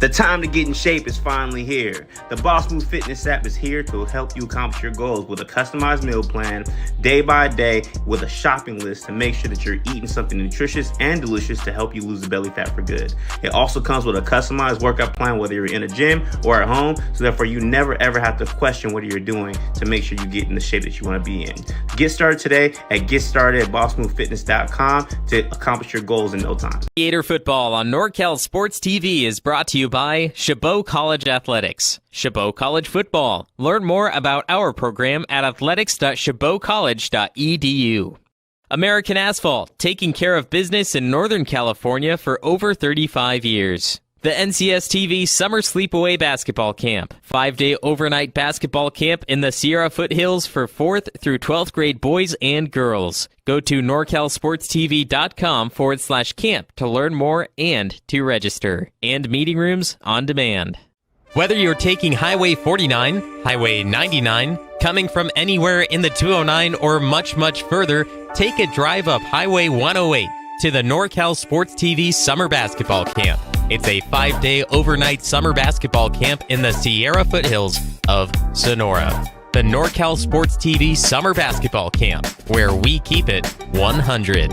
The time to get in shape is finally here. The Boss Move Fitness app is here to help you accomplish your goals with a customized meal plan, day by day, with a shopping list to make sure that you're eating something nutritious and delicious to help you lose the belly fat for good. It also comes with a customized workout plan, whether you're in a gym or at home, so therefore you never ever have to question what you're doing to make sure you get in the shape that you want to be in. Get started today at GetStartedAtBossMoveFitness.com to accomplish your goals in no time. Gator football on NorCal Sports TV is brought to you by Chabot College Athletics. Chabot College Football. Learn more about our program at athletics.chabotcollege.edu. American Asphalt, taking care of business in Northern California for over 35 years. The NCS TV Summer Sleepaway Basketball Camp. 5-day overnight basketball camp in the Sierra Foothills for 4th through 12th grade boys and girls. Go to norcalsportstv.com/camp to learn more and to register. And meeting rooms on demand. Whether you're taking Highway 49, Highway 99, coming from anywhere in the 209 or much, much further, take a drive up Highway 108 to the NorCal Sports TV Summer Basketball Camp. It's a 5-day overnight summer basketball camp in the Sierra Foothills of Sonora. The NorCal Sports TV Summer Basketball Camp, where we keep it 100.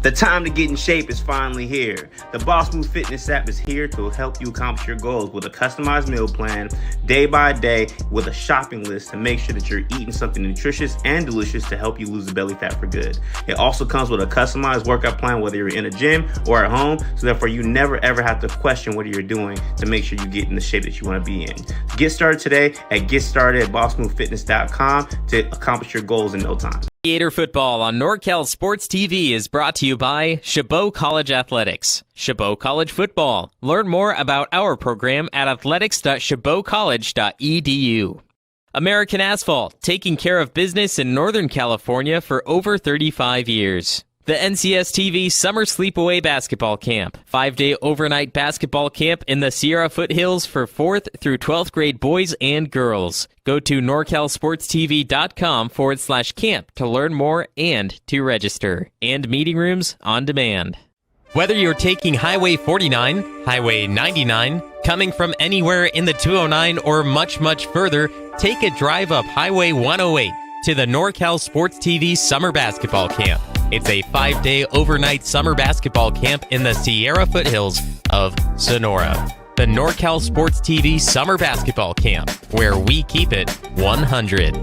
The time to get in shape is finally here. The Boss Move Fitness app is here to help you accomplish your goals with a customized meal plan, day by day, with a shopping list to make sure that you're eating something nutritious and delicious to help you lose the belly fat for good. It also comes with a customized workout plan, whether you're in a gym or at home, so therefore you never ever have to question what you're doing to make sure you get in the shape that you want to be in. Get started today at GetStartedAtBossMoveFitness.com to accomplish your goals in no time. Gator football on NorCal Sports TV is brought to you by Chabot College Athletics. Chabot College Football. Learn more about our program at athletics.chabotcollege.edu. American Asphalt, taking care of business in Northern California for over 35 years. The NCS TV Summer Sleepaway Basketball Camp. 5-day overnight basketball camp in the Sierra Foothills for 4th through 12th grade boys and girls. Go to norcalsportstv.com/camp to learn more and to register. And meeting rooms on demand. Whether you're taking Highway 49, Highway 99, coming from anywhere in the 209 or much, much further, take a drive up Highway 108 to the NorCal Sports TV Summer Basketball Camp. It's a 5-day overnight summer basketball camp in the Sierra Foothills of Sonora. The NorCal Sports TV Summer Basketball Camp, where we keep it 100.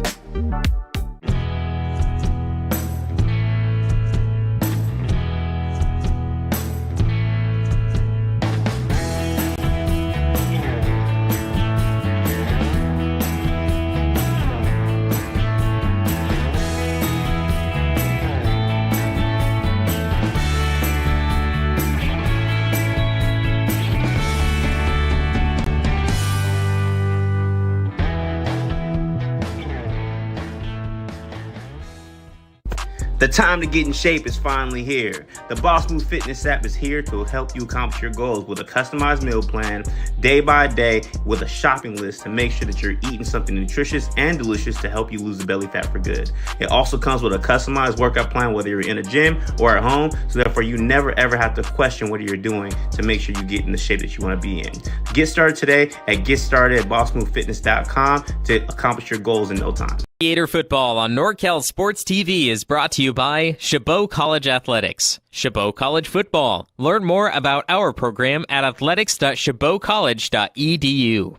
The time to get in shape is finally here. The Boss Move Fitness app is here to help you accomplish your goals with a customized meal plan, day by day, with a shopping list to make sure that you're eating something nutritious and delicious to help you lose the belly fat for good. It also comes with a customized workout plan, whether you're in a gym or at home, so therefore you never ever have to question what you're doing to make sure you get in the shape that you want to be in. Get started today at GetStartedAtBossMoveFitness.com to accomplish your goals in no time. Gator football on NorCal Sports TV is brought to you by Chabot College Athletics. Chabot College Football. Learn more about our program at athletics.chabotcollege.edu.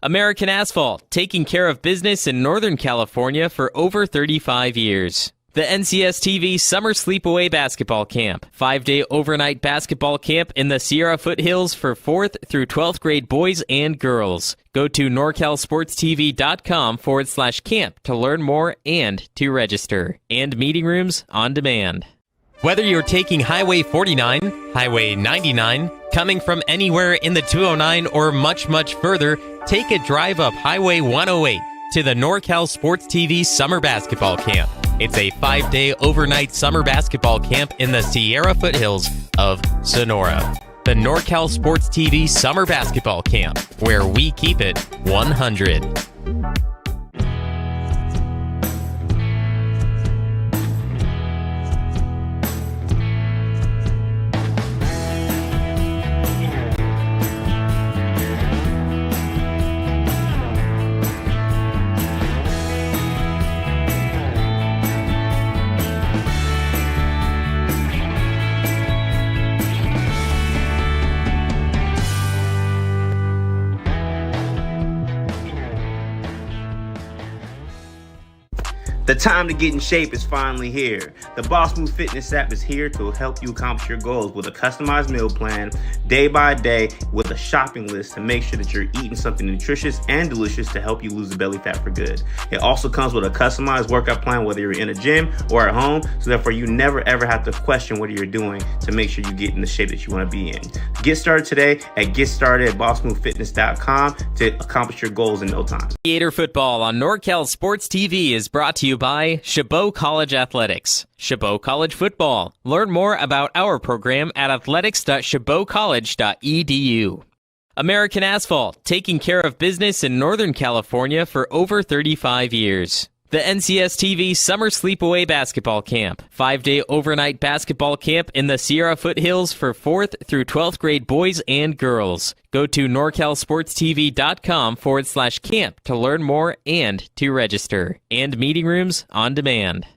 American Asphalt, taking care of business in Northern California for over 35 years. The NCS TV Summer Sleepaway Basketball Camp. 5-day overnight basketball camp in the Sierra Foothills for 4th through 12th grade boys and girls. Go to norcalsportstv.com/camp to learn more and to register. And meeting rooms on demand. Whether you're taking Highway 49, Highway 99, coming from anywhere in the 209 or much, much further, take a drive up Highway 108 to the NorCal Sports TV Summer Basketball Camp. It's a 5-day overnight summer basketball camp in the Sierra foothills of Sonora. The NorCal Sports TV Summer Basketball Camp, where we keep it 100. The time to get in shape is finally here. The Boss Move Fitness app is here to help you accomplish your goals with a customized meal plan, day by day, with a shopping list to make sure that you're eating something nutritious and delicious to help you lose the belly fat for good. It also comes with a customized workout plan, whether you're in a gym or at home, so therefore you never ever have to question what you're doing to make sure you get in the shape that you want to be in. Get started today at GetStartedAtBossMoveFitness.com to accomplish your goals in no time. Gator football on NorCal Sports TV is brought to you by Chabot College Athletics. Chabot College Football. Learn more about our program at athletics.chabotcollege.edu. American Asphalt, taking care of business in Northern California for over 35 years. The NCS TV Summer Sleepaway Basketball Camp. 5-day overnight basketball camp in the Sierra foothills for 4th through 12th grade boys and girls. Go to norcalsportstv.com/camp to learn more and to register. And meeting rooms on demand.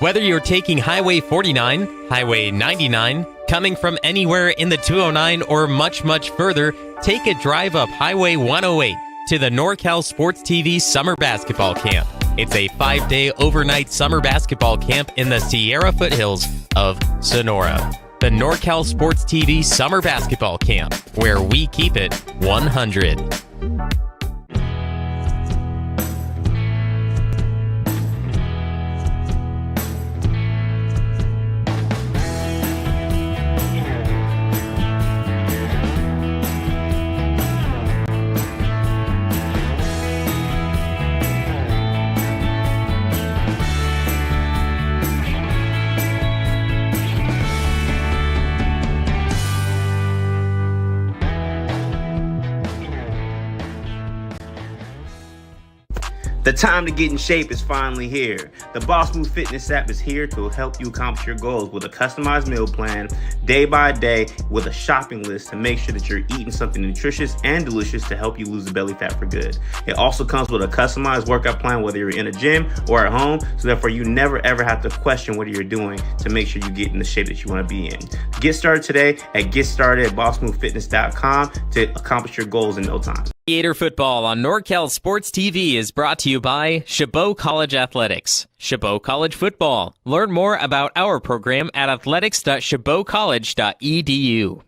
Whether you're taking Highway 49, Highway 99, coming from anywhere in the 209 or much, much further, take a drive up Highway 108 to the NorCal Sports TV Summer Basketball Camp. It's a 5-day overnight summer basketball camp in the Sierra foothills of Sonora. The NorCal Sports TV Summer Basketball Camp, where we keep it 100. The time to get in shape is finally here. The Boss Move Fitness app is here to help you accomplish your goals with a customized meal plan, day by day, with a shopping list to make sure that you're eating something nutritious and delicious to help you lose the belly fat for good. It also comes with a customized workout plan, whether you're in a gym or at home, so therefore you never ever have to question what you're doing to make sure you get in the shape that you want to be in. Get started today at GetStartedAtBossMoveFitness.com to accomplish your goals in no time. Gator football on NorCal Sports TV is brought to you by Chabot College Athletics. Chabot College Football. Learn more about our program at athletics.chabotcollege.edu.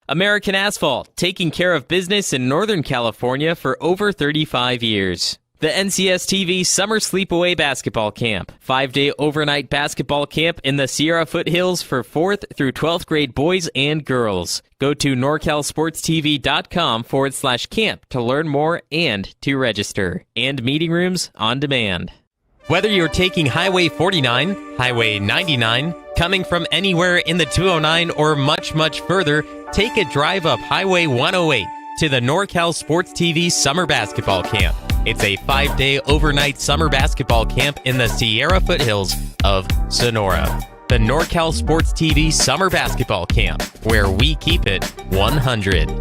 American Asphalt, taking care of business in Northern California for over 35 years. The NCS TV Summer Sleepaway Basketball Camp. 5-day overnight basketball camp in the Sierra foothills for 4th through 12th grade boys and girls. Go to norcalsportstv.com/camp to learn more and to register. And meeting rooms on demand. Whether you're taking Highway 49, Highway 99, coming from anywhere in the 209 or much, much further, take a drive up Highway 108 to the NorCal Sports TV Summer Basketball Camp. It's a 5-day overnight summer basketball camp in the Sierra foothills of Sonora. The NorCal Sports TV Summer Basketball Camp, where we keep it 100.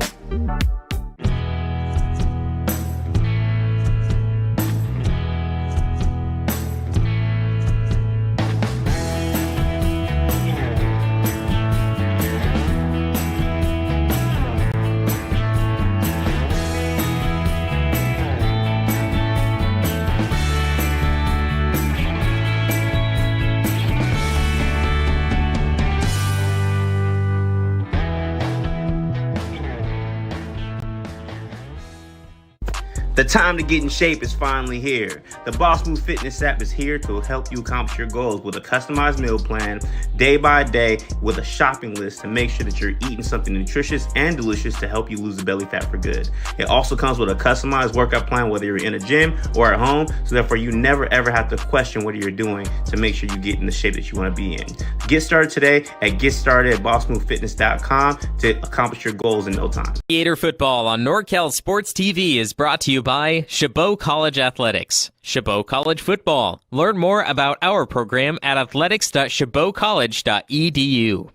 The time to get in shape is finally here. The Boss Move Fitness app is here to help you accomplish your goals with a customized meal plan, day by day, with a shopping list to make sure that you're eating something nutritious and delicious to help you lose the belly fat for good. It also comes with a customized workout plan, whether you're in a gym or at home, so therefore you never ever have to question what you're doing to make sure you get in the shape that you want to be in. Get started today at GetStartedAtBossMoveFitness.com to accomplish your goals in no time. Gator football on NorCal Sports TV is brought to you by Chabot College Athletics. Chabot College Football. Learn more about our program at athletics.chabotcollege.edu.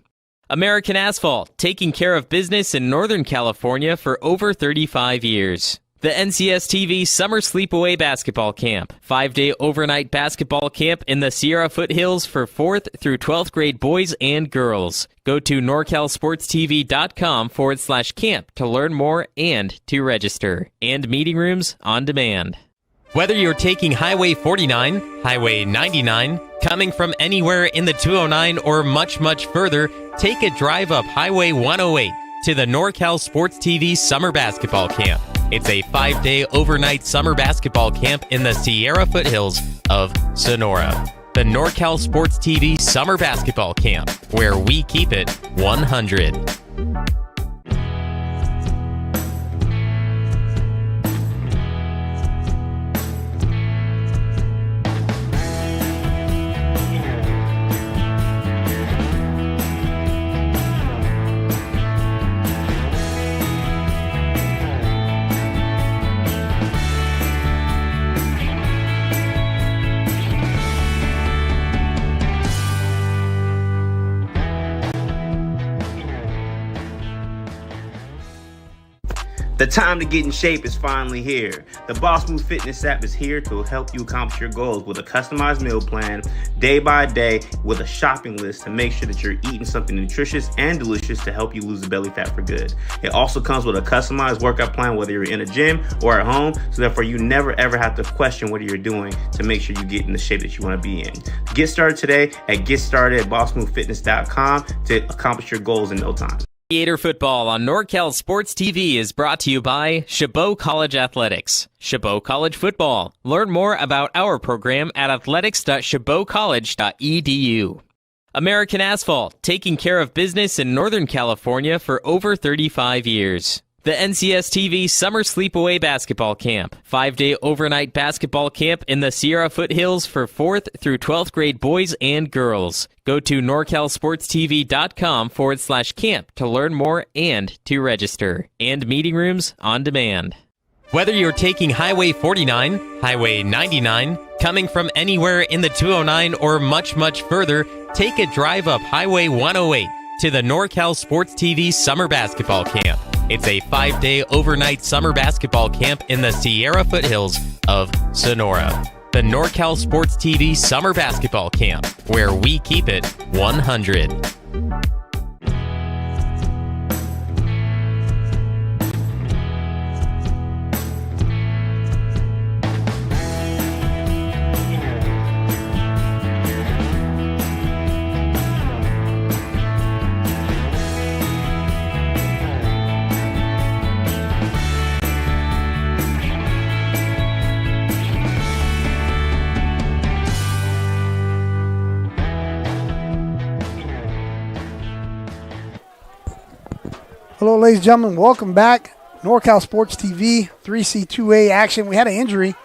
American Asphalt, taking care of business in Northern California for over 35 years. The NCS TV Summer Sleepaway Basketball Camp. 5-day overnight basketball camp in the Sierra Foothills for 4th through 12th grade boys and girls. Go to norcalsportstv.com/camp to learn more and to register. And meeting rooms on demand. Whether you're taking Highway 49, Highway 99, coming from anywhere in the 209 or much, much further, take a drive up Highway 108 to the NorCal Sports TV Summer Basketball Camp. It's a 5-day overnight summer basketball camp in the Sierra Foothills of Sonora. The NorCal Sports TV Summer Basketball Camp, where we keep it 100. The time to get in shape is finally here. The Boss Move Fitness app is here to help you accomplish your goals with a customized meal plan, day by day, with a shopping list to make sure that you're eating something nutritious and delicious to help you lose the belly fat for good. It also comes with a customized workout plan, whether you're in a gym or at home, so therefore you never ever have to question what you're doing to make sure you get in the shape that you want to be in. Get started today at GetStartedAtBossMoveFitness.com to accomplish your goals in no time. Gator football on NorCal Sports TV is brought to you by Chabot College Athletics. Chabot College Football. Learn more about our program at athletics.chabotcollege.edu. American Asphalt, taking care of business in Northern California for over 35 years. The NCS TV Summer Sleepaway Basketball Camp. 5-day overnight basketball camp in the Sierra Foothills for 4th through 12th grade boys and girls. Go to norcalsportstv.com/camp to learn more and to register. And meeting rooms on demand. Whether you're taking Highway 49, Highway 99, coming from anywhere in the 209 or much, much further, take a drive up Highway 108 to the NorCal Sports TV Summer Basketball Camp. It's a 5-day overnight summer basketball camp in the Sierra Foothills of Sonora. The NorCal Sports TV Summer Basketball Camp, where we keep it 100. Hello, ladies and gentlemen. Welcome back. NorCal Sports TV, 3C2A action. We had an injury.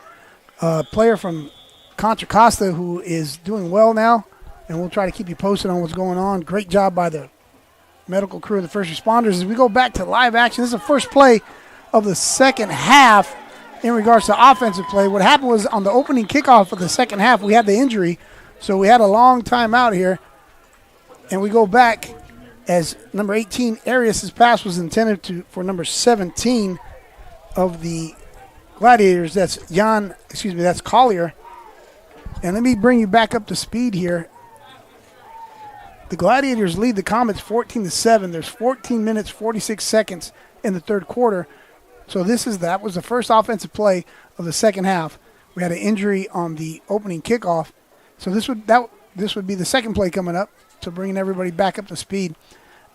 A player from Contra Costa who is doing well now, and we'll try to keep you posted on what's going on. Great job by the medical crew and the first responders. As we go back to live action, this is the first play of the second half in regards to offensive play. What happened was on the opening kickoff of the second half, we had the injury, so we had a long time out here, and we go back as number 18, Arias' pass was intended for number 17 of the Gladiators. That's that's Collier. And let me bring you back up to speed here. The Gladiators lead the Comets 14-7. There's 14 minutes, 46 seconds in the third quarter. So that was the first offensive play of the second half. We had an injury on the opening kickoff. So this would be the second play coming up. So bringing everybody back up to speed.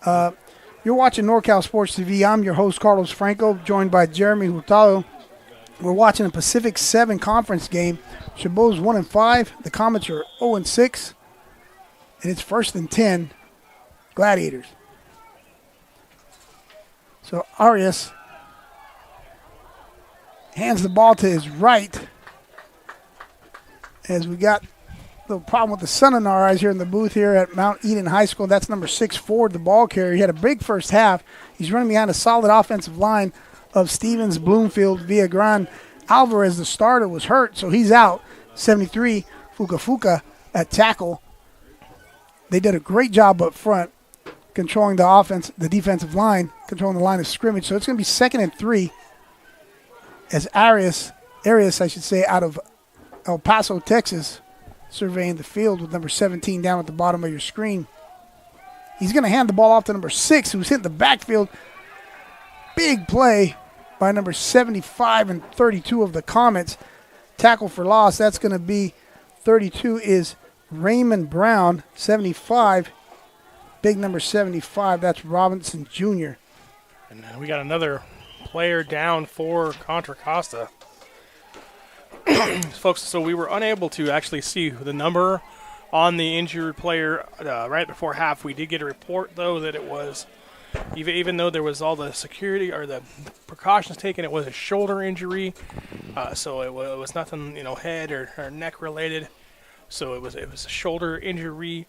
You're watching NorCal Sports TV. I'm your host, Carlos Franco, joined by Jeremy Hurtado We're watching a Pacific 7 conference game. Chabot's 1-5. The Comets are 0-6. And it's 1st and 10. Gladiators. So Arias hands the ball to his right. As we got a little problem with the sun in our eyes here in the booth here at Mount Eden High School. That's number 6 Ford, the ball carrier. He had a big first half. He's running behind a solid offensive line of Stevens, Bloomfield, Villagran. Alvarez, the starter, was hurt, so he's out. 73, Fuka at tackle. They did a great job up front controlling the defensive line, controlling the line of scrimmage. So it's going to be 2nd and 3 as Arias, out of El Paso, Texas, surveying the field with number 17 down at the bottom of your screen. He's going to hand the ball off to number 6, who's hitting the backfield. Big play by number 75 and 32 of the Comets. Tackle for loss. That's going to be 32 is Raymond Brown. 75, big number 75. That's Robinson Jr. And we got another player down for Contra Costa. Folks, so we were unable to actually see the number on the injured player right before half. We did get a report, though, that it was, even though there was all the security or the precautions taken, it was a shoulder injury. So it was nothing, head or neck related. So it was a shoulder injury.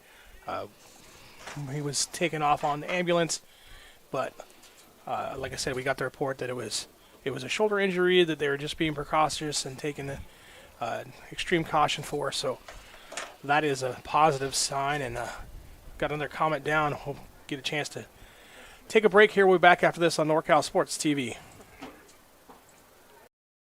He was taken off on the ambulance, but like I said, we got the report that it was a shoulder injury that they were just being precautious and taking extreme caution for. So that is a positive sign, and got another comment down. We'll get a chance to take a break here. We'll be back after this on NorCal Sports TV.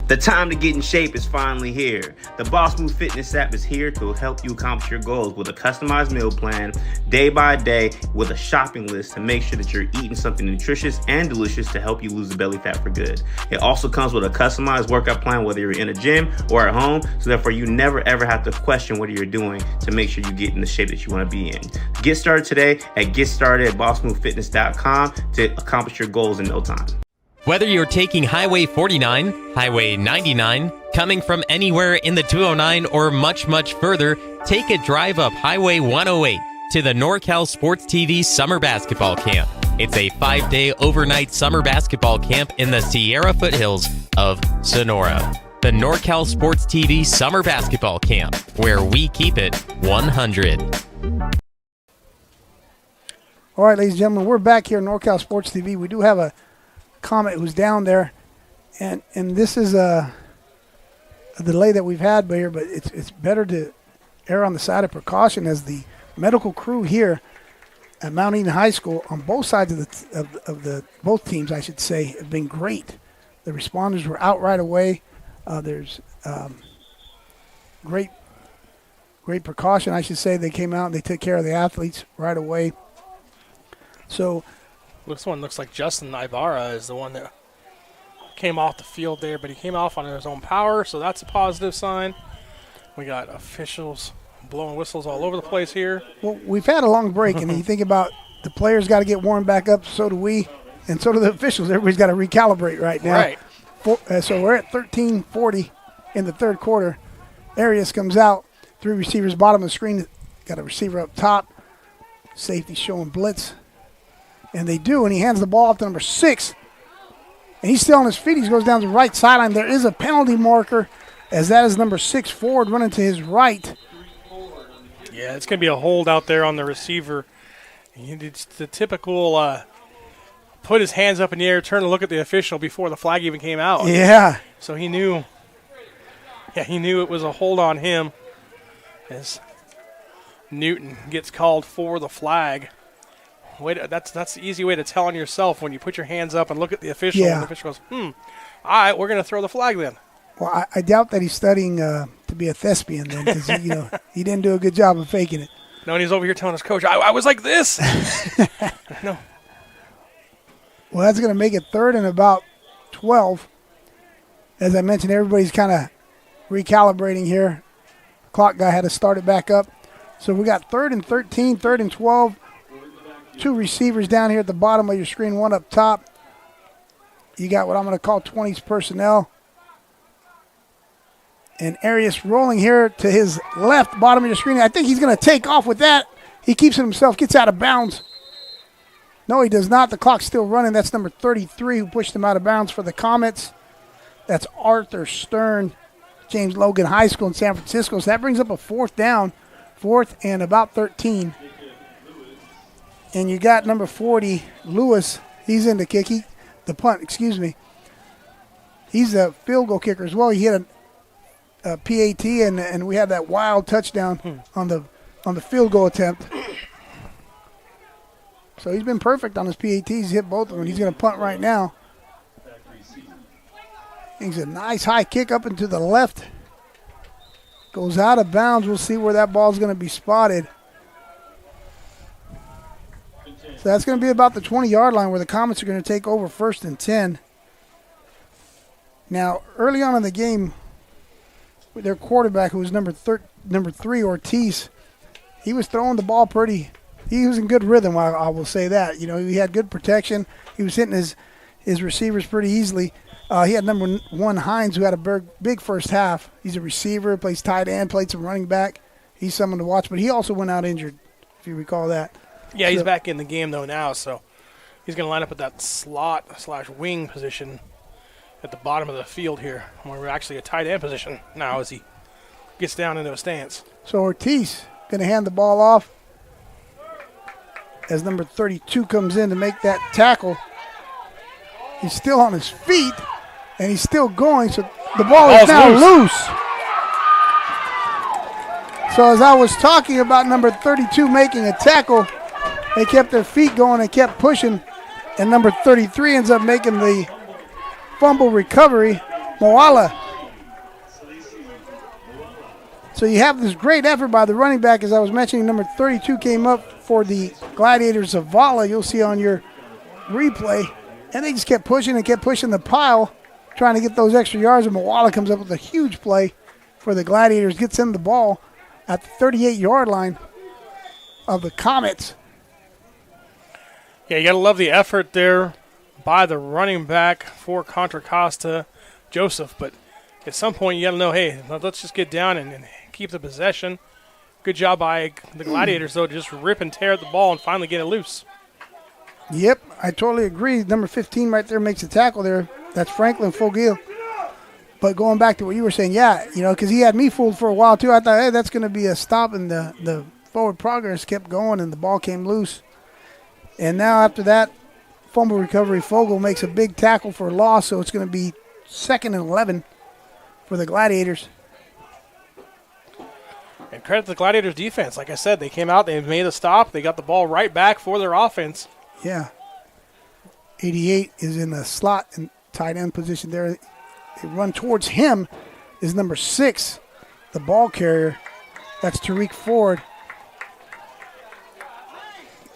The time to get in shape is finally here. The Boss Move Fitness app is here to help you accomplish your goals with a customized meal plan, day by day, with a shopping list to make sure that you're eating something nutritious and delicious to help you lose the belly fat for good. It also comes with a customized workout plan, whether you're in a gym or at home, so therefore you never ever have to question what you're doing to make sure you get in the shape that you want to be in. Get started today at GetStartedAtBossMoveFitness.com to accomplish your goals in no time. Whether you're taking Highway 49, Highway 99, coming from anywhere in the 209, or much, much further, take a drive up Highway 108 to the NorCal Sports TV Summer Basketball Camp. It's a 5-day overnight summer basketball camp in the Sierra foothills of Sonora. The NorCal Sports TV Summer Basketball Camp, where we keep it 100. All right, ladies and gentlemen, we're back here at NorCal Sports TV. We do have a Comet who's down there, and this is a delay that we've had here, but it's better to err on the side of precaution, as the medical crew here at Mount Eden High School on both sides of the both teams, I should say, have been great. The responders were out right away. There's great precaution, I should say. They came out and they took care of the athletes right away. So this one looks like Justin Ibarra is the one that came off the field there, but he came off on his own power, so that's a positive sign. We got officials blowing whistles all over the place here. Well, we've had a long break, and you think about the players got to get warmed back up, so do we, and so do the officials. Everybody's got to recalibrate right now. Right. So we're at 13:40 in the third quarter. Arias comes out, 3 receivers bottom of the screen, got a receiver up top, safety showing blitz. And they do, and he hands the ball off to number 6. And he's still on his feet. He goes down to the right sideline. There is a penalty marker, as that is number 6 Ford running to his right. Yeah, it's going to be a hold out there on the receiver. It's the typical put his hands up in the air, turn and look at the official before the flag even came out. Yeah. So he knew it was a hold on him as Newton gets called for the flag. That's the easy way to tell on yourself when you put your hands up and look at the official. Yeah. And the official goes, all right, we're going to throw the flag then. Well, I doubt that he's studying to be a thespian then, because he didn't do a good job of faking it. No, and he's over here telling his coach, I was like this. No. Well, that's going to make it 3rd and about 12. As I mentioned, everybody's kind of recalibrating here. Clock guy had to start it back up. So we got 3rd and 13, 3rd and 12. 2 receivers down here at the bottom of your screen, 1 up top. You got what I'm going to call 20s personnel And Arias rolling here to his left, bottom of your screen. I think he's going to take off with that. He keeps it himself, gets out of bounds. No, he does not. The clock's still running. That's number 33 who pushed him out of bounds for the Comets. That's Arthur Stern, James Logan High School in San Francisco. So that brings up a fourth down, fourth and about 13. And you got number 40, Lewis. He's in the kick. The punt, excuse me. He's a field goal kicker as well. He hit a PAT, and we had that wild touchdown on the field goal attempt. So he's been perfect on his PATs. He's hit both of them. He's going to punt right now. He's a nice high kick up into the left. Goes out of bounds. We'll see where that ball is going to be spotted. So that's going to be about the 20-yard line where the Comets are going to take over 1st and 10. Now, early on in the game, with their quarterback, who was number 3, Ortiz, he was throwing the ball pretty. He was in good rhythm, I will say that. You know, he had good protection. He was hitting his receivers pretty easily. He had number 1, Hines, who had a big first half. He's a receiver, plays tight end, played some running back. He's someone to watch, but he also went out injured, if you recall that. Yeah, he's back in the game, though, now, so he's going to line up at that slot/wing position at the bottom of the field here, where we're actually a tight end position now as he gets down into a stance. So Ortiz going to hand the ball off as number 32 comes in to make that tackle. He's still on his feet, and he's still going, so the ball is now loose. So as I was talking about number 32 making a tackle, they kept their feet going and kept pushing, and number 33 ends up making the fumble recovery, Moala. So you have this great effort by the running back. As I was mentioning, number 32 came up for the Gladiators of Vala. You'll see on your replay. And they just kept pushing and kept pushing the pile, trying to get those extra yards. And Moala comes up with a huge play for the Gladiators, gets him the ball at the 38-yard line of the Comets. Yeah, you got to love the effort there by the running back for Contra Costa, Joseph. But at some point, you got to know, hey, let's just get down and keep the possession. Good job by the Gladiators, though, just rip and tear at the ball and finally get it loose. Yep, I totally agree. Number 15 right there makes a tackle there. That's Franklin Fogil. But going back to what you were saying, yeah, you know, because he had me fooled for a while, too. I thought, hey, that's going to be a stop, and the forward progress kept going, and the ball came loose. And now after that fumble recovery, Fogel makes a big tackle for a loss, so it's going to be 2nd and 11 for the Gladiators. And credit to the Gladiators' defense. Like I said, they came out, they made a stop, they got the ball right back for their offense. Yeah. 88 is in the slot and tight end position there. They run towards him is number 6, the ball carrier. That's Tariq Ford.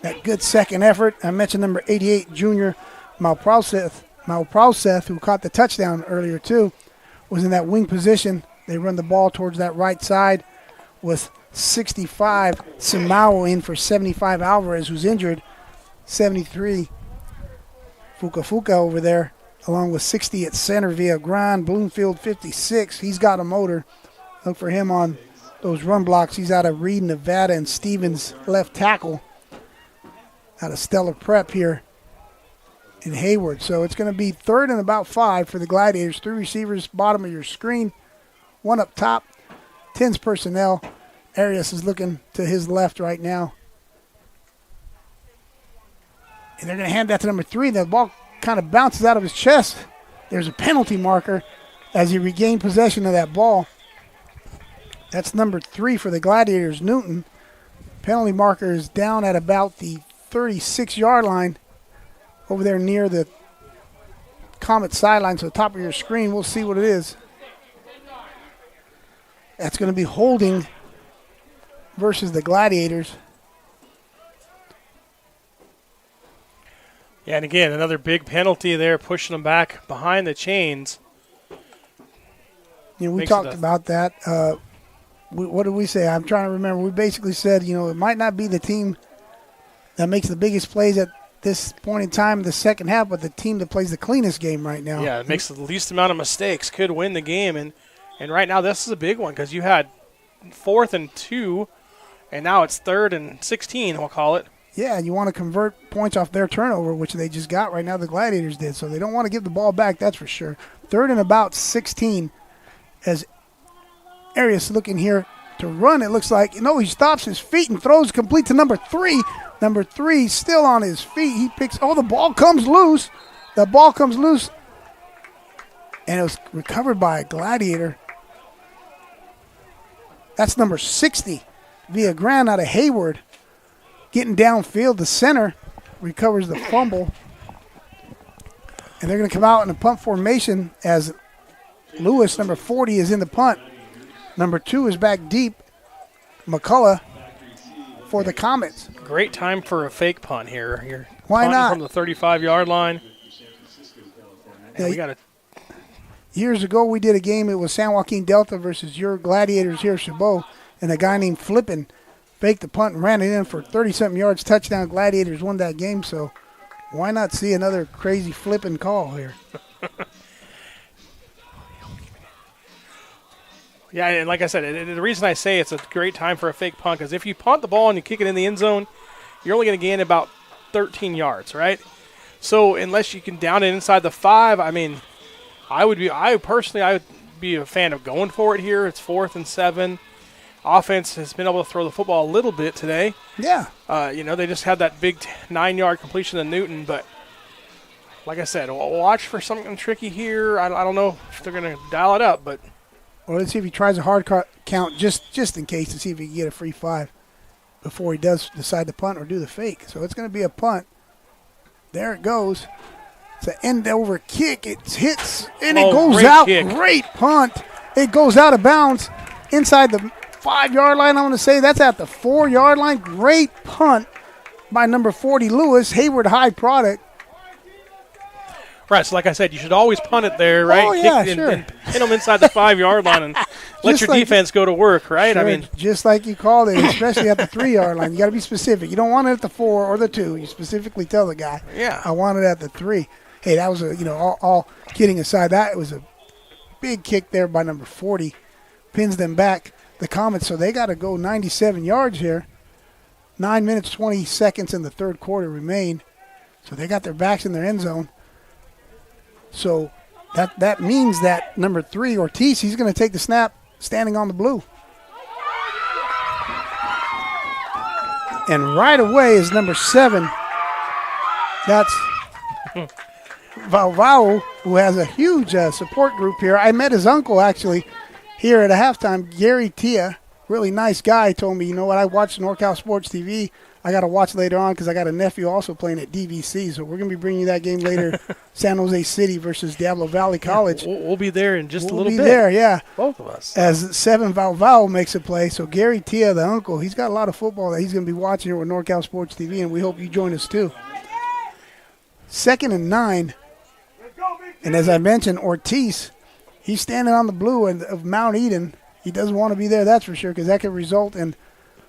That good second effort. I mentioned number 88, junior Malprauseth, who caught the touchdown earlier too, was in that wing position. They run the ball towards that right side with 65 Simao in for 75 Alvarez, who's injured. 73 Fuka over there, along with 60 at center via Gran. Bloomfield 56. He's got a motor. Look for him on those run blocks. He's out of Reed, Nevada, and Stevens left tackle out of Stellar Prep here in Hayward. So it's going to be 3rd and about 5 for the Gladiators. 3 receivers, bottom of your screen. 1 up top. 10's personnel. Arias is looking to his left right now. And they're going to hand that to number 3. The ball kind of bounces out of his chest. There's a penalty marker as he regained possession of that ball. That's number 3 for the Gladiators, Newton. Penalty marker is down at about the 36-yard line over there near the Comet sideline. So the top of your screen, we'll see what it is. That's going to be holding versus the Gladiators. Yeah, and again, another big penalty there, pushing them back behind the chains. You know, we talked about that. What did we say? I'm trying to remember. We basically said, you know, it might not be the team that makes the biggest plays at this point in time in the second half, but the team that plays the cleanest game right now. Yeah, it makes the least amount of mistakes, could win the game. And And right now this is a big one because you had 4th and 2, and now it's 3rd and 16, we'll call it. Yeah, and you want to convert points off their turnover, which they just got right now, the Gladiators did. So they don't want to give the ball back, that's for sure. 3rd and about 16 as Arias looking here to run, it looks like. No, he stops his feet and throws complete to number 3. Number 3 still on his feet. He picks, the ball comes loose. The ball comes loose, and it was recovered by a Gladiator. That's number 60, Villagrán out of Hayward. Getting downfield, the center recovers the fumble. And they're going to come out in a punt formation as Lewis, number 40, is in the punt. Number 2 is back deep, McCullough, for the Comets. Great time for a fake punt here. You're Why punting not? From the 35-yard line. Yeah, we got to. Years ago, we did a game. It was San Joaquin Delta versus your Gladiators here, Chabot, and a guy named Flippin faked the punt and ran it in for 30-something yards. Touchdown. Gladiators won that game, so why not see another crazy Flippin call here? Yeah, and like I said, the reason I say it's a great time for a fake punt is if you punt the ball and you kick it in the end zone, you're only going to gain about 13 yards, right? So unless you can down it inside the 5, I mean, I would be a fan of going for it here. It's 4th and 7. Offense has been able to throw the football a little bit today. Yeah. They just had that big 9-yard completion to Newton, but like I said, watch for something tricky here. I don't know if they're going to dial it up, but. Well, let's see if he tries a hard count just in case to see if he can get a free 5 before he does decide to punt or do the fake. So it's going to be a punt. There it goes. It's an end-over kick. It hits, and it goes out. Kick. Great punt. It goes out of bounds inside the 5-yard line. I'm going to say that's at the 4-yard line. Great punt by number 40, Lewis. Hayward High product. Right, so like I said, you should always punt it there, right? Oh, yeah, Kick sure. And hit them inside the 5-yard line and let your defense go to work, right? Sure, I mean, just like you called it, especially at the 3-yard line. You got to be specific. You don't want it at the 4 or the 2. You specifically tell the guy, yeah, I want it at the 3. Hey, that was all kidding aside, that was a big kick there by number 40. Pins them back, the Comets, so they got to go 97 yards here. 9 minutes, 20 seconds in the third quarter remain. So they got their backs in their end zone. So that means that number 3, Ortiz, he's going to take the snap standing on the blue. And right away is number 7. That's Valvao, who has a huge support group here. I met his uncle, actually, here at a halftime, Gary Tia. Really nice guy. Told me, you know what, I watched NorCal Sports TV. I got to watch later on because I got a nephew also playing at DVC. So we're going to be bringing you that game later, San Jose City versus Diablo Valley College. Yeah, we'll be there in just a little bit. We'll be there, yeah. Both of us. As 7 Valvao makes a play. So Gary Tia, the uncle, he's got a lot of football that he's going to be watching here with NorCal Sports TV, and we hope you join us too. 2nd and 9. And as I mentioned, Ortiz, he's standing on the blue of Mount Eden. He doesn't want to be there, that's for sure, because that could result in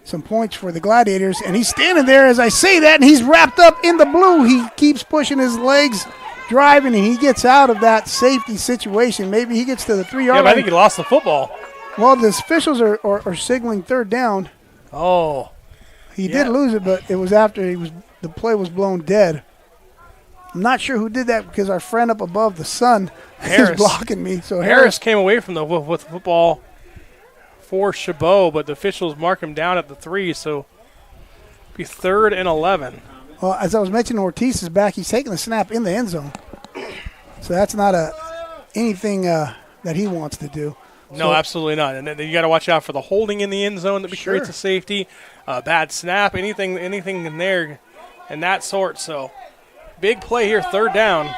some points for the Gladiators. And he's standing there as I say that, and he's wrapped up in the blue. He keeps pushing his legs, driving, and he gets out of that safety situation. Maybe he gets to the 3-yard line. Yeah, but I think he lost the football. Well, the officials are signaling 3rd down. Oh. He did lose it, but it was after the play was blown dead. I'm not sure who did that because our friend up above, the sun, is blocking me. So Harris came away from with the football for Chabot, but the officials mark him down at the 3, so it'll be 3rd and 11. Well, as I was mentioning, Ortiz is back. He's taking the snap in the end zone. So that's not anything that he wants to do. No, absolutely not. And then you got to watch out for the holding in the end zone that creates a safety, bad snap, anything in there and that sort. So big play here, 3rd down.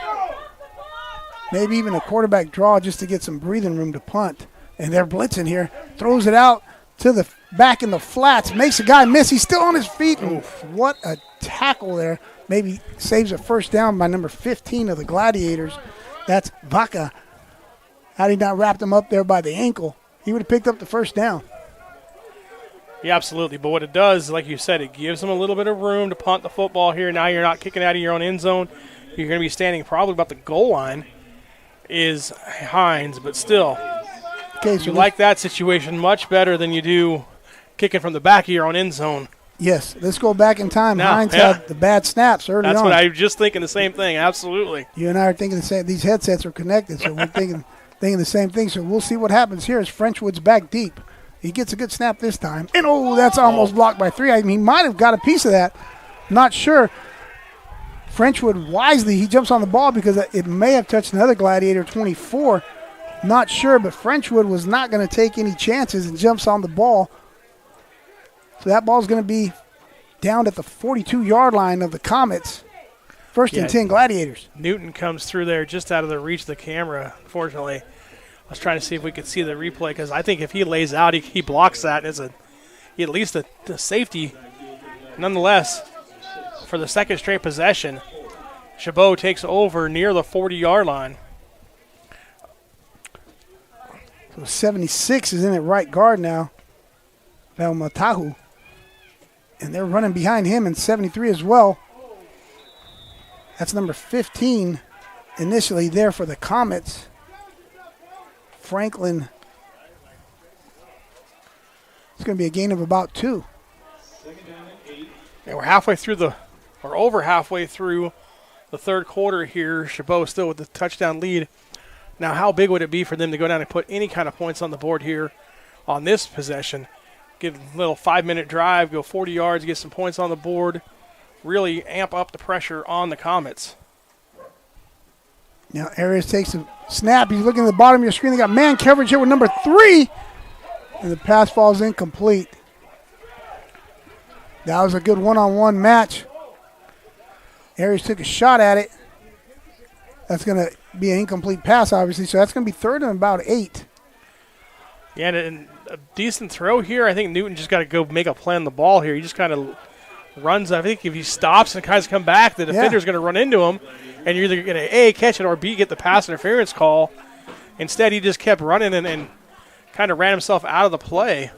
Maybe even a quarterback draw just to get some breathing room to punt. And they're blitzing here. Throws it out to the back in the flats. Makes a guy miss. He's still on his feet. What a tackle there. Maybe saves a 1st down by number 15 of the Gladiators. That's Vaca. Had he not wrapped him up there by the ankle, he would have picked up the 1st down. Yeah, absolutely. But what it does, like you said, it gives them a little bit of room to punt the football here. Now you're not kicking out of your own end zone. You're going to be standing probably about the goal line is Hines, but still. Okay, so you like that situation much better than you do kicking from the back of your own end zone. Yes, let's go back in time. No, Hines yeah. had the bad snaps early on. That's what I was just thinking the same thing. Absolutely. You and I are thinking the same. These headsets are connected, so we're thinking the same thing. So we'll see what happens here as Frenchwood's back deep. He gets a good snap this time. And, that's almost blocked by 3. I mean, he might have got a piece of that. Not sure. Frenchwood wisely, he jumps on the ball because it may have touched another Gladiator 24. Not sure, but Frenchwood was not going to take any chances and jumps on the ball. So that ball's going to be down at the 42-yard line of the Comets. First and 10 Gladiators. Newton comes through there just out of the reach of the camera, unfortunately. I was trying to see if we could see the replay because I think if he lays out, he blocks that. It's at least a safety. Nonetheless, for the second straight possession, Chabot takes over near the 40-yard line. So 76 is in at right guard now. Valmatahu. And they're running behind him in 73 as well. That's number 15 initially there for the Comets. Franklin. It's going to be a gain of about 2. And we're over halfway through the third quarter here. Chabot still with the touchdown lead. Now, how big would it be for them to go down and put any kind of points on the board here on this possession? Give a little 5-minute drive, go 40 yards, get some points on the board, really amp up the pressure on the Comets. Now Arias takes a snap. He's looking at the bottom of your screen. They got man coverage here with number 3. And the pass falls incomplete. That was a good one-on-one match. Arias took a shot at it. That's going to be an incomplete pass, obviously. So that's going to be third and about 8. Yeah, and a decent throw here. I think Newton just got to go make a play on the ball here. He just kind of runs. I think if he stops and tries to come back, the defender's going to run into him, and you're either going to A, catch it, or B, get the pass interference call. Instead, he just kept running and kind of ran himself out of the play.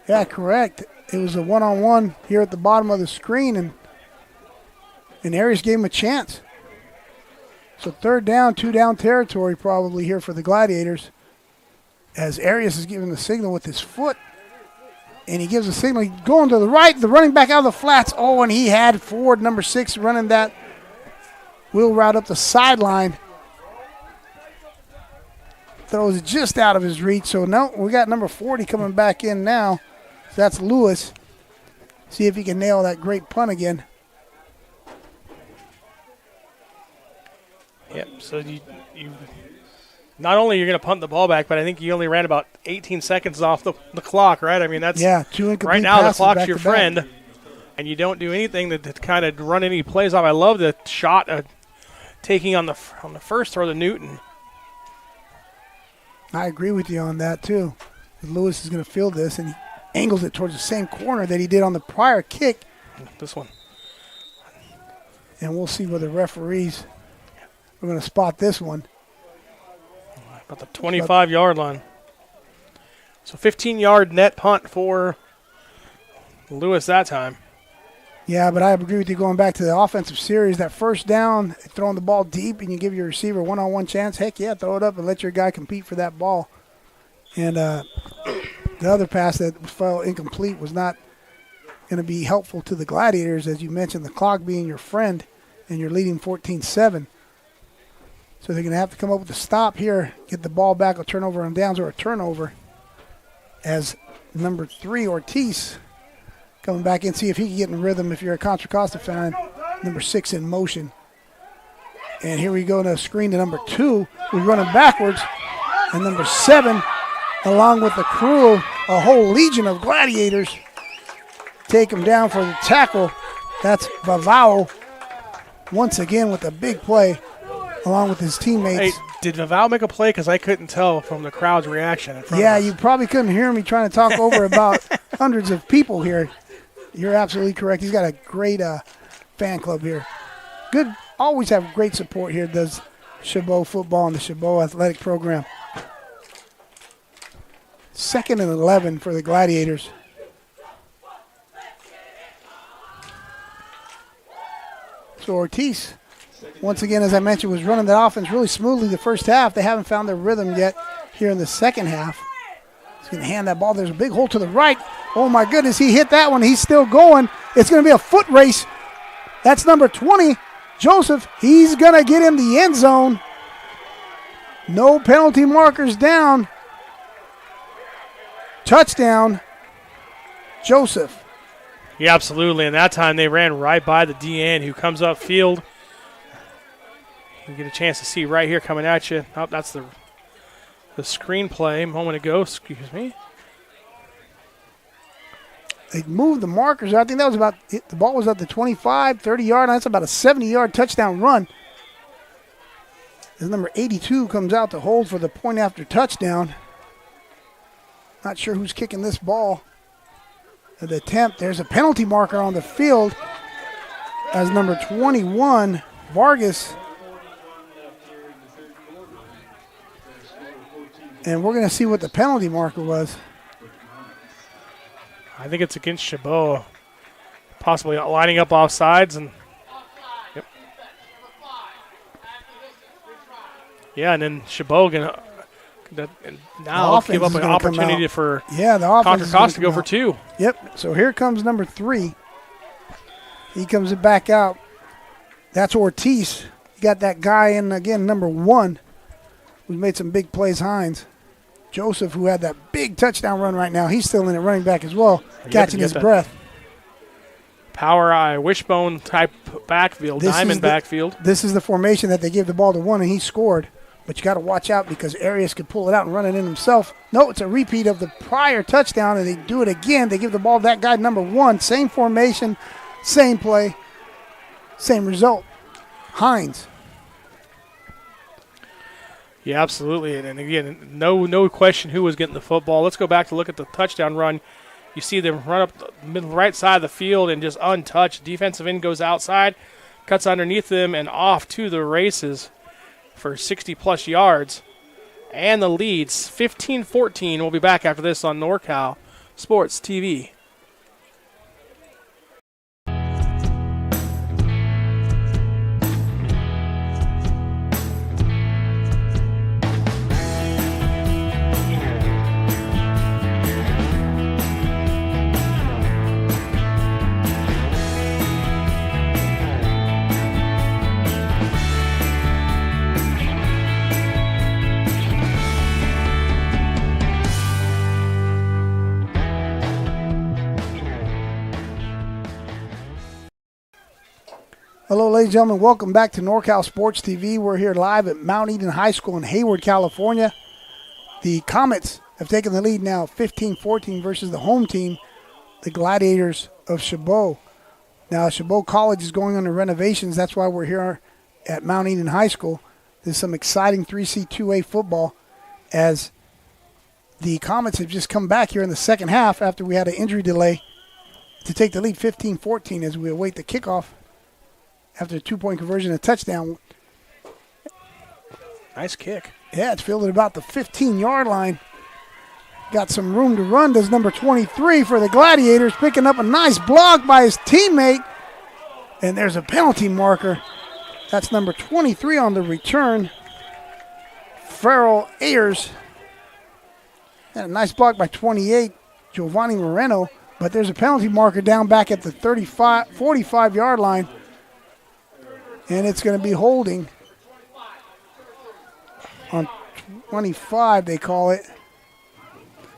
Yeah, correct. It was a one-on-one here at the bottom of the screen, and Arias gave him a chance. So third down, 2-down territory probably here for the Gladiators, as Arias is giving the signal with his foot. And he gives a signal. He's going to the right, the running back out of the flats. Oh, and he had Ford, number 6, running that wheel route up the sideline. Throws it just out of his reach. So, no, we got number 40 coming back in now. So that's Lewis. See if he can nail that great punt again. Yep, so you not only you're going to punt the ball back, but I think you only ran about 18 seconds off the clock, right? I mean, that's 2 incomplete right now the passes clock's back your to back. friend, and you don't do anything to kind of run any plays off. I love the shot taking on the first throw to Newton. I agree with you on that, too. Lewis is going to field this, and he angles it towards the same corner that he did on the prior kick. This one. And we'll see where the referees are going to spot this one. About the 25-yard line. So 15-yard net punt for Lewis that time. Yeah, but I agree with you going back to the offensive series. That first down, throwing the ball deep and you give your receiver a one-on-one chance, heck yeah, throw it up and let your guy compete for that ball. And the other pass that fell incomplete was not going to be helpful to the Gladiators, as you mentioned, the clock being your friend, and you're leading 14-7. So they're going to have to come up with a stop here, get the ball back, a turnover on downs or a turnover, as number 3, Ortiz, coming back in, see if he can get in rhythm if you're a Contra Costa fan. Number 6 in motion. And here we go to screen to number 2. We're running backwards. And number 7, along with the crew, a whole legion of Gladiators, take him down for the tackle. That's Vavao once again with a big play, along with his teammates. Hey, did Vavao make a play? Because I couldn't tell from the crowd's reaction in front of us. You probably couldn't hear me trying to talk over about hundreds of people here. You're absolutely correct. He's got a great fan club here. Good, always have great support here, does Chabot football and the Chabot athletic program. 2nd and 11 for the Gladiators. So Ortiz, once again, as I mentioned, was running that offense really smoothly the first half. They haven't found their rhythm yet. here in the second half. He's going to hand that ball. There's a big hole to the right. Oh, my goodness, he hit that one. He's still going. It's going to be a foot race. That's number 20, Joseph. He's going to get him the end zone. No penalty markers down. Touchdown, Joseph. Yeah, absolutely. And that time they ran right by the DN who comes up field. You get a chance to see right here coming at you. Oh, that's the screenplay a moment ago. Excuse me. They moved the markers. I think that was about it. The ball was at the 25, 30-yard line. That's about a 70-yard touchdown run. As number 82 comes out to hold for the point after touchdown. Not sure who's kicking this ball. The attempt. There's a penalty marker on the field as number 21, Vargas. And we're going to see what the penalty marker was. I think it's against Chabot, possibly lining up off sides. And, yep. Yeah, and then Chabot going to now give up an opportunity for Contra Costa to go for two. Yep, so here comes number 3. He comes it back out. That's Ortiz. You got that guy in, again, number 1, who's made some big plays, Hines. Joseph, who had that big touchdown run right now, he's still in it, running back as well, catching his breath. Power eye, wishbone type backfield, diamond backfield. This is the formation that they gave the ball to 1, and he scored. But you got to watch out because Arias could pull it out and run it in himself. No, it's a repeat of the prior touchdown, and they do it again. They give the ball to that guy, number 1. Same formation, same play, same result. Hines. Yeah, absolutely. And again, no question who was getting the football. Let's go back to look at the touchdown run. You see them run up the right side of the field and just untouched. Defensive end goes outside, cuts underneath them, and off to the races for 60-plus yards. And the leads, 15-14. We'll be back after this on NorCal Sports TV. Hello, ladies and gentlemen. Welcome back to NorCal Sports TV. We're here live at Mount Eden High School in Hayward, California. The Comets have taken the lead now 15-14 versus the home team, the Gladiators of Chabot. Now, Chabot College is going under renovations. That's why we're here at Mount Eden High School. There's some exciting 3C2A football as the Comets have just come back here in the second half after we had an injury delay to take the lead 15-14 as we await the kickoff. After a 2-point conversion, a touchdown. Nice kick. Yeah, it's fielded about the 15-yard line. Got some room to run, does number 23 for the Gladiators, picking up a nice block by his teammate. And there's a penalty marker. That's number 23 on the return. Farrell Ayers. And a nice block by 28, Giovanni Moreno. But there's a penalty marker down back at the 45-yard line. And it's going to be holding on 25, they call it.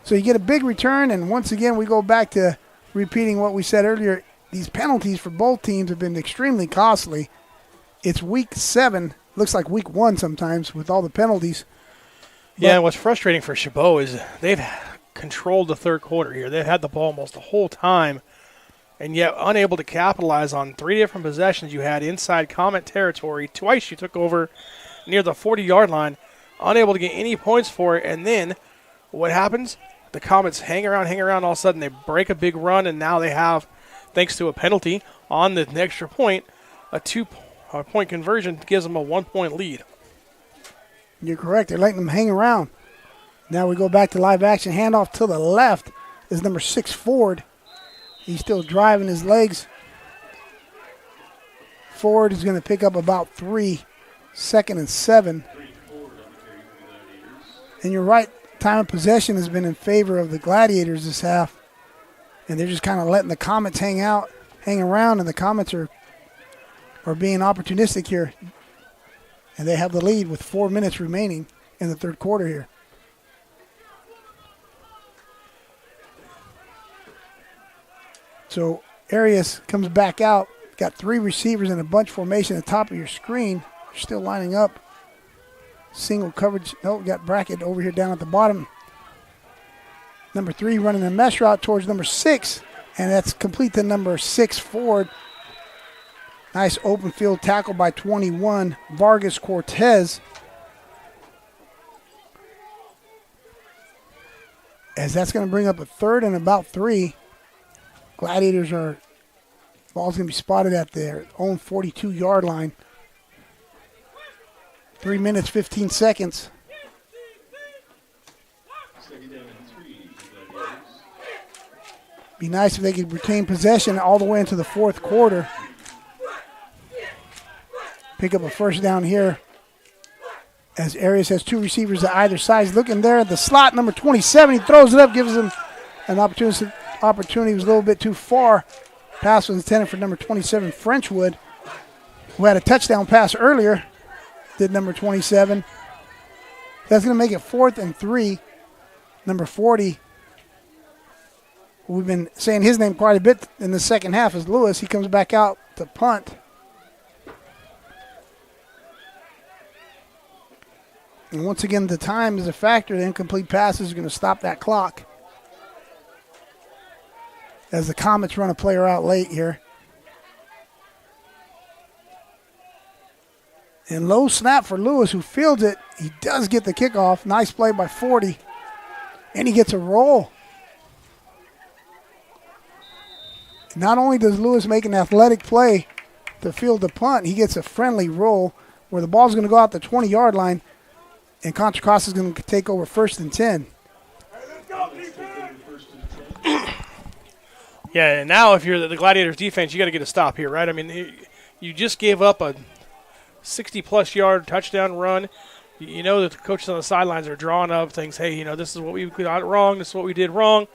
So you get a big return, and once again, we go back to repeating what we said earlier. These penalties for both teams have been extremely costly. It's week 7, looks like week 1 sometimes with all the penalties. Yeah, and what's frustrating for Chabot is they've controlled the third quarter here. They've had the ball almost the whole time, and yet unable to capitalize on 3 different possessions you had inside Comet territory. Twice you took over near the 40-yard line, unable to get any points for it. And then what happens? The Comets hang around. All of a sudden they break a big run, and now they have, thanks to a penalty on the extra point, a 2-point conversion gives them a 1-point lead. You're correct. They're letting them hang around. Now we go back to live action. Handoff to the left is number 6, Ford. He's still driving his legs. Ford is going to pick up about 3, 2nd and 7. And you're right, time of possession has been in favor of the Gladiators this half. And they're just kind of letting the Comets hang around, and the Comets are being opportunistic here. And they have the lead with 4 minutes remaining in the third quarter here. So Arias comes back out. Got 3 receivers in a bunch formation at the top of your screen. You're still lining up. Single coverage. Oh, got bracket over here down at the bottom. Number 3 running a mesh route towards number 6. And that's complete to number 6 forward. Nice open field tackle by 21, Vargas Cortez. As that's going to bring up a third and about 3. Gladiators ball's going to be spotted at their own 42-yard line. 3 minutes, 15 seconds. Be nice if they could retain possession all the way into the fourth quarter. Pick up a first down here as Arias has 2 receivers at either side. He's looking there at the slot, number 27. He throws it up, gives him an opportunity. Opportunity was a little bit too far. Pass was intended for number 27, Frenchwood, who had a touchdown pass earlier. Did number 27. That's going to make it 4th and 3. Number 40. We've been saying his name quite a bit in the second half is Lewis. He comes back out to punt. And once again, the time is a factor. The incomplete pass is going to stop that clock. As the Comets run a player out late here. And low snap for Lewis, who fields it. He does get the kickoff. Nice play by 40. And he gets a roll. Not only does Lewis make an athletic play to field the punt, he gets a friendly roll where the ball's going to go out the 20-yard line, and Contra Costa is going to take over 1st and 10. Yeah, and now if you're the Gladiators defense, you got to get a stop here, right? I mean, you just gave up a 60-plus yard touchdown run. You know that the coaches on the sidelines are drawing up things. Hey, you know, this is what we got wrong. This is what we did wrong.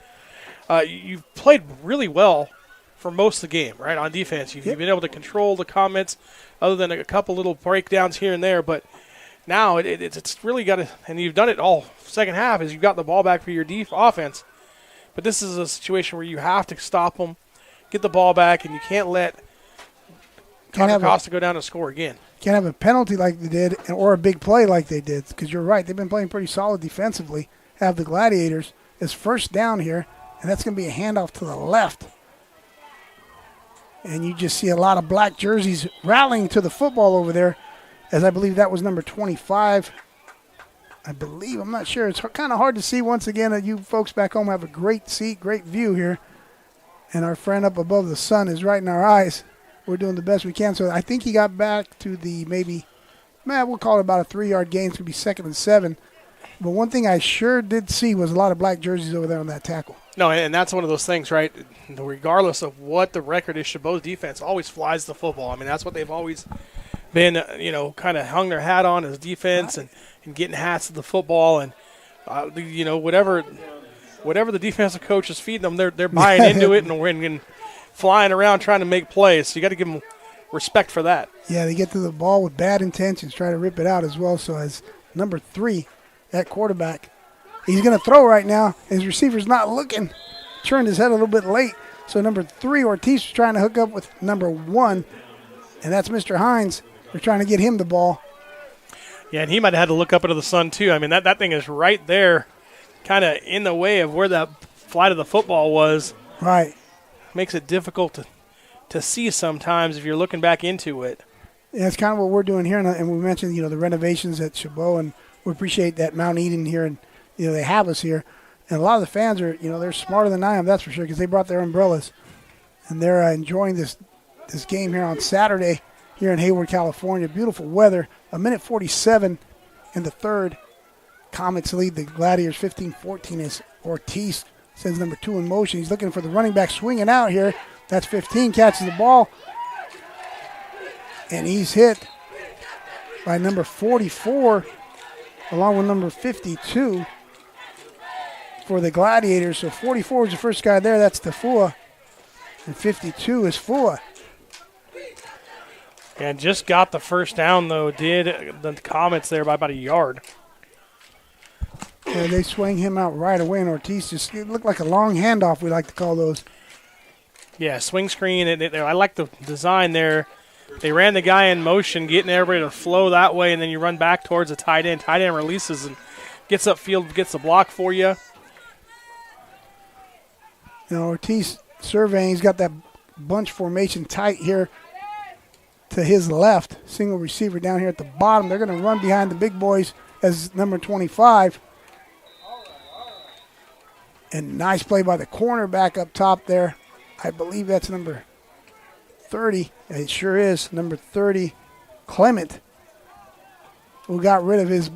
You've played really well for most of the game, right, on defense. You've been able to control the Comets other than a couple little breakdowns here and there. But now it's really got to – and you've done it all second half is you've got the ball back for your offense. But this is a situation where you have to stop them, get the ball back, and you can't let Contra Costa go down and score again. Can't have a penalty like they did or a big play like they did, because you're right. They've been playing pretty solid defensively. Have the Gladiators. It's first down here, and that's going to be a handoff to the left. And you just see a lot of black jerseys rallying to the football over there, as I believe that was number 25. I believe, I'm not sure. It's kind of hard to see once again. You folks back home have a great seat, great view here. And our friend up above the sun is right in our eyes. We're doing the best we can. So I think he got back to the we'll call it about a 3-yard gain. It's going to be 2nd and 7. But one thing I sure did see was a lot of black jerseys over there on that tackle. No, and that's one of those things, right? Regardless of what the record is, Chabot's defense always flies the football. I mean, that's what they've always been, kind of hung their hat on as defense and getting hats to the football. And, whatever the defensive coach is feeding them, they're buying into it and flying around trying to make plays. So you got to give them respect for that. Yeah, they get to the ball with bad intentions, try to rip it out as well. So as number 3 at quarterback, he's going to throw right now. His receiver's not looking. Turned his head a little bit late. So number 3, Ortiz, was trying to hook up with number 1, and that's Mr. Hines. They're trying to get him the ball. Yeah, and he might have had to look up into the sun too. I mean, that thing is right there, kind of in the way of where that flight of the football was. Right. Makes it difficult to see sometimes if you're looking back into it. Yeah, it's kind of what we're doing here, and we mentioned, the renovations at Chabot, and we appreciate that Mount Eden here, and, they have us here. And a lot of the fans are, they're smarter than I am, that's for sure, because they brought their umbrellas. And they're enjoying this game here on Saturday here in Hayward, California. Beautiful weather. 1:47 in the third. Comets lead the Gladiators 15-14 as Ortiz sends number 2 in motion. He's looking for the running back swinging out here. That's 15, catches the ball. And he's hit by number 44, along with number 52 for the Gladiators. So 44 is the first guy there. That's Tafua. And 52 is Fua. And just got the first down, though, did the Comets there by about a yard. Yeah, they swing him out right away, and Ortiz just it looked like a long handoff, we like to call those. Yeah, swing screen. I like the design there. They ran the guy in motion, getting everybody to flow that way, and then you run back towards the tight end. Tight end releases and gets upfield, gets the block for you. You know, Ortiz surveying, he's got that bunch formation tight here to his left. Single receiver down here at the bottom. They're going to run behind the big boys as number 25. And nice play by the cornerback up top there. I believe that's number 30. It sure is. Number 30, Clement, who got rid of his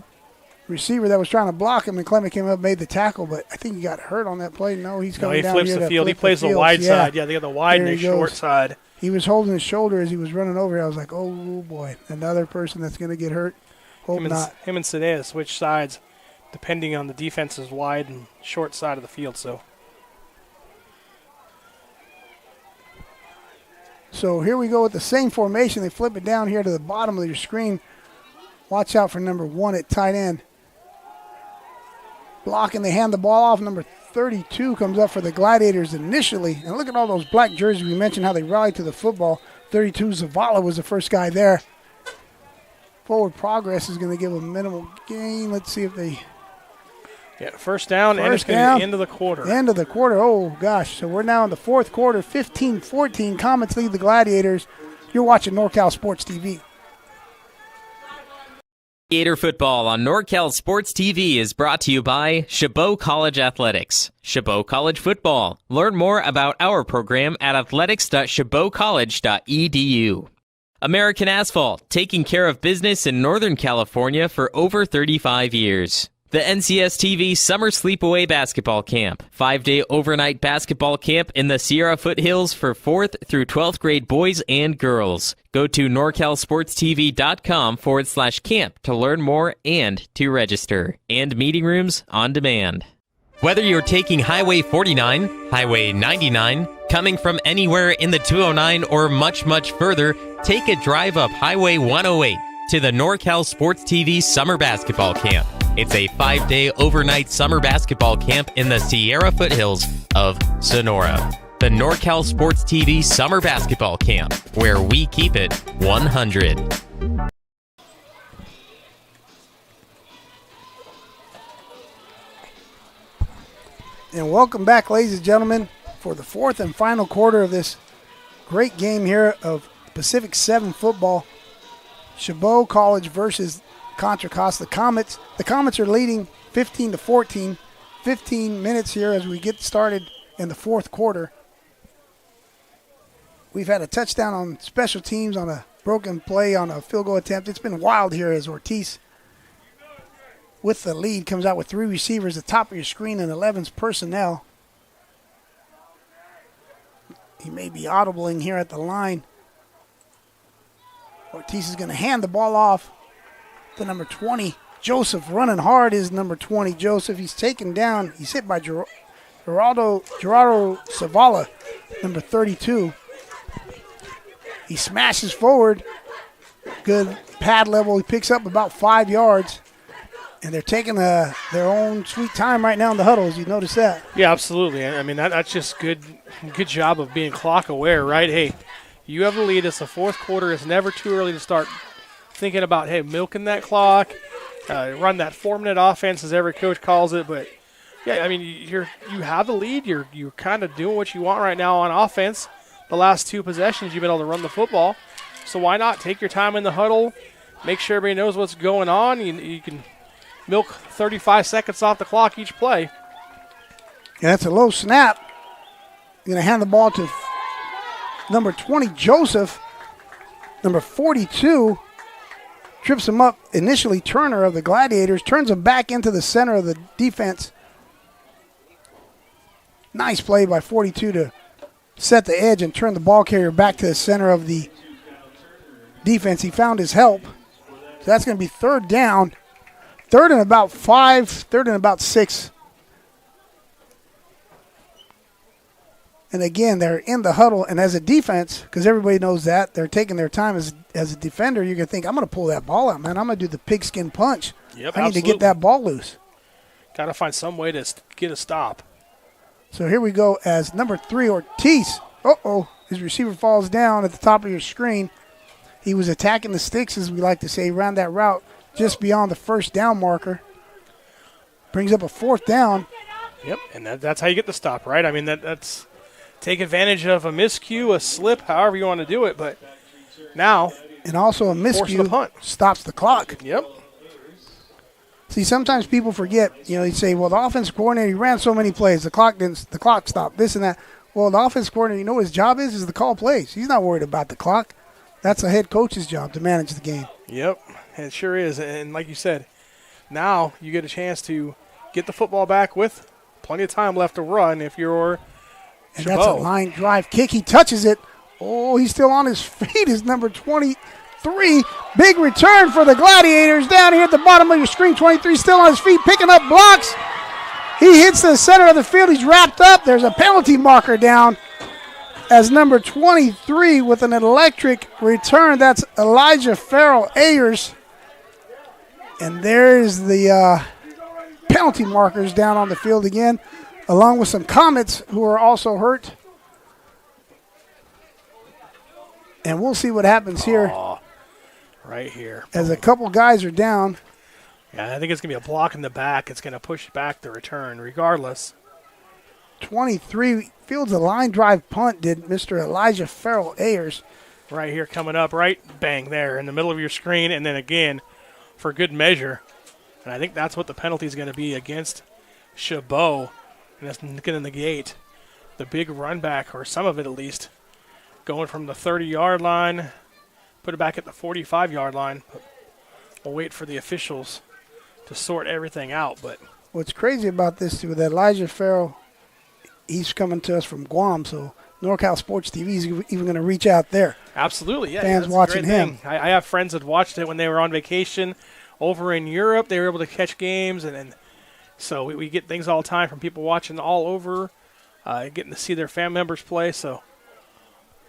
receiver that was trying to block him, and Clement came up and made the tackle, but I think he got hurt on that play. No, he's coming down here. He flips the field. He plays the wide side. Yeah, they got the wide and the short side. He was holding his shoulder as he was running over here. I was like, oh, boy, another person that's going to get hurt. Hope not. Him and Sadea switch sides depending on the defense's wide and short side of the field. So here we go with the same formation. They flip it down here to the bottom of your screen. Watch out for number 1 at tight end. Blocking, they hand the ball off. Number 32 comes up for the Gladiators initially. And look at all those black jerseys. We mentioned how they rallied to the football. 32 Zavala was the first guy there. Forward progress is going to give a minimal gain. Let's see if they... Yeah, first down, and it's going to be the end of the quarter. End of the quarter. Oh, gosh. So we're now in the fourth quarter. 15-14. Comets lead the Gladiators. You're watching NorCal Sports TV. Gator football on NorCal Sports TV is brought to you by Chabot College Athletics. Chabot College Football. Learn more about our program at athletics.chabotcollege.edu. American Asphalt, taking care of business in Northern California for over 35 years. The NCS TV Summer Sleepaway Basketball Camp. 5-day overnight basketball camp in the Sierra Foothills for 4th through 12th grade boys and girls. Go to norcalsportstv.com/camp to learn more and to register. And meeting rooms on demand. Whether you're taking Highway 49, Highway 99, coming from anywhere in the 209 or much, much further, take a drive up Highway 108 to the NorCal Sports TV Summer Basketball Camp. It's a 5-day overnight summer basketball camp in the Sierra Foothills of Sonora. The NorCal Sports TV Summer Basketball Camp, where we keep it 100. And welcome back, ladies and gentlemen, for the fourth and final quarter of this great game here of Pacific 7 football. Chabot College versus Contra Costa. The Comets are leading 15-14. 15 minutes here as we get started in the fourth quarter. We've had a touchdown on special teams on a broken play on a field goal attempt. It's been wild here as Ortiz, with the lead, comes out with 3 receivers at the top of your screen and 11's personnel. He may be audibling here at the line. Ortiz is going to hand the ball off to number 20. Joseph running hard is number 20. Joseph, he's taken down. He's hit by Gerardo Zavala, number 32. He smashes forward. Good pad level. He picks up about 5 yards. And they're taking their own sweet time right now in the huddles. You notice that? Yeah, absolutely. I mean, that's just good job of being clock aware, right? Hey, you have the lead. It's the fourth quarter. It's never too early to start thinking about, hey, milking that clock, run that 4-minute offense, as every coach calls it. But, yeah, I mean, you have the lead. You're kind of doing what you want right now on offense. The last 2 possessions, you've been able to run the football. So why not take your time in the huddle, make sure everybody knows what's going on. You can milk 35 seconds off the clock each play. Yeah, that's a low snap. Going to hand the ball to number 20, Joseph. Number 42 trips him up. Initially, Turner of the Gladiators turns him back into the center of the defense. Nice play by 42 to set the edge and turn the ball carrier back to the center of the defense. He found his help. So that's going to be 3rd down Third and about 5, third and about 6. And again, they're in the huddle, and as a defense, because everybody knows that, they're taking their time as a defender, you're going to think, I'm going to pull that ball out, man. I'm going to do the pigskin punch. Yep, I need to get that ball loose. Got to find some way to get a stop. So here we go as number 3, Ortiz. Uh-oh, his receiver falls down at the top of your screen. He was attacking the sticks, as we like to say, ran that route just beyond the first down marker. Brings up a 4th down. Yep, and that's how you get the stop, right? I mean, that's take advantage of a miscue, a slip, however you want to do it, but now and also a miscue stops the clock. Yep. See, sometimes people forget, you say, well, the offensive coordinator, he ran so many plays, the clock stopped, this and that. Well, the offensive coordinator, you know what his job is to call plays. He's not worried about the clock. That's a head coach's job to manage the game. Yep, it sure is. And like you said, now you get a chance to get the football back with plenty of time left to run if you're And Chabot. That's a line drive kick. He touches it. Oh, he's still on his feet. Is number 23. Big return for the Gladiators down here at the bottom of your screen. 23 still on his feet, picking up blocks. He hits the center of the field. He's wrapped up. There's a penalty marker down as number 23 with an electric return. That's Elijah Farrell Ayers. And there's the penalty markers down on the field again, along with some Comets who are also hurt. And we'll see what happens here. Right here. As a couple guys are down. Yeah, I think it's going to be a block in the back. It's going to push back the return regardless. 23 fields a line drive punt, did Mr. Elijah Farrell Ayers. Right here coming up, right bang there in the middle of your screen, and then again for good measure. And I think that's what the penalty is going to be against Chabot. And that's going to negate the big run back, or some of it at least, going from the 30-yard line, put it back at the 45-yard line. We'll wait for the officials to sort everything out. But what's crazy about this, too, with Elijah Farrell, he's coming to us from Guam, so NorCal Sports TV is even going to reach out there. Absolutely, yeah. Fans watching him. I have friends that watched it when they were on vacation over in Europe. They were able to catch games, and so we get things all the time from people watching all over, getting to see their family members play. So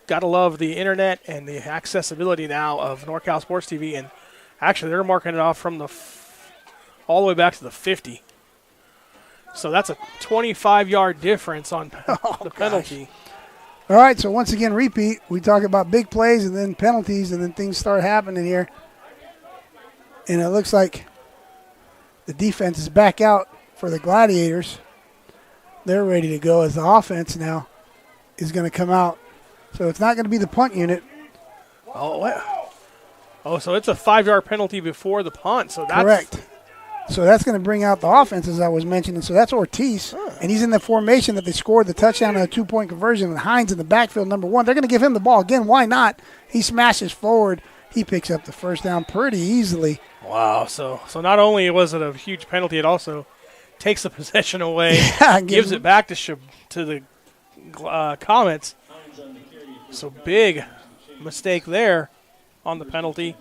got to love the internet and the accessibility now of NorCal Sports TV. And actually, they're marking it off from all the way back to the 50. So that's a 25-yard difference on the penalty. All right, so once again, repeat. We talk about big plays and then penalties, and then things start happening here. And it looks like the defense is back out for the Gladiators. They're ready to go as the offense now is going to come out. So it's not going to be the punt unit. Oh, wow. Oh, so it's a 5-yard penalty before the punt. So that's correct. So that's going to bring out the offense, as I was mentioning. So that's Ortiz, and he's in the formation that they scored the touchdown and a 2-point conversion. And Hines in the backfield, number 1. They're going to give him the ball. Again, why not? He smashes forward. He picks up the first down pretty easily. Wow. So not only was it a huge penalty, it also takes the possession away, gives it back to the Comets. So big mistake there on the penalty.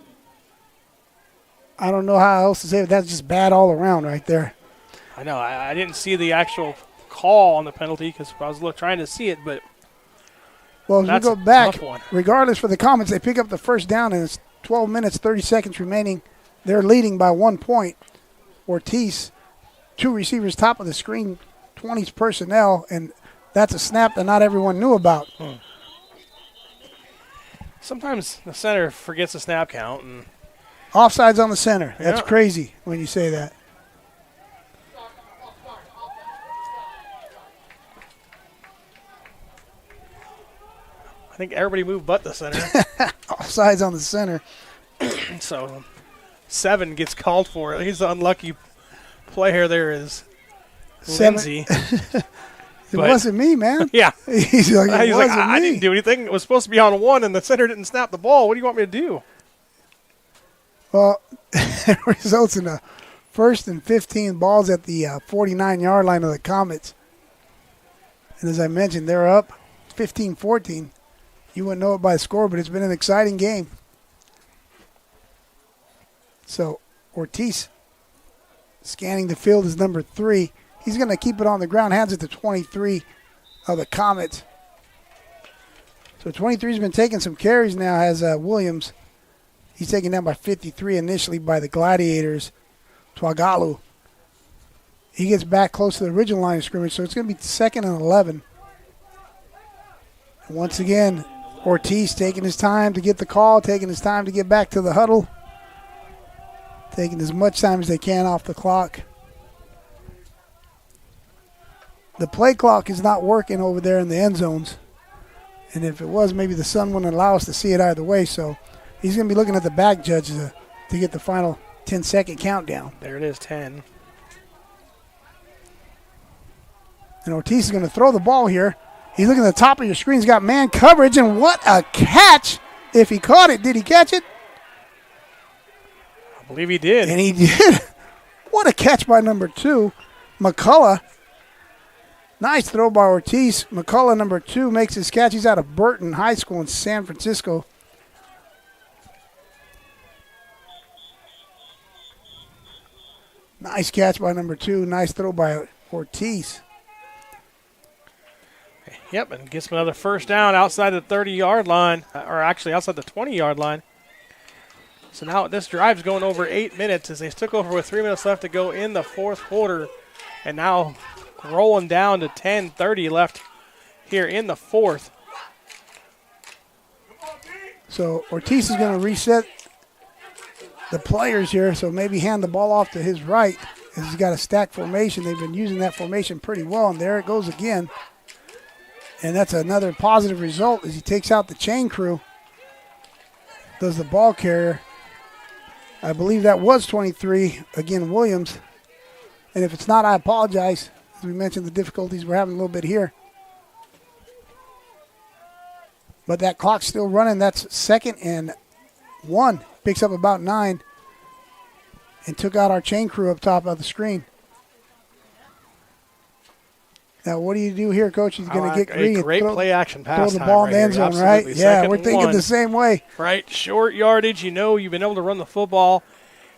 I don't know how else to say it. That's just bad all around right there. I know. I didn't see the actual call on the penalty because I was trying to see it, but well, as that's we go back, a tough one. Regardless for the Comets, they pick up the first down, and it's 12 minutes, 30 seconds remaining. They're leading by 1 point. Ortiz, 2 receivers top of the screen, 20s personnel, and that's a snap that not everyone knew about. Sometimes the center forgets the snap count. And offsides on the center. That's yeah. Crazy when you say that. I think everybody moved but the center. Offsides on the center. So 7 gets called for it. He's the unlucky player there is Lindsay. It wasn't me, man. Yeah. He's like, I didn't do anything. It was supposed to be on 1, and the center didn't snap the ball. What do you want me to do? Well, it results in a 1st and 15 balls at the 49-yard line of the Comets. And as I mentioned, they're up 15-14. You wouldn't know it by the score, but it's been an exciting game. So Ortiz Scanning the field is number 3. He's going to keep it on the ground, hands it to 23 of the Comets. So 23's been taking some carries now, has Williams. He's taken down by 53 initially by the Gladiators. Twagalu. He gets back close to the original line of scrimmage, so it's going to be 2nd and 11. And once again, Ortiz taking his time to get the call, taking his time to get back to the huddle, taking as much time as they can off the clock. The play clock is not working over there in the end zones. And if it was, maybe the sun wouldn't allow us to see it either way. So he's going to be looking at the back judge to get the final 10-second countdown. There it is, 10. And Ortiz is going to throw the ball here. He's looking at the top of your screen. He's got man coverage, and what a catch. If he caught it, did he catch it? I believe he did. And he did. What a catch by number 2, McCullough. Nice throw by Ortiz. McCullough, number 2, makes his catch. He's out of Burton High School in San Francisco. Nice catch by number 2. Nice throw by Ortiz. Yep, and gets him another first down outside the 30-yard line, or actually outside the 20-yard line. So now this drive's going over 8 minutes as they took over with 3 minutes left to go in the fourth quarter. And now rolling down to 10:30 left here in the fourth. So Ortiz is going to reset the players here, so maybe hand the ball off to his right as he's got a stack formation. They've been using that formation pretty well, and there it goes again. And that's another positive result as he takes out the chain crew. Does the ball carrier. I believe that was 23, again, Williams. And if it's not, I apologize. As we mentioned, the difficulties we're having a little bit here. But that clock's still running. That's 2nd and 1. Picks up about 9. And took out our chain crew up top of the screen. Now, what do you do here, Coach? He's going to get green. Great play action pass. Throw the ball in the end zone, right? Yeah, we're thinking the same way. Right, short yardage. You know, you've been able to run the football.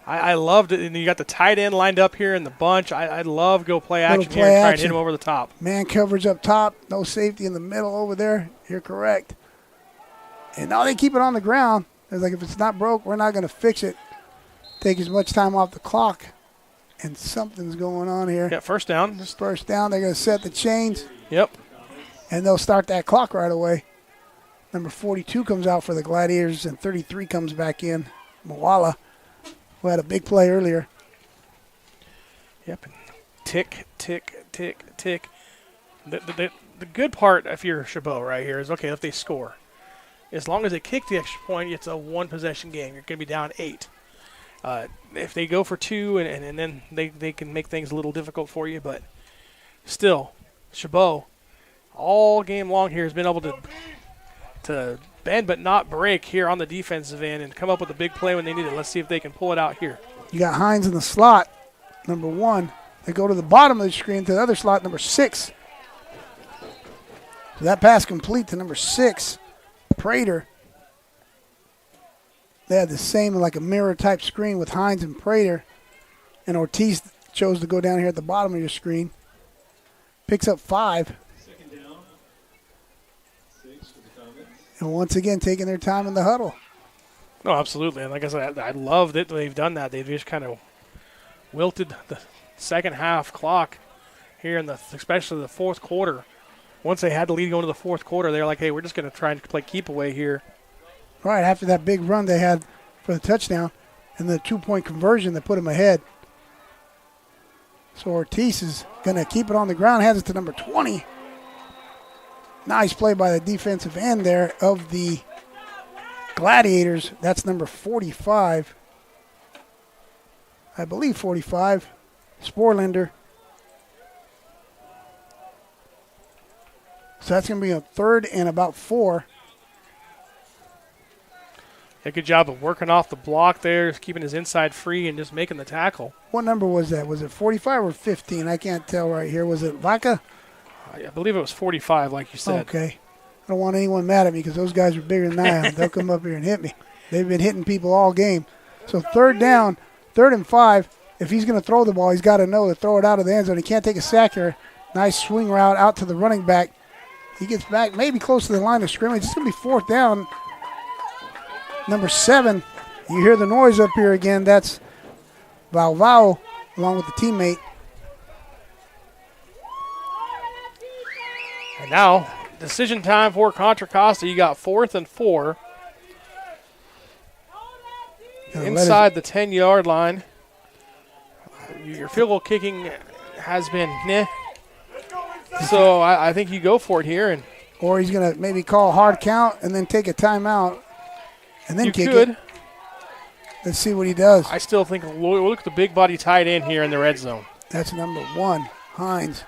I loved it. And you got the tight end lined up here in the bunch. I love go play action here and try and hit him over the top. Man coverage up top. No safety in the middle over there. You're correct. And now they keep it on the ground. It's like, if it's not broke, we're not going to fix it. Take as much time off the clock. And something's going on here. Yeah, first down. Just first down. They're going to set the chains. Yep. And they'll start that clock right away. Number 42 comes out for the Gladiators, and 33 comes back in. Moala, who had a big play earlier. Yep. Tick, tick, tick, tick. The good part, if you're Chabot right here, is, okay, if they score. As long as they kick the extra point, it's a one-possession game. You're going to be down 8. If they go for 2 and then they can make things a little difficult for you, but still, Chabot all game long here has been able to bend but not break here on the defensive end and come up with a big play when they need it. Let's see if they can pull it out here. You got Hines in the slot, number 1. They go to the bottom of the screen to the other slot, number 6. So that pass complete to number 6, Prater. They had the same, like a mirror-type screen with Hines and Prater. And Ortiz chose to go down here at the bottom of your screen. Picks up 5. 2nd down. 6 for the Comets. And once again, taking their time in the huddle. No, absolutely. And like I said, I love that they've done that. They've just kind of wilted the second half clock here in especially the fourth quarter. Once they had the lead going to the fourth quarter, they were like, hey, we're just going to try and play keep away here. Right, after that big run they had for the touchdown and the 2-point conversion that put them ahead. So Ortiz is going to keep it on the ground, has it to number 20. Nice play by the defensive end there of the Gladiators. That's number 45. I believe 45. Sporlander. So that's going to be a 3rd and about 4. A good job of working off the block there, just keeping his inside free and just making the tackle. What number was that? Was it 45 or 15? I can't tell right here. Was it Vaca? I believe it was 45, like you said. Okay. I don't want anyone mad at me because those guys are bigger than I am. They'll come up here and hit me. They've been hitting people all game. So 3rd down, 3rd and 5. if he's going to throw the ball, he's got to know to throw it out of the end zone. He can't take a sack here. Nice swing route out to the running back. He gets back maybe close to the line of scrimmage. It's going to be 4th down. Number 7. You hear the noise up here again. That's Valvao along with the teammate. And now, decision time for Contra Costa. You got 4th and 4. Inside the 10-yard line. Your field goal kicking has been meh. So I think you go for it here. Or he's going to maybe call a hard count and then take a timeout and then kick it. Let's see what he does. I still think, look at the big body tight end here in the red zone. That's number 1, Hines.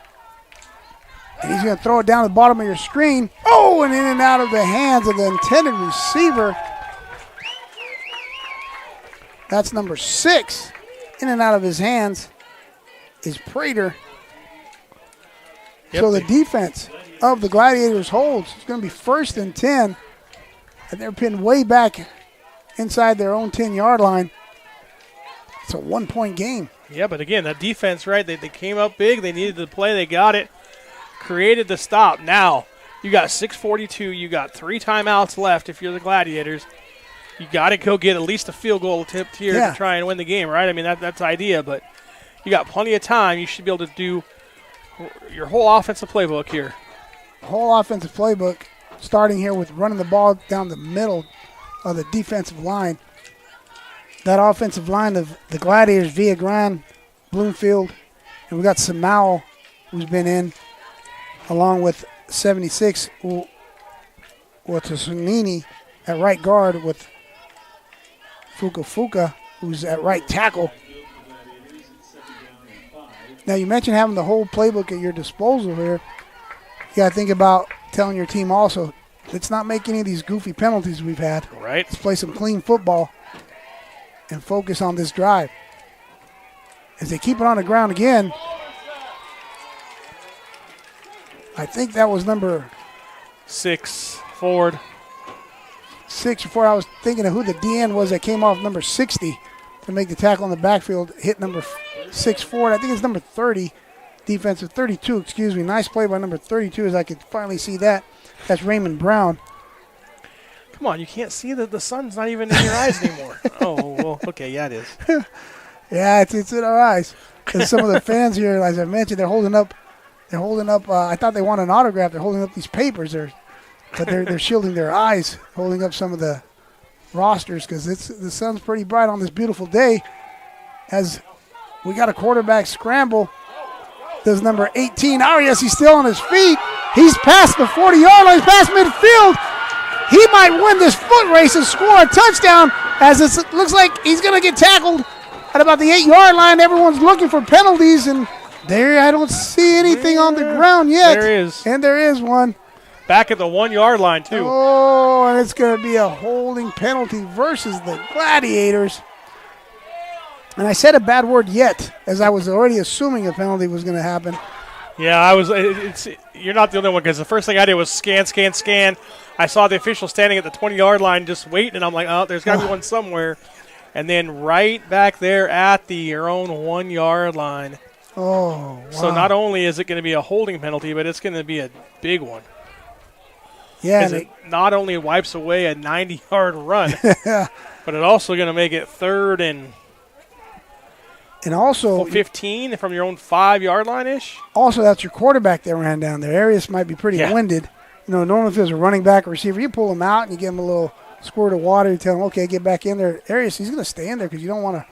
And he's going to throw it down the bottom of your screen. Oh, and in and out of the hands of the intended receiver. That's number 6. In and out of his hands is Prater. Yep. So the defense of the Gladiators holds. It's going to be 1st and 10. And they're pinned way back inside their own 10-yard line. It's a 1-point game. Yeah, but again, that defense, right, they came up big. They needed the play. They got it. Created the stop. Now, you got 6:42. You got 3 timeouts left if you're the Gladiators. You got to go get at least a field goal attempt here to try and win the game, right? I mean, that's the idea, but you got plenty of time. You should be able to do your whole offensive playbook here. Whole offensive playbook starting here with running the ball down the middle of the defensive line. That offensive line of the Gladiators, Villagrán, Bloomfield, and we got Samao, who's been in, along with 76, Watasunini at right guard with Fuka, who's at right tackle. Now, you mentioned having the whole playbook at your disposal here. You got to think about telling your team also, let's not make any of these goofy penalties we've had. Right. Let's play some clean football and focus on this drive. As they keep it on the ground again, I think that was number 6, Ford. 6 before. I was thinking of who the DN was that came off number 60 to make the tackle in the backfield, hit number 6 Ford. I think it's number 30, defensive 32, excuse me. Nice play by number 32 as I could finally see that. That's Raymond Brown. Come on, you can't see that the sun's not even in your eyes anymore. Oh, well, okay, yeah, it is. Yeah, it's in our eyes. Because some of the fans here, as I mentioned, they're holding up. I thought they want an autograph. They're holding up these papers. But they're shielding their eyes, holding up some of the rosters because the sun's pretty bright on this beautiful day. As we got a quarterback scramble. Does number 18, Arias, he's still on his feet. He's past the 40-yard line, he's past midfield. He might win this foot race and score a touchdown as it looks like he's going to get tackled at about the 8-yard line. Everyone's looking for penalties, and there I don't see anything on the ground yet. There is. And there is one. Back at the 1-yard line, too. Oh, and it's going to be a holding penalty versus the Gladiators. And I said a bad word yet, as I was already assuming a penalty was going to happen. Yeah, I was. You're not the only one because the first thing I did was scan. I saw the official standing at the 20-yard line just waiting, and I'm like, oh, there's got to be one somewhere. And then right back there at your own 1-yard line. Oh, wow. So not only is it going to be a holding penalty, but it's going to be a big one. Yeah. It not only wipes away a 90-yard run, but it also going to make it 3rd and also 15 from your own 5-yard line-ish. Also, that's your quarterback that ran down there. Arias might be pretty winded. You know, normally if there's a running back or receiver, you pull him out and you give him a little squirt of water. You tell him, okay, get back in there. Arias, he's going to stay in there because you don't want to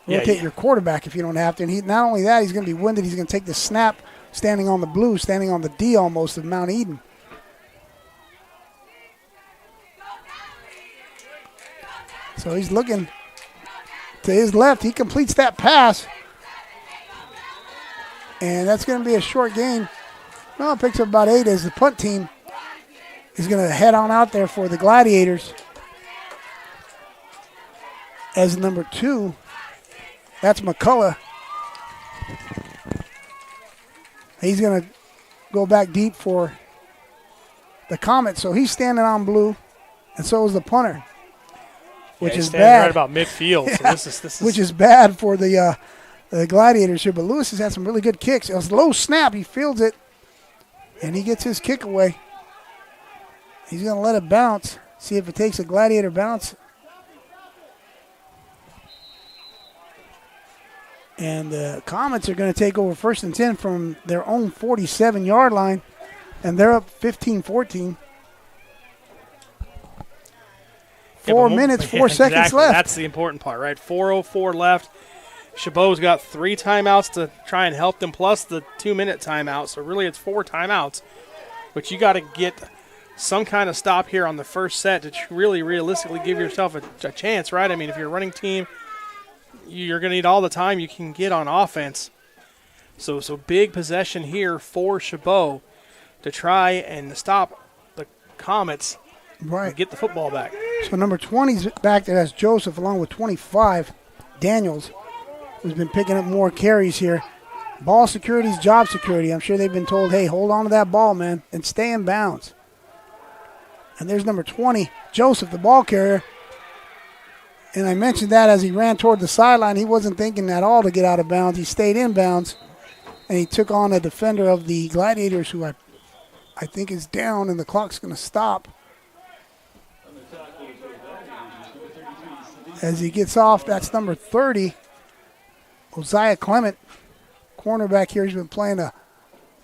rotate your quarterback if you don't have to. And not only that, he's going to be winded. He's going to take the snap standing on the blue, standing on the D almost of Mount Eden. So he's looking to his left. He completes that pass. And that's going to be a short gain. Well, it picks up about 8 as the punt team is going to head on out there for the Gladiators. As number 2, that's McCullough. He's going to go back deep for the Comet. So he's standing on blue, and so is the punter. Which is bad. Right about midfield. Yeah, so this is which is bad for the the Gladiators here, but Lewis has had some really good kicks. It was a low snap. He fields it, and he gets his kick away. He's going to let it bounce, see if it takes a Gladiator bounce. And the Comets are going to take over 1st and 10 from their own 47-yard line, and they're up 15-14. 4 minutes, 4 seconds left. That's the important part, right? 4:04 left. Chabot's got 3 timeouts to try and help them, plus the 2-minute timeout. So really it's 4 timeouts. But you got to get some kind of stop here on the first set to really realistically give yourself a chance, right? I mean, if you're a running team, you're going to need all the time you can get on offense. So big possession here for Chabot to try and stop the Comets and get the football back. So number 20's back there. That's Joseph along with 25, Daniels, who's been picking up more carries here. Ball security is job security. I'm sure they've been told, hey, hold on to that ball, man, and stay in bounds. And there's number 20, Joseph, the ball carrier. And I mentioned that as he ran toward the sideline, he wasn't thinking at all to get out of bounds. He stayed in bounds, and he took on a defender of the Gladiators who I think is down, and the clock's going to stop. As he gets off, that's number 30, Osiah Clement, cornerback here. He's been playing a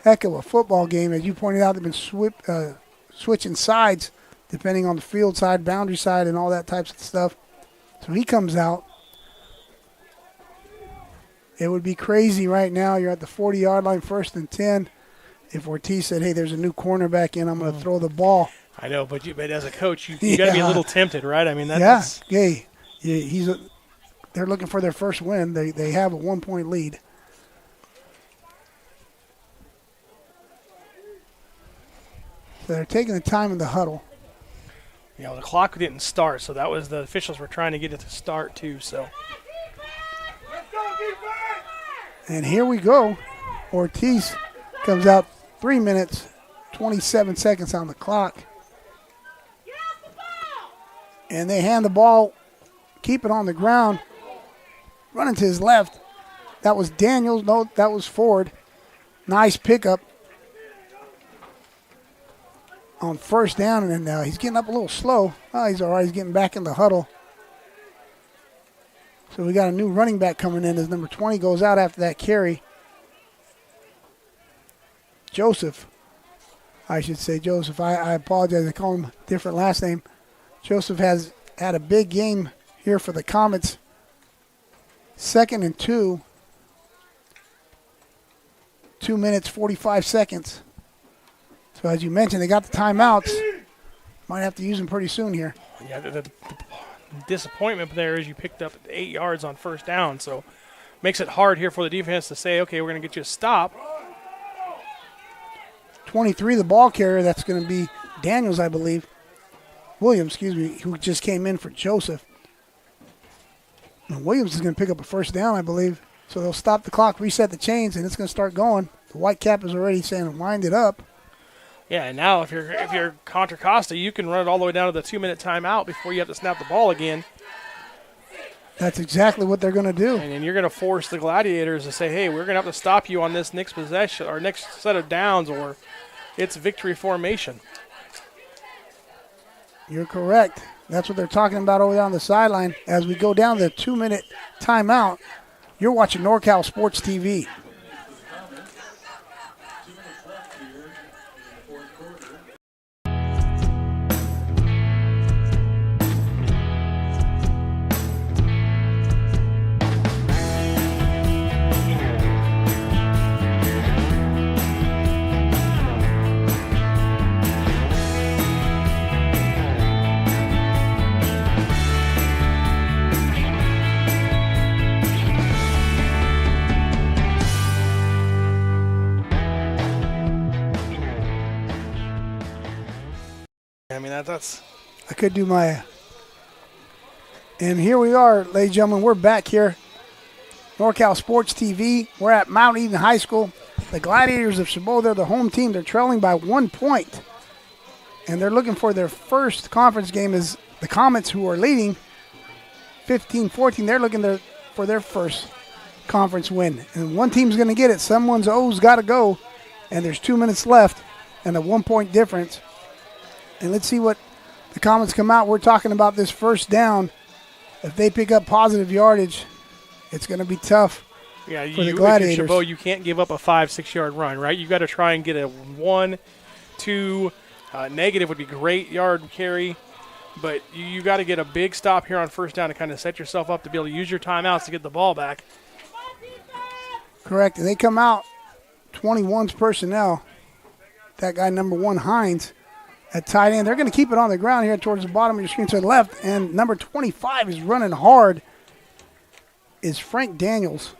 heck of a football game. As you pointed out, they've been switching sides depending on the field side, boundary side, and all that types of stuff. So he comes out. It would be crazy right now. You're at the 40-yard line, 1st and 10. If Ortiz said, hey, there's a new cornerback in, I'm going to throw the ball. I know, but as a coach, you got to be a little tempted, right? I mean, they're looking for their first win. They have a 1-point lead. So they're taking the time in the huddle. You know, the clock didn't start, so that was the officials were trying to get it to start too. So, and here we go. Ortiz comes out 3 minutes, 27 seconds on the clock. And they hand the ball, keep it on the ground, running to his left. That was Daniels. No, that was Ford. Nice pickup on 1st down, and then he's getting up a little slow. Oh, he's all right. He's getting back in the huddle. So we got a new running back coming in as number 20 goes out after that carry. Joseph. I should say Joseph. I apologize. I call him a different last name. Joseph has had a big game here for the Comets. 2nd and 2. 2 minutes, 45 seconds. So as you mentioned, they got the timeouts. Might have to use them pretty soon here. Yeah, the disappointment there is you picked up 8 yards on 1st down, so makes it hard here for the defense to say, okay, we're going to get you a stop. 23, the ball carrier, that's going to be Daniels, I believe. Williams, who just came in for Joseph. And Williams is going to pick up a 1st down, I believe. So they'll stop the clock, reset the chains, and it's going to start going. The white cap is already saying wind it up. Yeah, and now if you're Contra Costa, you can run it all the way down to the 2-minute timeout before you have to snap the ball again. That's exactly what they're going to do. And then you're going to force the Gladiators to say, hey, we're going to have to stop you on this next possession or next set of downs, or it's victory formation. You're correct. That's what they're talking about over there on the sideline. As we go down the 2-minute timeout, you're watching NorCal Sports TV. I mean, that's... I could do my... And here we are, ladies and gentlemen. We're back here. NorCal Sports TV. We're at Mount Eden High School. The Gladiators of Chabot, they're the home team. They're trailing by 1 point. And they're looking for their first conference game as the Comets, who are leading 15-14. They're looking for their first conference win. And one team's going to get it. Someone's O's got to go. And there's 2 minutes left and a 1-point difference. And let's see what the comments come out. We're talking about this first down. If they pick up positive yardage, it's going to be tough for the Gladiators. If you're Chabot, you can't give up a 5-6 yard run, right? You've got to try and get a 1, 2, negative would be great yard carry. But you got to get a big stop here on first down to kind of set yourself up to be able to use your timeouts to get the ball back. Correct. And they come out 21's personnel. That guy, number 1, Hines, at tight end. They're going to keep it on the ground here towards the bottom of your screen to the left. And number 25 is running hard, is Frank Daniels.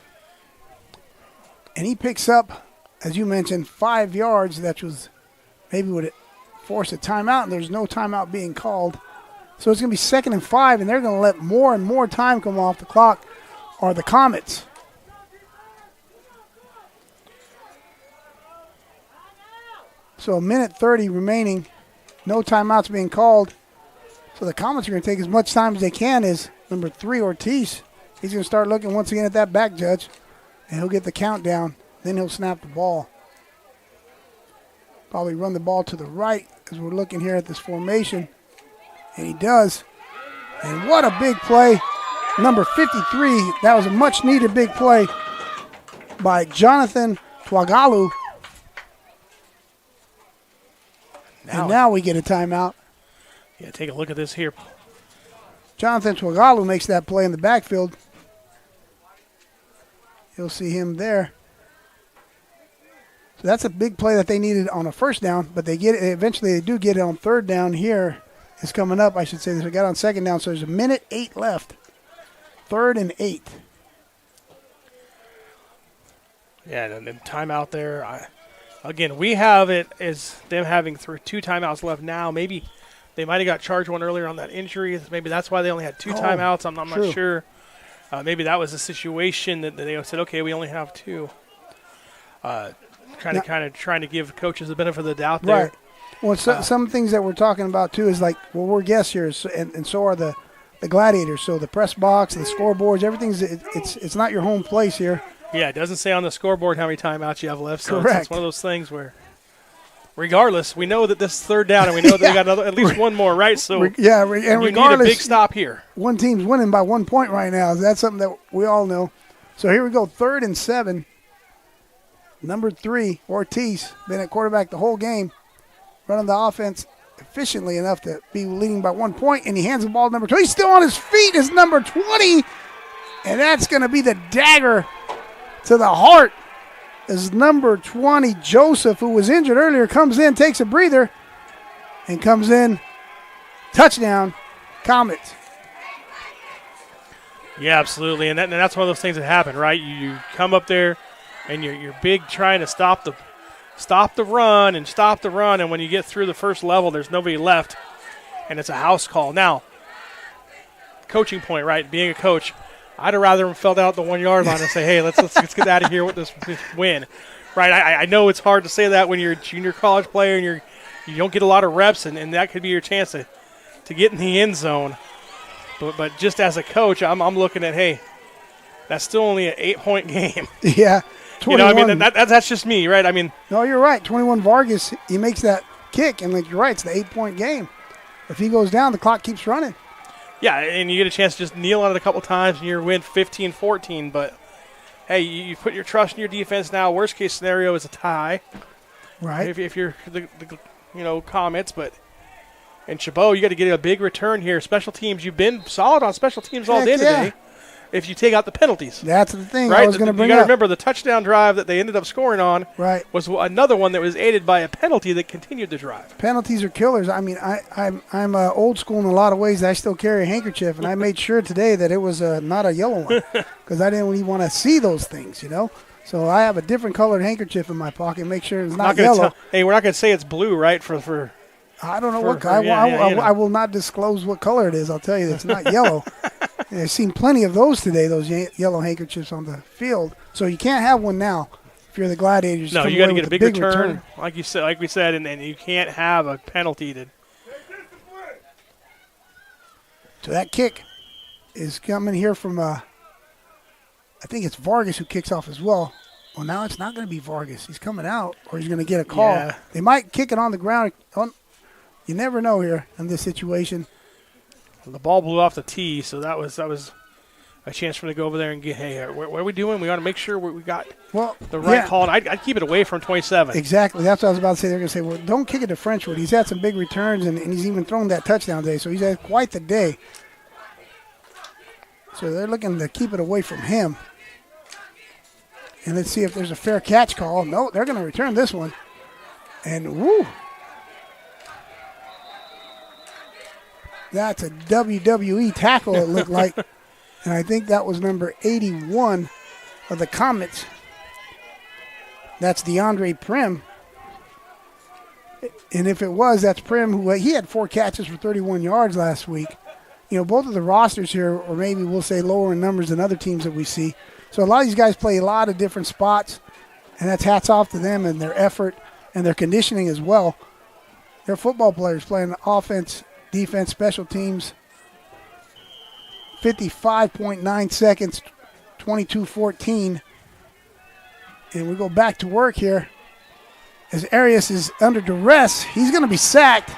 And he picks up, as you mentioned, 5 yards. That was maybe would it force a timeout, and there's no timeout being called. So it's going to be 2nd and 5, and they're going to let more and more time come off the clock, are the Comets. So 1:30 remaining. No timeouts being called. So the Comets are going to take as much time as they can as number 3, Ortiz. He's going to start looking once again at that back judge, and he'll get the countdown. Then he'll snap the ball. Probably run the ball to the right as we're looking here at this formation. And he does. And what a big play. Number 53, that was a much-needed big play by Jonathan Twagalu. And now we get a timeout. Yeah, take a look at this here. Jonathan Twagalu makes that play in the backfield. You'll see him there. So that's a big play that they needed on a first down, but they get it. Eventually they do get it on third down here. It's coming up, I should say. They got on second down, so there's 1:08 left. 3rd and 8. Yeah, and then timeout there. Again, we have it as them having 2 timeouts left now. Maybe they might have got charged one earlier on that injury. Maybe that's why they only had 2 timeouts. I'm not sure. Maybe that was a situation that they said, okay, we only have 2. Trying to give coaches the benefit of the doubt there. Right. Well, some things that we're talking about, too, is like, well, we're guests here, and so are the Gladiators. So the press box, the scoreboards, everything's it's not your home place here. Yeah, it doesn't say on the scoreboard how many timeouts you have left. So Correct. It's one of those things where, regardless, we know that this is third down, and we know that they got at least one more, right? So and you regardless, need a big stop here. One team's winning by 1 point right now. That's something that we all know. So here we go, 3rd and 7. Number 3, Ortiz, been at quarterback the whole game, running the offense efficiently enough to be leading by 1 point, and he hands the ball to number 2. He's still on his feet. It's number 20, and that's going to be the dagger to the heart as number 20, Joseph, who was injured earlier, comes in, takes a breather, and comes in. Touchdown, Comets. Yeah, absolutely, and that's one of those things that happen, right? You come up there, and you're big trying to stop the run, and when you get through the first level, there's nobody left, and it's a house call. Now, coaching point, right? Being a coach, I'd have rather him fell out the 1 yard line and say, hey, let's get out of here with this win, right? I know it's hard to say that when you're a junior college player and you don't get a lot of reps, and that could be your chance to get in the end zone. But just as a coach, I'm looking at, hey, that's still only an 8-point game. Yeah. 21. You know, I mean, that's just me, right? I mean, no, you're right. 21 Vargas, he makes that kick, and like you're right, it's the 8-point game. If he goes down, the clock keeps running. Yeah, and you get a chance to just kneel on it a couple times, and you win 15-14. But hey, you put your trust in your defense now. Worst case scenario is a tie, right? If you're the Comets, but in Chabot, you got to get a big return here. Special teams, you've been solid on special teams all day today. If you take out the penalties. That's the thing right? I was going to bring up. You got to remember the touchdown drive that they ended up scoring on was another one that was aided by a penalty that continued the drive. Penalties are killers. I mean, I'm old school in a lot of ways. I still carry a handkerchief, and I made sure today that it was not a yellow one because I didn't even want to see those things, you know. So I have a different colored handkerchief in my pocket. Make sure it's not yellow. Hey, we're not going to say it's blue, right, for I don't know what color. I will not disclose what color it is. I'll tell you it's not yellow. I've seen plenty of those today, those yellow handkerchiefs on the field. So you can't have one now if you're the Gladiators. No, you got to get a big return, like we said, and you can't have a penalty. So that kick is coming here from I think it's Vargas who kicks off as well. Well, now it's not going to be Vargas. He's coming out, or he's going to get a call. Yeah. They might kick it on the ground. You never know here in this situation. The ball blew off the tee, so that was a chance for them to go over there and get, hey, what are we doing? We got to make sure we got the right call. And I'd keep it away from 27. Exactly. That's what I was about to say. They're going to say, well, don't kick it to Frenchwood. He's had some big returns, and he's even thrown that touchdown day, so he's had quite the day. So they're looking to keep it away from him. And let's see if there's a fair catch call. No, they're going to return this one. And, woo. That's a WWE tackle, it looked like. And I think that was number 81 of the Comets. That's DeAndre Prim. And if it was, that's Prim, who he had 4 catches for 31 yards last week. You know, both of the rosters here, or maybe we'll say lower in numbers than other teams that we see. So a lot of these guys play a lot of different spots, and that's hats off to them and their effort and their conditioning as well. They're football players playing offense, defense, special teams. 55.9 seconds, 22-14. And we go back to work here. As Arias is under duress, he's going to be sacked.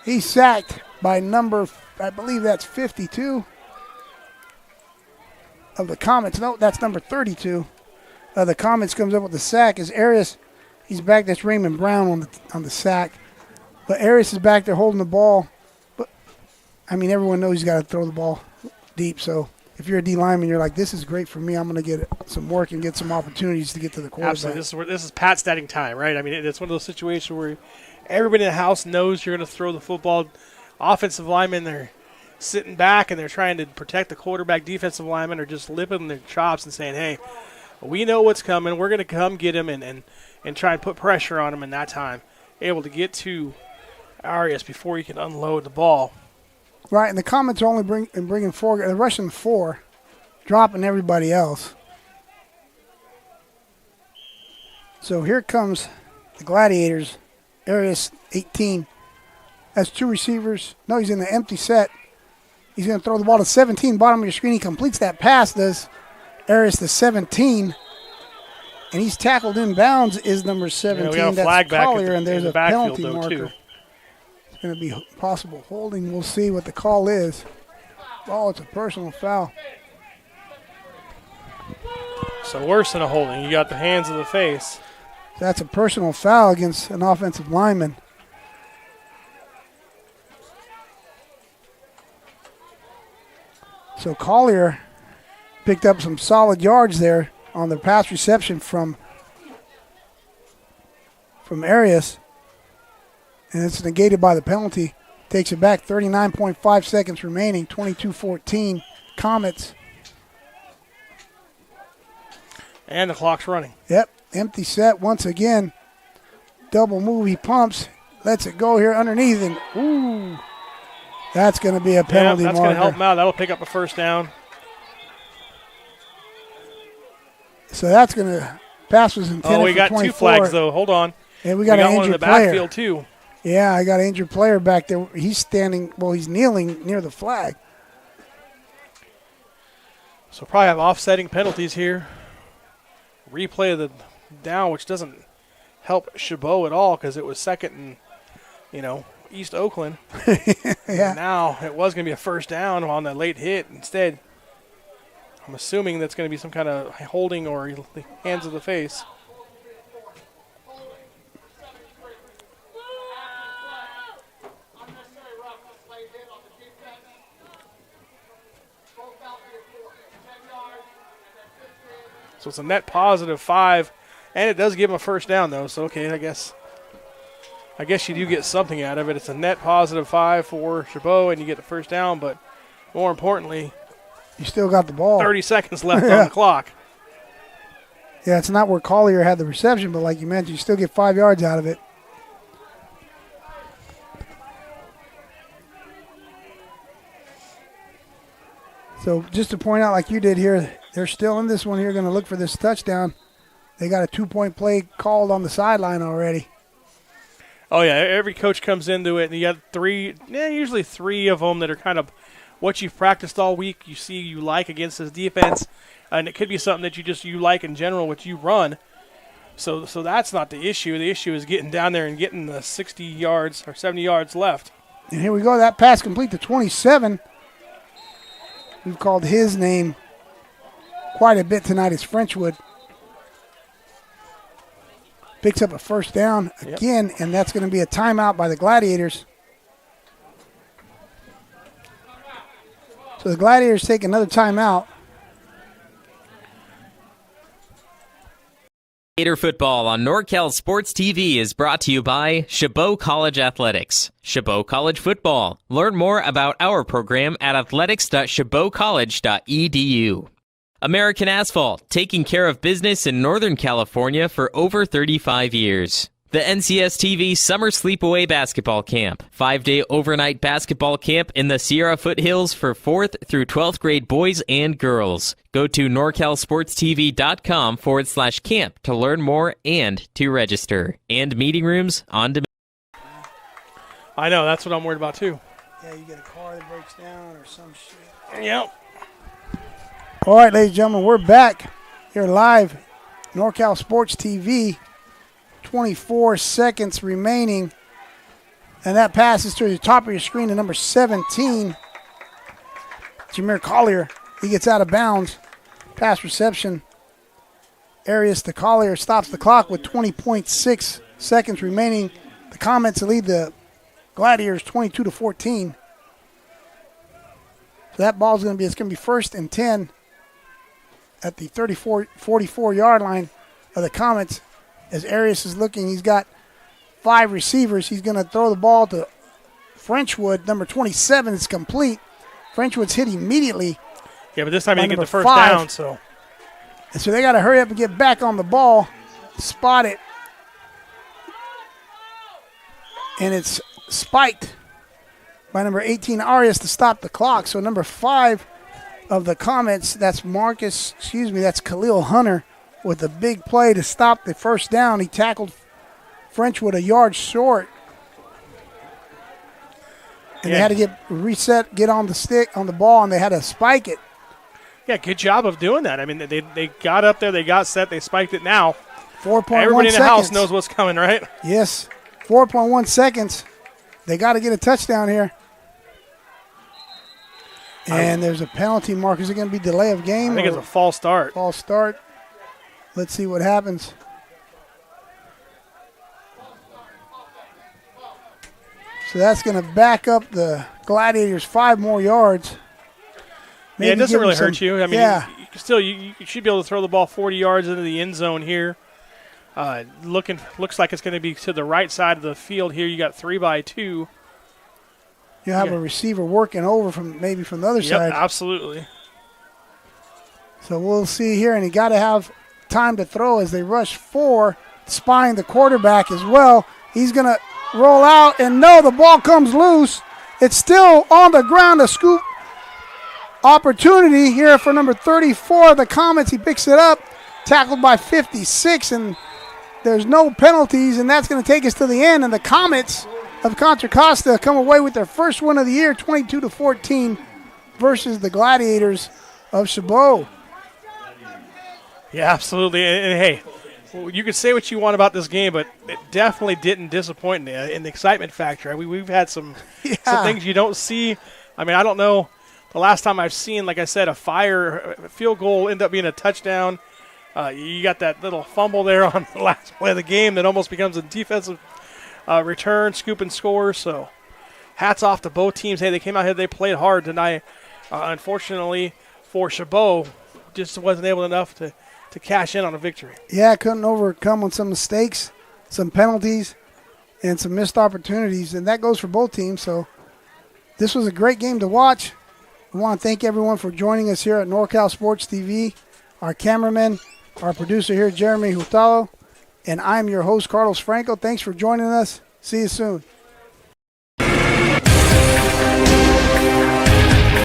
He's sacked by number, I believe that's 52 of the Comets. No, that's number 32 of the Comets comes up with the sack. As Arias, he's back. That's Raymond Brown on the sack. But Arias is back there holding the ball. But, I mean, everyone knows he's got to throw the ball deep. So if you're a D lineman, you're like, this is great for me. I'm going to get some work and get some opportunities to get to the quarterback. Absolutely. This is Pat statting time, right? I mean, it's one of those situations where everybody in the house knows you're going to throw the football. Offensive linemen, they're sitting back and they're trying to protect the quarterback. Defensive linemen are just lipping their chops and saying, hey, we know what's coming. We're going to come get him and try and put pressure on him in that time. Able to get to Arias before he can unload the ball. Right, and the Comets are only bringing 4. They're rushing 4, dropping everybody else. So here comes the Gladiators. Arias, 18. Has 2 receivers. No, he's in the empty set. He's going to throw the ball to 17. Bottom of your screen. He completes that pass. Does Arias to 17. And he's tackled in bounds is number 17. We got a flag That's back Collier, and there's in the a backfield, penalty though, marker. too. It's going to be possible holding. We'll see what the call is. Oh, it's a personal foul. So worse than a holding. You got the hands of the face. That's a personal foul against an offensive lineman. So Collier picked up some solid yards there on the pass reception from Arias. And it's negated by the penalty. Takes it back, 39.5 seconds remaining, 22-14. Comets. And the clock's running. Yep, empty set once again. Double move, he pumps, lets it go here underneath, and ooh, that's going to be a penalty that's marker. going to help him out. That'll pick up a first down. So that's going to, pass was intended for 24. We got 2 flags, though. Hold on. And we got an one in injured the player. backfield, too. Yeah, I got an injured player back there. He's standing, he's kneeling near the flag. So probably have offsetting penalties here. Replay of the down, which doesn't help Chabot at all because it was second and, East Oakland. Yeah. And now it was going to be a first down on the late hit. Instead, I'm assuming that's going to be some kind of holding or the hands of the face. So it's a net positive 5, and it does give him a first down, though. So, okay, I guess you do get something out of it. It's a net positive 5 for Chabot, and you get the first down. But more importantly, you still got the ball. 30 seconds left on the clock. Yeah, it's not where Collier had the reception, but like you mentioned, you still get 5 yards out of it. So just to point out, like you did here, they're still in this one here, going to look for this touchdown. They got a 2-point play called on the sideline already. Oh, yeah, every coach comes into it, and you got usually 3 of them that are kind of what you've practiced all week, you like against this defense, and it could be something that you like in general, which you run. So that's not the issue. The issue is getting down there and getting the 60 yards or 70 yards left. And here we go. That pass complete to 27. We've called his name quite a bit tonight. It's Frenchwood. Picks up a first down again, and that's going to be a timeout by the Gladiators. So the Gladiators take another timeout. Gator football on NorCal Sports TV is brought to you by Chabot College Athletics. Chabot College Football. Learn more about our program at athletics.chabotcollege.edu. American Asphalt, taking care of business in Northern California for over 35 years. The NCS TV Summer Sleepaway Basketball Camp. 5-day overnight basketball camp in the Sierra Foothills for 4th through 12th grade boys and girls. Go to norcalsportstv.com/camp to learn more and to register. And meeting rooms on demand. I know, that's what I'm worried about too. Yeah, you get a car that breaks down or some shit. Yep. All right, ladies and gentlemen, we're back here live. NorCal Sports TV. 24 seconds remaining. And that passes to the top of your screen to number 17. Jameer Collier. He gets out of bounds. Pass reception. Arias to Collier stops the clock with 20.6 seconds remaining. The Comets lead the Gladiators 22-14. So that ball's going to be, it's going to be 1st and 10 at the 44-yard line of the Comets. As Arias is looking, he's got 5 receivers. He's going to throw the ball to Frenchwood. Number 27 is complete. Frenchwood's hit immediately. Yeah, but this time he didn't get the first down. So they got to hurry up and get back on the ball, spot it. And it's spiked by number 18, Arias, to stop the clock. So number 5 of the Comets, that's Khalil Hunter, with a big play to stop the first down. He tackled Frenchwood a yard short. And they had to get reset, get on the ball, and they had to spike it. Yeah, good job of doing that. I mean, they got up there, they got set, they spiked it now. 4.1 seconds. Everybody in the house knows what's coming, right? Yes, 4.1 seconds. They got to get a touchdown here. And there's a penalty mark. Is it going to be delay of game? I think it's a false start. False start. Let's see what happens. So that's going to back up the Gladiators 5 more yards. Maybe yeah, it doesn't really hurt you. I mean, yeah. you should be able to throw the ball 40 yards into the end zone here. Looks like it's going to be to the right side of the field here. You got 3-by-2. You have a receiver working over from the other side. Yep, absolutely. So we'll see here, and you got to have time to throw as they rush 4, spying the quarterback as well. He's going to roll out, and no, the ball comes loose. It's still on the ground, a scoop opportunity here for number 34 of the Comets. He picks it up, tackled by 56, and there's no penalties, and that's going to take us to the end. And the Comets of Contra Costa come away with their first win of the year, 22-14, versus the Gladiators of Chabot. Yeah, absolutely. And hey, you can say what you want about this game, but it definitely didn't disappoint in the excitement factor. We've had some things you don't see. I mean, I don't know the last time I've seen, like I said, a field goal end up being a touchdown. You got that little fumble there on the last play of the game that almost becomes a defensive return, scoop and score. So hats off to both teams. Hey, they came out here, they played hard tonight. Unfortunately for Chabot, just wasn't able enough to cash in on a victory. Yeah, couldn't overcome on some mistakes, some penalties, and some missed opportunities, and that goes for both teams. So this was a great game to watch. We want to thank everyone for joining us here at NorCal Sports TV, our cameraman, our producer here, Jeremy Hurtado, and I'm your host, Carlos Franco. Thanks for joining us. See you soon.